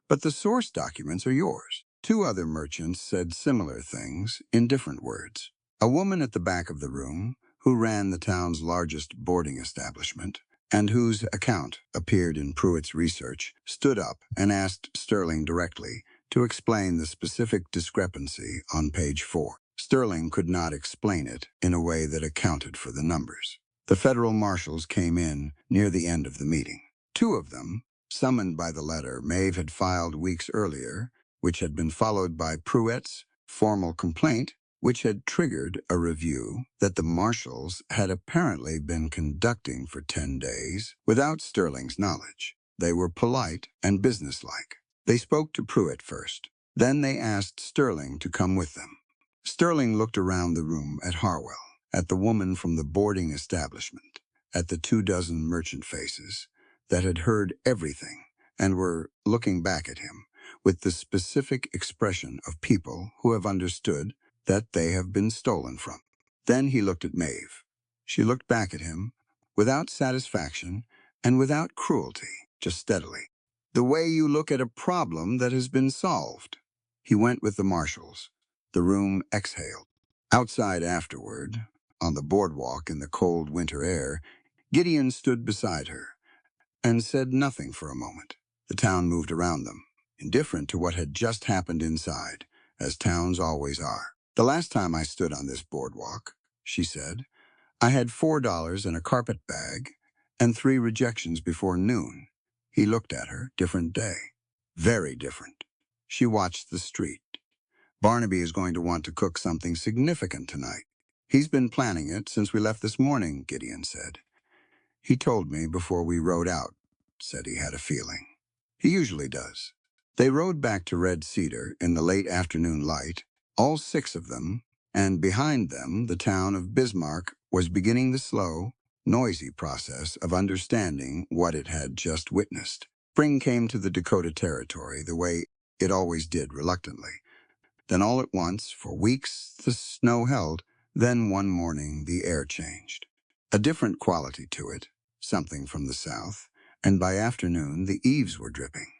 But the source documents are yours." Two other merchants said similar things in different words. A woman at the back of the room, who ran the town's largest boarding establishment, and whose account appeared in Pruitt's research, stood up and asked Sterling directly to explain the specific discrepancy on page 4. Sterling could not explain it in a way that accounted for the numbers. The federal marshals came in near the end of the meeting. Two of them, summoned by the letter Maeve had filed weeks earlier, which had been followed by Pruitt's formal complaint, which had triggered a review that the marshals had apparently been conducting for 10 days without Sterling's knowledge. They were polite and businesslike. They spoke to Pruitt first. Then they asked Sterling to come with them. Sterling looked around the room at Harwell, at the woman from the boarding establishment, at the 24 merchant faces that had heard everything and were looking back at him with the specific expression of people who have understood that they have been stolen from. Then he looked at Maeve. She looked back at him without satisfaction and without cruelty, just steadily. "The way you look at a problem that has been solved." He went with the marshals. The room exhaled. Outside afterward, on the boardwalk in the cold winter air, Gideon stood beside her and said nothing for a moment. The town moved around them, indifferent to what had just happened inside, as towns always are. "The last time I stood on this boardwalk," she said, "I had $4 in a carpet bag and 3 rejections before noon." He looked at her, different day. Very different. She watched the street. "Barnaby is going to want to cook something significant tonight. He's been planning it since we left this morning," Gideon said. "He told me before we rode out," said he had a feeling. "He usually does." They rode back to Red Cedar in the late afternoon light, all 6 of them, and behind them the town of Bismarck was beginning the slow, noisy process of understanding what it had just witnessed. Spring came to the Dakota Territory the way it always did, reluctantly. Then all at once, for weeks, the snow held. Then one morning the air changed. A different quality to it, something from the south, and by afternoon the eaves were dripping.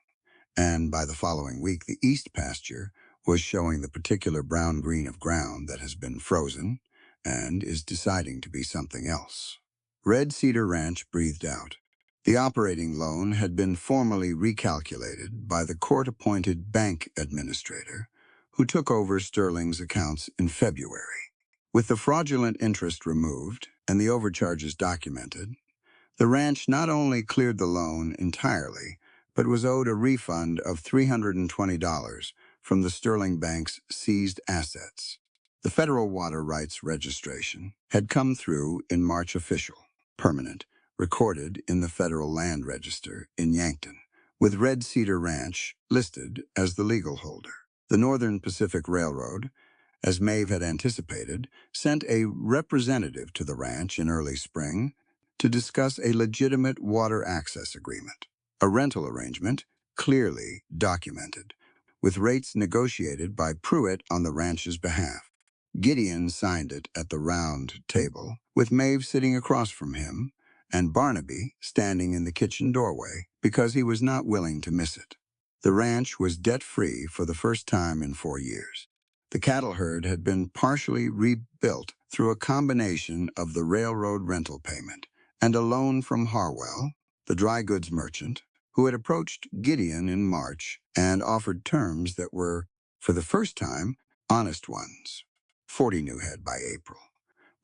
And by the following week the east pasture was showing the particular brown-green of ground that has been frozen and is deciding to be something else. Red Cedar Ranch breathed out. The operating loan had been formally recalculated by the court-appointed bank administrator who took over Sterling's accounts in February. With the fraudulent interest removed and the overcharges documented, the ranch not only cleared the loan entirely, but was owed a refund of $320 from the Sterling Bank's seized assets. The Federal Water Rights Registration had come through in March, official, permanent, recorded in the Federal Land Register in Yankton, with Red Cedar Ranch listed as the legal holder. The Northern Pacific Railroad, as Maeve had anticipated, sent a representative to the ranch in early spring to discuss a legitimate water access agreement, a rental arrangement clearly documented, with rates negotiated by Pruitt on the ranch's behalf. Gideon signed it at the round table, with Maeve sitting across from him and Barnaby standing in the kitchen doorway because he was not willing to miss it. The ranch was debt-free for the first time in 4 years. The cattle herd had been partially rebuilt through a combination of the railroad rental payment and a loan from Harwell, the dry goods merchant, who had approached Gideon in March and offered terms that were, for the first time, honest ones. 40 new head by April,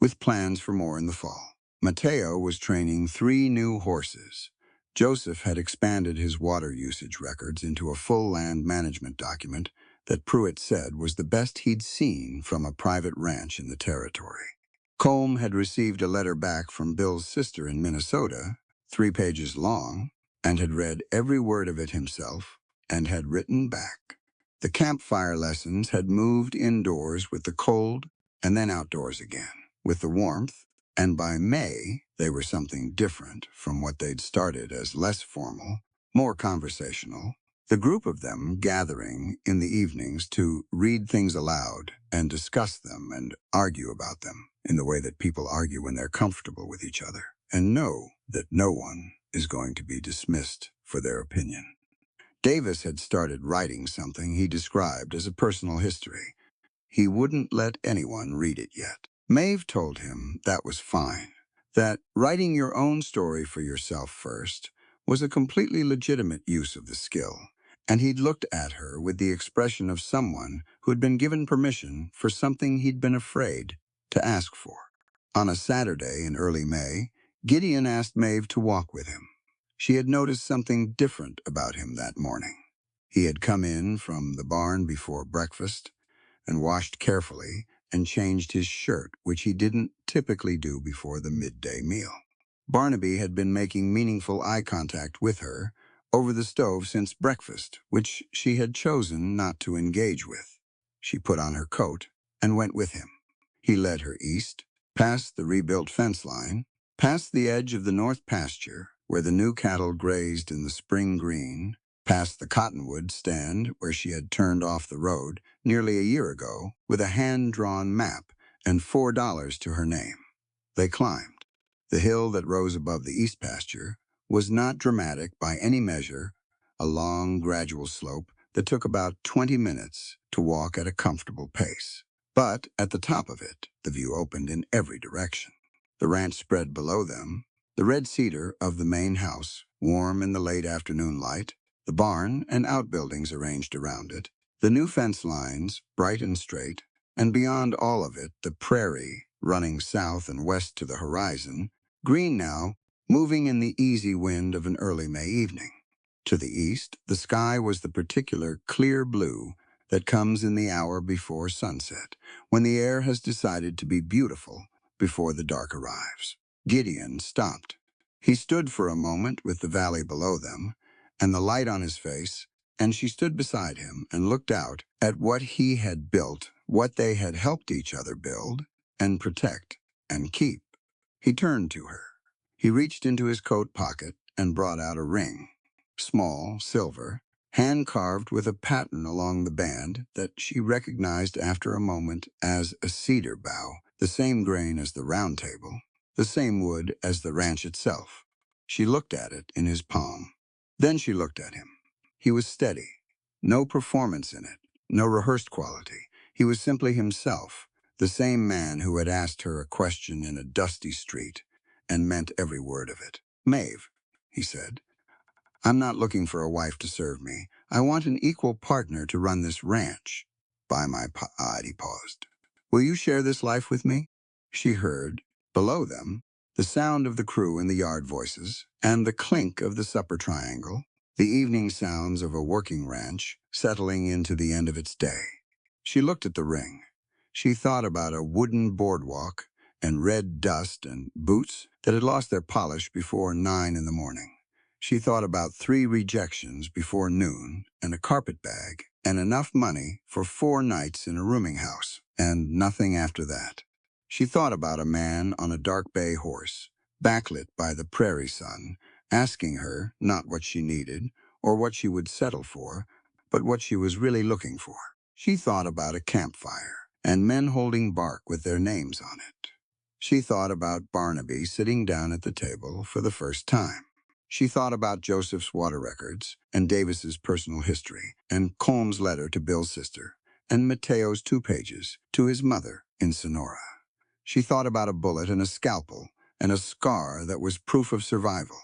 with plans for more in the fall. Mateo was training 3 new horses. Joseph had expanded his water usage records into a full land management document that Pruitt said was the best he'd seen from a private ranch in the territory. Colm had received a letter back from Bill's sister in Minnesota, 3 pages long, and had read every word of it himself and had written back. The campfire lessons had moved indoors with the cold and then outdoors again with the warmth, and by May they were something different from what they'd started as less formal, more conversational. The group of them gathering in the evenings to read things aloud and discuss them and argue about them in the way that people argue when they're comfortable with each other and know that no one is going to be dismissed for their opinion. Davis had started writing something he described as a personal history. He wouldn't let anyone read it yet. Maeve told him that was fine, that writing your own story for yourself first was a completely legitimate use of the skill, and he'd looked at her with the expression of someone who had been given permission for something he'd been afraid to ask for. On a Saturday in early May, Gideon asked Maeve to walk with him. She had noticed something different about him that morning. He had come in from the barn before breakfast and washed carefully and changed his shirt, which he didn't typically do before the midday meal. Barnaby had been making meaningful eye contact with her over the stove since breakfast, which she had chosen not to engage with. She put on her coat and went with him. He led her east, past the rebuilt fence line, past the edge of the north pasture, where the new cattle grazed in the spring green, past the cottonwood stand where she had turned off the road nearly a year ago with a hand-drawn map and $4 to her name. They climbed. The hill that rose above the east pasture was not dramatic by any measure, a long, gradual slope that took about 20 minutes to walk at a comfortable pace. But at the top of it, the view opened in every direction. The ranch spread below them, the red cedar of the main house, warm in the late afternoon light, the barn and outbuildings arranged around it, the new fence lines, bright and straight, and beyond all of it, the prairie running south and west to the horizon, green now, moving in the easy wind of an early May evening. To the east, the sky was the particular clear blue that comes in the hour before sunset, when the air has decided to be beautiful before the dark arrives. Gideon stopped. He stood for a moment with the valley below them, and the light on his face, and she stood beside him and looked out at what he had built, what they had helped each other build and protect and keep. He turned to her. He reached into his coat pocket and brought out a ring, small, silver, hand-carved with a pattern along the band that she recognized after a moment as a cedar bough, the same grain as the round table, the same wood as the ranch itself. She looked at it in his palm. Then she looked at him. He was steady. No performance in it, no rehearsed quality. He was simply himself, the same man who had asked her a question in a dusty street and meant every word of it. "Maeve," he said, "I'm not looking for a wife to serve me. I want an equal partner to run this ranch." By my pod, he paused. "Will you share this life with me?" She heard, below them, the sound of the crew in the yard voices and the clink of the supper triangle, the evening sounds of a working ranch settling into the end of its day. She looked at the ring. She thought about a wooden boardwalk and red dust and boots that had lost their polish before 9 in the morning. She thought about 3 rejections before noon and a carpet bag and enough money for 4 nights in a rooming house and nothing after that. She thought about a man on a dark bay horse, backlit by the prairie sun, asking her not what she needed or what she would settle for, but what she was really looking for. She thought about a campfire and men holding bark with their names on it. She thought about Barnaby sitting down at the table for the first time. She thought about Joseph's water records and Davis's personal history and Colm's letter to Bill's sister and Mateo's 2 pages to his mother in Sonora. She thought about a bullet and a scalpel and a scar that was proof of survival.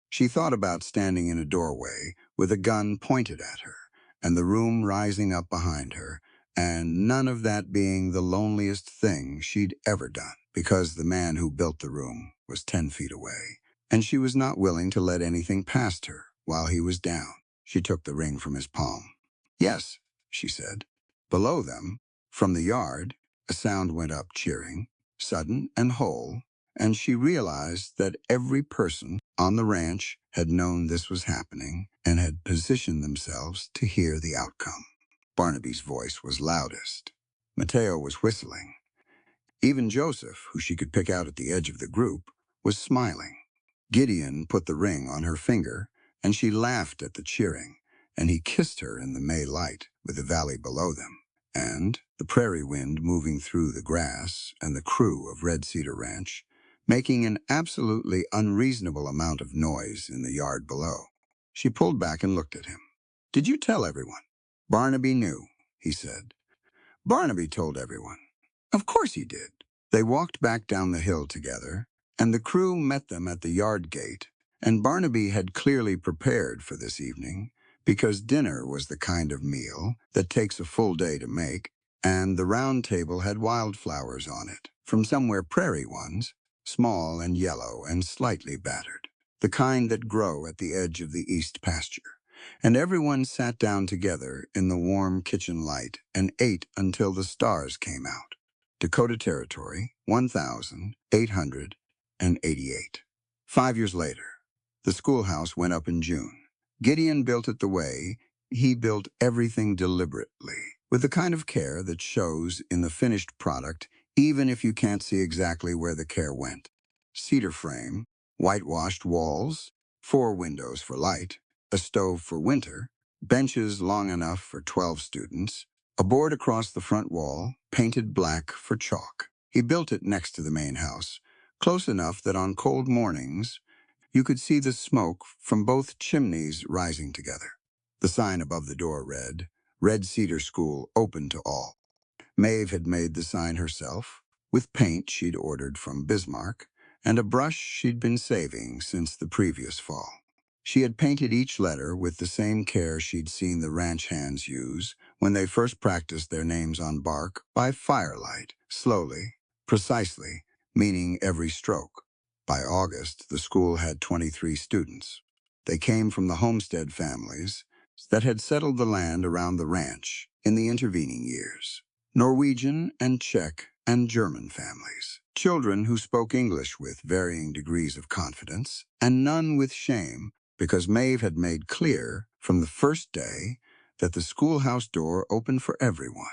She thought about standing in a doorway with a gun pointed at her and the room rising up behind her, and none of that being the loneliest thing she'd ever done, because the man who built the room was 10 feet away, and she was not willing to let anything past her while he was down. She took the ring from his palm. "Yes," she said. Below them, from the yard, a sound went up cheering, sudden and whole, and she realized that every person on the ranch had known this was happening and had positioned themselves to hear the outcome. Barnaby's voice was loudest. Mateo was whistling. Even Joseph, who she could pick out at the edge of the group, was smiling. Gideon put the ring on her finger, and she laughed at the cheering, and he kissed her in the May light with the valley below them, and the prairie wind moving through the grass and the crew of Red Cedar Ranch, making an absolutely unreasonable amount of noise in the yard below. She pulled back and looked at him. "Did you tell everyone?" "Barnaby knew," he said. "Barnaby told everyone." "Of course he did." They walked back down the hill together, and the crew met them at the yard gate, and Barnaby had clearly prepared for this evening, because dinner was the kind of meal that takes a full day to make, and the round table had wildflowers on it, from somewhere prairie ones, small and yellow and slightly battered, the kind that grow at the edge of the east pasture. And everyone sat down together in the warm kitchen light and ate until the stars came out. Dakota Territory, 1888. 5 years later, the schoolhouse went up in June. Gideon built it the way he built everything deliberately, with the kind of care that shows in the finished product, even if you can't see exactly where the care went. Cedar frame, whitewashed walls, 4 windows for light, a stove for winter, benches long enough for 12 students, a board across the front wall, painted black for chalk. He built it next to the main house, close enough that on cold mornings you could see the smoke from both chimneys rising together. The sign above the door read, "Red Cedar School open to all." Maeve had made the sign herself, with paint she'd ordered from Bismarck, and a brush she'd been saving since the previous fall. She had painted each letter with the same care she'd seen the ranch hands use when they first practiced their names on bark by firelight, slowly, precisely, meaning every stroke. By August, the school had 23 students. They came from the homestead families that had settled the land around the ranch in the intervening years. Norwegian and Czech and German families. Children who spoke English with varying degrees of confidence, and none with shame, because Maeve had made clear from the first day that the schoolhouse door opened for everyone,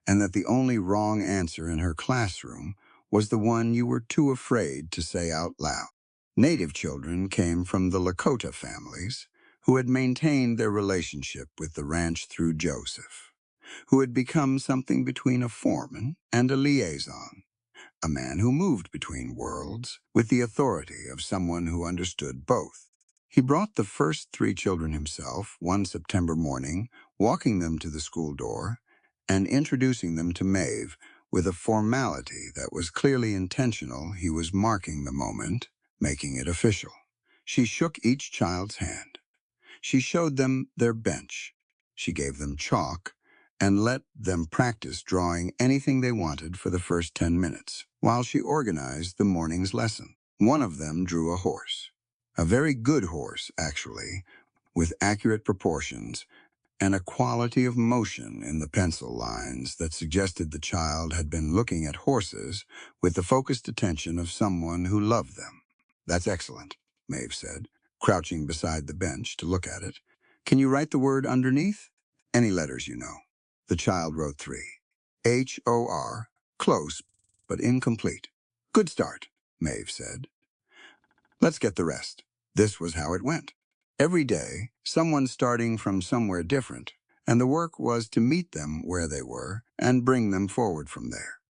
and that the only wrong answer in her classroom was the one you were too afraid to say out loud. Native children came from the Lakota families, who had maintained their relationship with the ranch through Joseph, who had become something between a foreman and a liaison, a man who moved between worlds with the authority of someone who understood both. He brought the first 3 children himself one September morning, walking them to the school door and introducing them to Maeve with a formality that was clearly intentional. He was marking the moment, making it official. She shook each child's hand. She showed them their bench. She gave them chalk and let them practice drawing anything they wanted for the first 10 minutes, while she organized the morning's lesson. One of them drew a horse. A very good horse, actually, with accurate proportions and a quality of motion in the pencil lines that suggested the child had been looking at horses with the focused attention of someone who loved them. "That's excellent," Maeve said, crouching beside the bench to look at it. "Can you write the word underneath?" "Any letters you know." The child wrote 3. H-O-R, close, but incomplete. "Good start," Maeve said. "Let's get the rest." This was how it went. Every day, someone starting from somewhere different, and the work was to meet them where they were and bring them forward from there.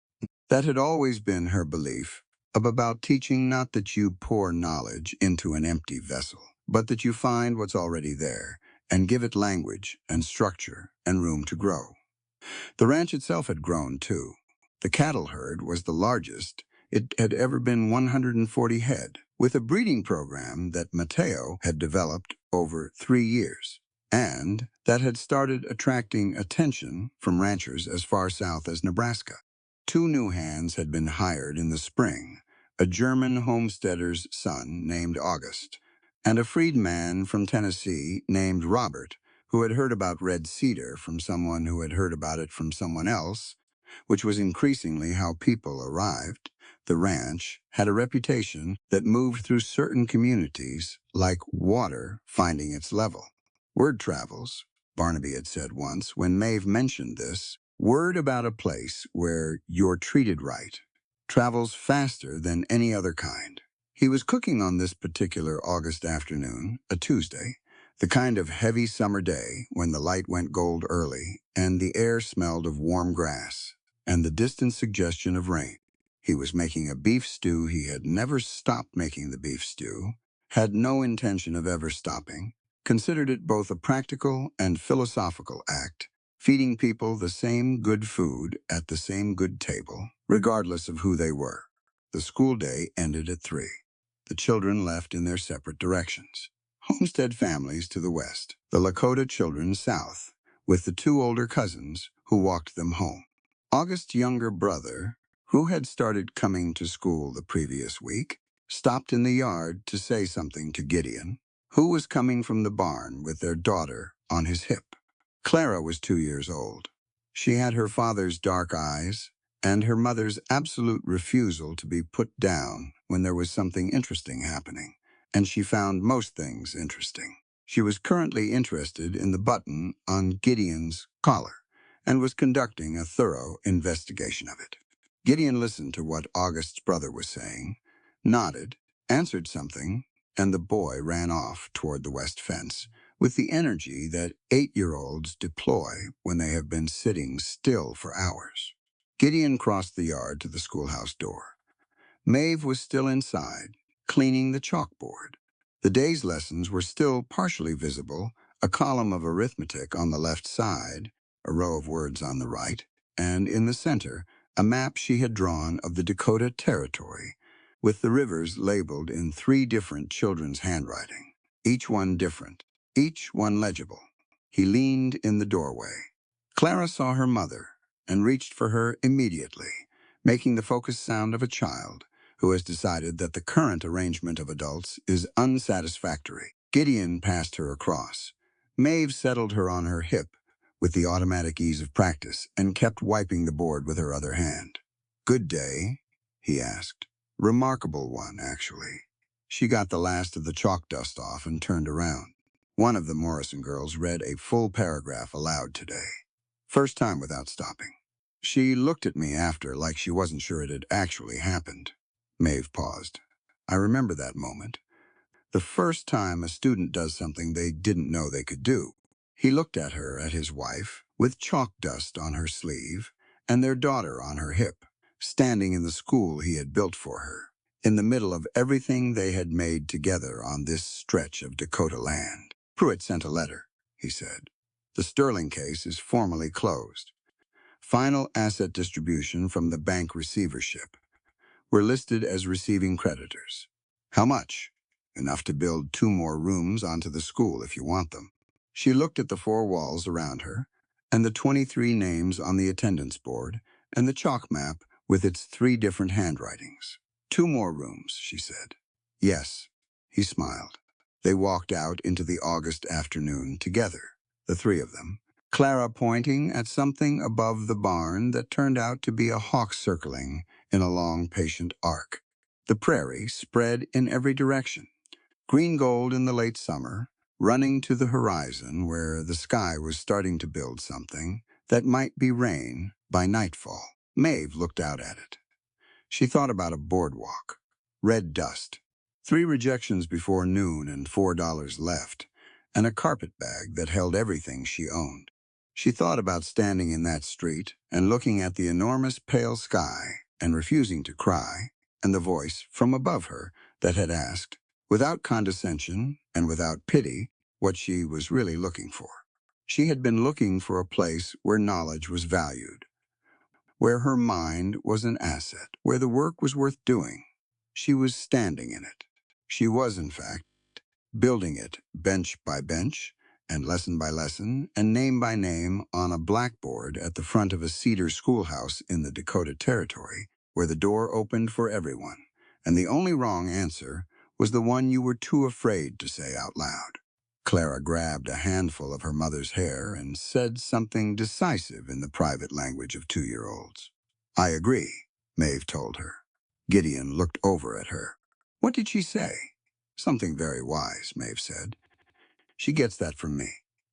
That had always been her belief about teaching, not that you pour knowledge into an empty vessel, but that you find what's already there and give it language and structure and room to grow. The ranch itself had grown, too. The cattle herd was the largest it had ever been, 140 head, with a breeding program that Mateo had developed over 3 years, and that had started attracting attention from ranchers as far south as Nebraska. 2 new hands had been hired in the spring, a German homesteader's son named August, and a freedman from Tennessee named Robert, who had heard about red cedar from someone who had heard about it from someone else, which was increasingly how people arrived. The ranch had a reputation that moved through certain communities like water finding its level. Word travels, Barnaby had said once when Maeve mentioned this. Word about a place where you're treated right travels faster than any other kind. He was cooking on this particular August afternoon, a Tuesday, the kind of heavy summer day when the light went gold early and the air smelled of warm grass and the distant suggestion of rain. He was making a beef stew. He had never stopped making the beef stew, had no intention of ever stopping, considered it both a practical and philosophical act, feeding people the same good food at the same good table, regardless of who they were. The school day ended at 3. The children left in their separate directions. Homestead families to the west, the Lakota children south, with the 2 older cousins who walked them home. August's younger brother, who had started coming to school the previous week, stopped in the yard to say something to Gideon, who was coming from the barn with their daughter on his hip. Clara was 2 years old. She had her father's dark eyes and her mother's absolute refusal to be put down when there was something interesting happening, and she found most things interesting. She was currently interested in the button on Gideon's collar and was conducting a thorough investigation of it. Gideon listened to what August's brother was saying, nodded, answered something, and the boy ran off toward the west fence with the energy that 8-year-olds deploy when they have been sitting still for hours. Gideon crossed the yard to the schoolhouse door. Maeve was still inside, cleaning the chalkboard. The day's lessons were still partially visible, a column of arithmetic on the left side, a row of words on the right, and in the center, a map she had drawn of the Dakota Territory, with the rivers labeled in 3 different children's handwriting, each one different, each one legible. He leaned in the doorway. Clara saw her mother and reached for her immediately, making the focused sound of a child who has decided that the current arrangement of adults is unsatisfactory. Gideon passed her across. Maeve settled her on her hip with the automatic ease of practice and kept wiping the board with her other hand. "Good day?" he asked. "Remarkable one, actually." She got the last of the chalk dust off and turned around. One of the Morrison girls read a full paragraph aloud today. First time without stopping. She looked at me after like she wasn't sure it had actually happened. Maeve paused. I remember that moment. The first time a student does something they didn't know they could do. He looked at her, at his wife, with chalk dust on her sleeve, and their daughter on her hip, standing in the school he had built for her, in the middle of everything they had made together on this stretch of Dakota land. "Pruitt sent a letter," he said. "The Sterling case is formally closed. Final asset distribution from the bank receivership. We're listed as receiving creditors. How much? Enough to build 2 more rooms onto the school if you want them." She looked at the 4 walls around her, and the 23 names on the attendance board, and the chalk map with its 3 different handwritings. 2 more rooms, she said. "Yes," he smiled. They walked out into the August afternoon together, the 3 of them, Clara pointing at something above the barn that turned out to be a hawk circling in a long, patient arc. The prairie spread in every direction, green gold in the late summer, running to the horizon where the sky was starting to build something that might be rain by nightfall. Maeve looked out at it. She thought about a boardwalk, red dust, 3 rejections before noon and $4 left, and a carpet bag that held everything she owned. She thought about standing in that street and looking at the enormous pale sky and refusing to cry, and the voice from above her that had asked, without condescension and without pity, what she was really looking for. She had been looking for a place where knowledge was valued, where her mind was an asset, where the work was worth doing. She was standing in it. She was, in fact, building it bench by bench and lesson by lesson and name by name on a blackboard at the front of a cedar schoolhouse in the Dakota Territory, where the door opened for everyone, and the only wrong answer was the one you were too afraid to say out loud. Clara grabbed a handful of her mother's hair and said something decisive in the private language of 2-year-olds. "I agree," Maeve told her. Gideon looked over at her. "What did she say?" "Something very wise," Maeve said. "She gets that from me."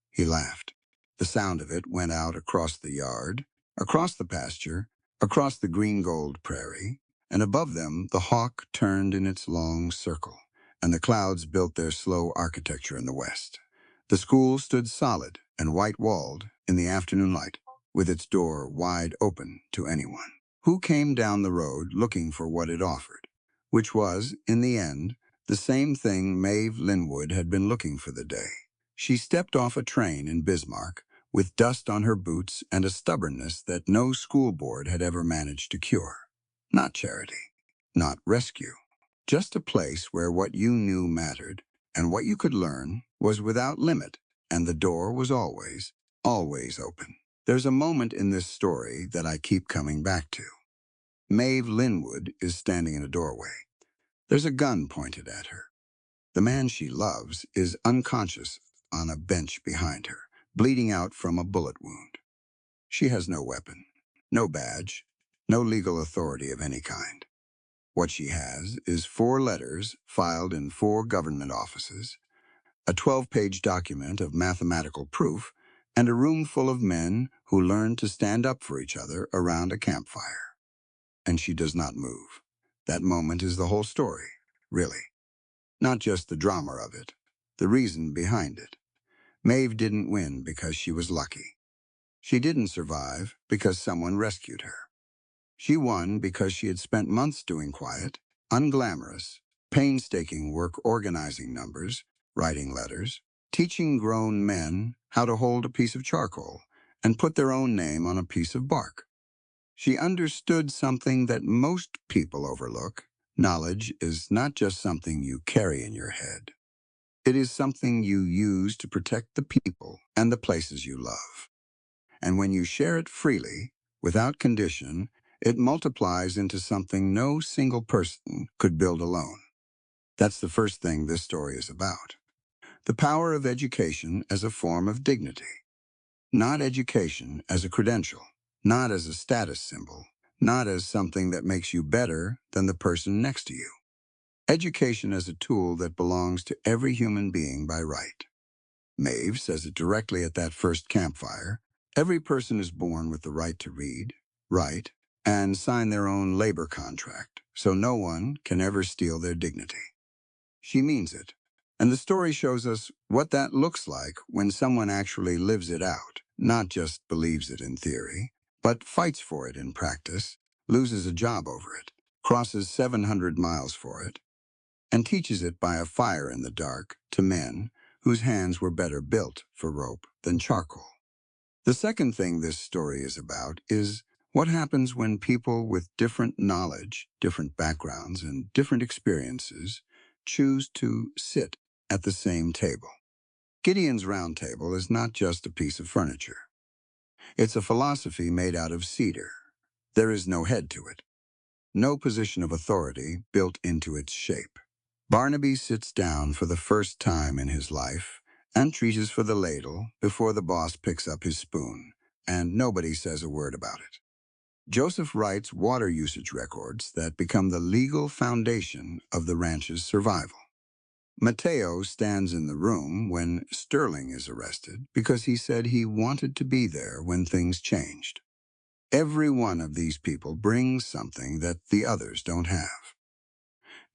He laughed. The sound of it went out across the yard, across the pasture, across the green-gold prairie, and above them the hawk turned in its long circle, and the clouds built their slow architecture in the west. The school stood solid and white-walled in the afternoon light, with its door wide open to anyone who came down the road looking for what it offered, which was, in the end, the same thing Maeve Linwood had been looking for the day. She stepped off a train in Bismarck with dust on her boots and a stubbornness that no school board had ever managed to cure. Not charity, not rescue, just a place where what you knew mattered and what you could learn was without limit, and the door was always, always open. There's a moment in this story that I keep coming back to. Maeve Linwood is standing in a doorway. There's a gun pointed at her. The man she loves is unconscious on a bench behind her, bleeding out from a bullet wound. She has no weapon, no badge, no legal authority of any kind. What she has is 4 letters filed in 4 government offices, a 12-page document of mathematical proof, and a room full of men who learn to stand up for each other around a campfire. And she does not move. That moment is the whole story, really. Not just the drama of it, the reason behind it. Maeve didn't win because she was lucky. She didn't survive because someone rescued her. She won because she had spent months doing quiet, unglamorous, painstaking work organizing numbers, writing letters, teaching grown men how to hold a piece of charcoal and put their own name on a piece of bark. She understood something that most people overlook. Knowledge is not just something you carry in your head. It is something you use to protect the people and the places you love. And when you share it freely, without condition, it multiplies into something no single person could build alone. That's the first thing this story is about. The power of education as a form of dignity. Not education as a credential, not as a status symbol, not as something that makes you better than the person next to you. Education as a tool that belongs to every human being by right. Maeve says it directly at that first campfire. Every person is born with the right to read, write, and sign their own labor contract, so no one can ever steal their dignity. She means it. And the story shows us what that looks like when someone actually lives it out, not just believes it in theory, but fights for it in practice, loses a job over it, crosses 700 miles for it, and teaches it by a fire in the dark to men whose hands were better built for rope than charcoal. The second thing this story is about is what happens when people with different knowledge, different backgrounds, and different experiences choose to sit at the same table. Gideon's round table is not just a piece of furniture. It's a philosophy made out of cedar. There is no head to it, no position of authority built into its shape. Barnaby sits down for the first time in his life and reaches for the ladle before the boss picks up his spoon, and nobody says a word about it. Joseph writes water usage records that become the legal foundation of the ranch's survival. Mateo stands in the room when Sterling is arrested because he said he wanted to be there when things changed. Every one of these people brings something that the others don't have.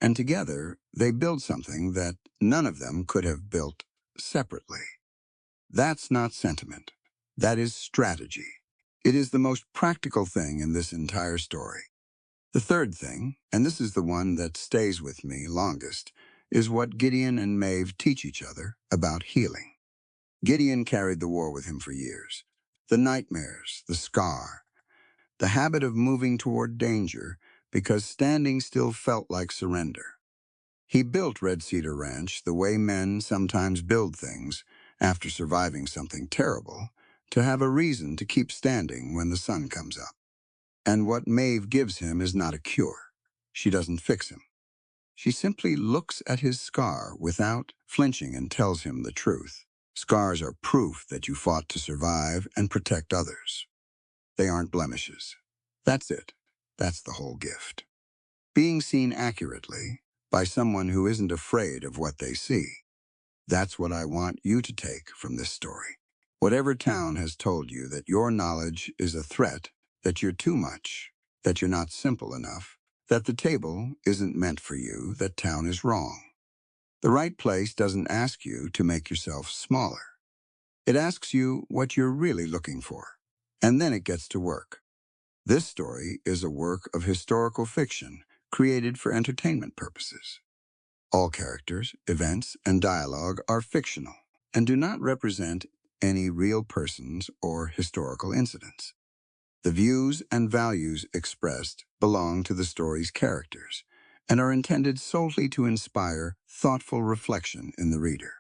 And together, they build something that none of them could have built separately. That's not sentiment. That is strategy. It is the most practical thing in this entire story. The third thing, and this is the one that stays with me longest, is what Gideon and Maeve teach each other about healing. Gideon carried the war with him for years. The nightmares, the scar, the habit of moving toward danger because standing still felt like surrender. He built Red Cedar Ranch the way men sometimes build things after surviving something terrible, to have a reason to keep standing when the sun comes up. And what Maeve gives him is not a cure. She doesn't fix him. She simply looks at his scar without flinching and tells him the truth. Scars are proof that you fought to survive and protect others. They aren't blemishes. That's it. That's the whole gift. Being seen accurately by someone who isn't afraid of what they see. That's what I want you to take from this story. Whatever town has told you that your knowledge is a threat, that you're too much, that you're not simple enough, that the table isn't meant for you, that town is wrong. The right place doesn't ask you to make yourself smaller. It asks you what you're really looking for, and then it gets to work. This story is a work of historical fiction created for entertainment purposes. All characters, events, and dialogue are fictional and do not represent any real persons or historical incidents. The views and values expressed belong to the story's characters and are intended solely to inspire thoughtful reflection in the reader.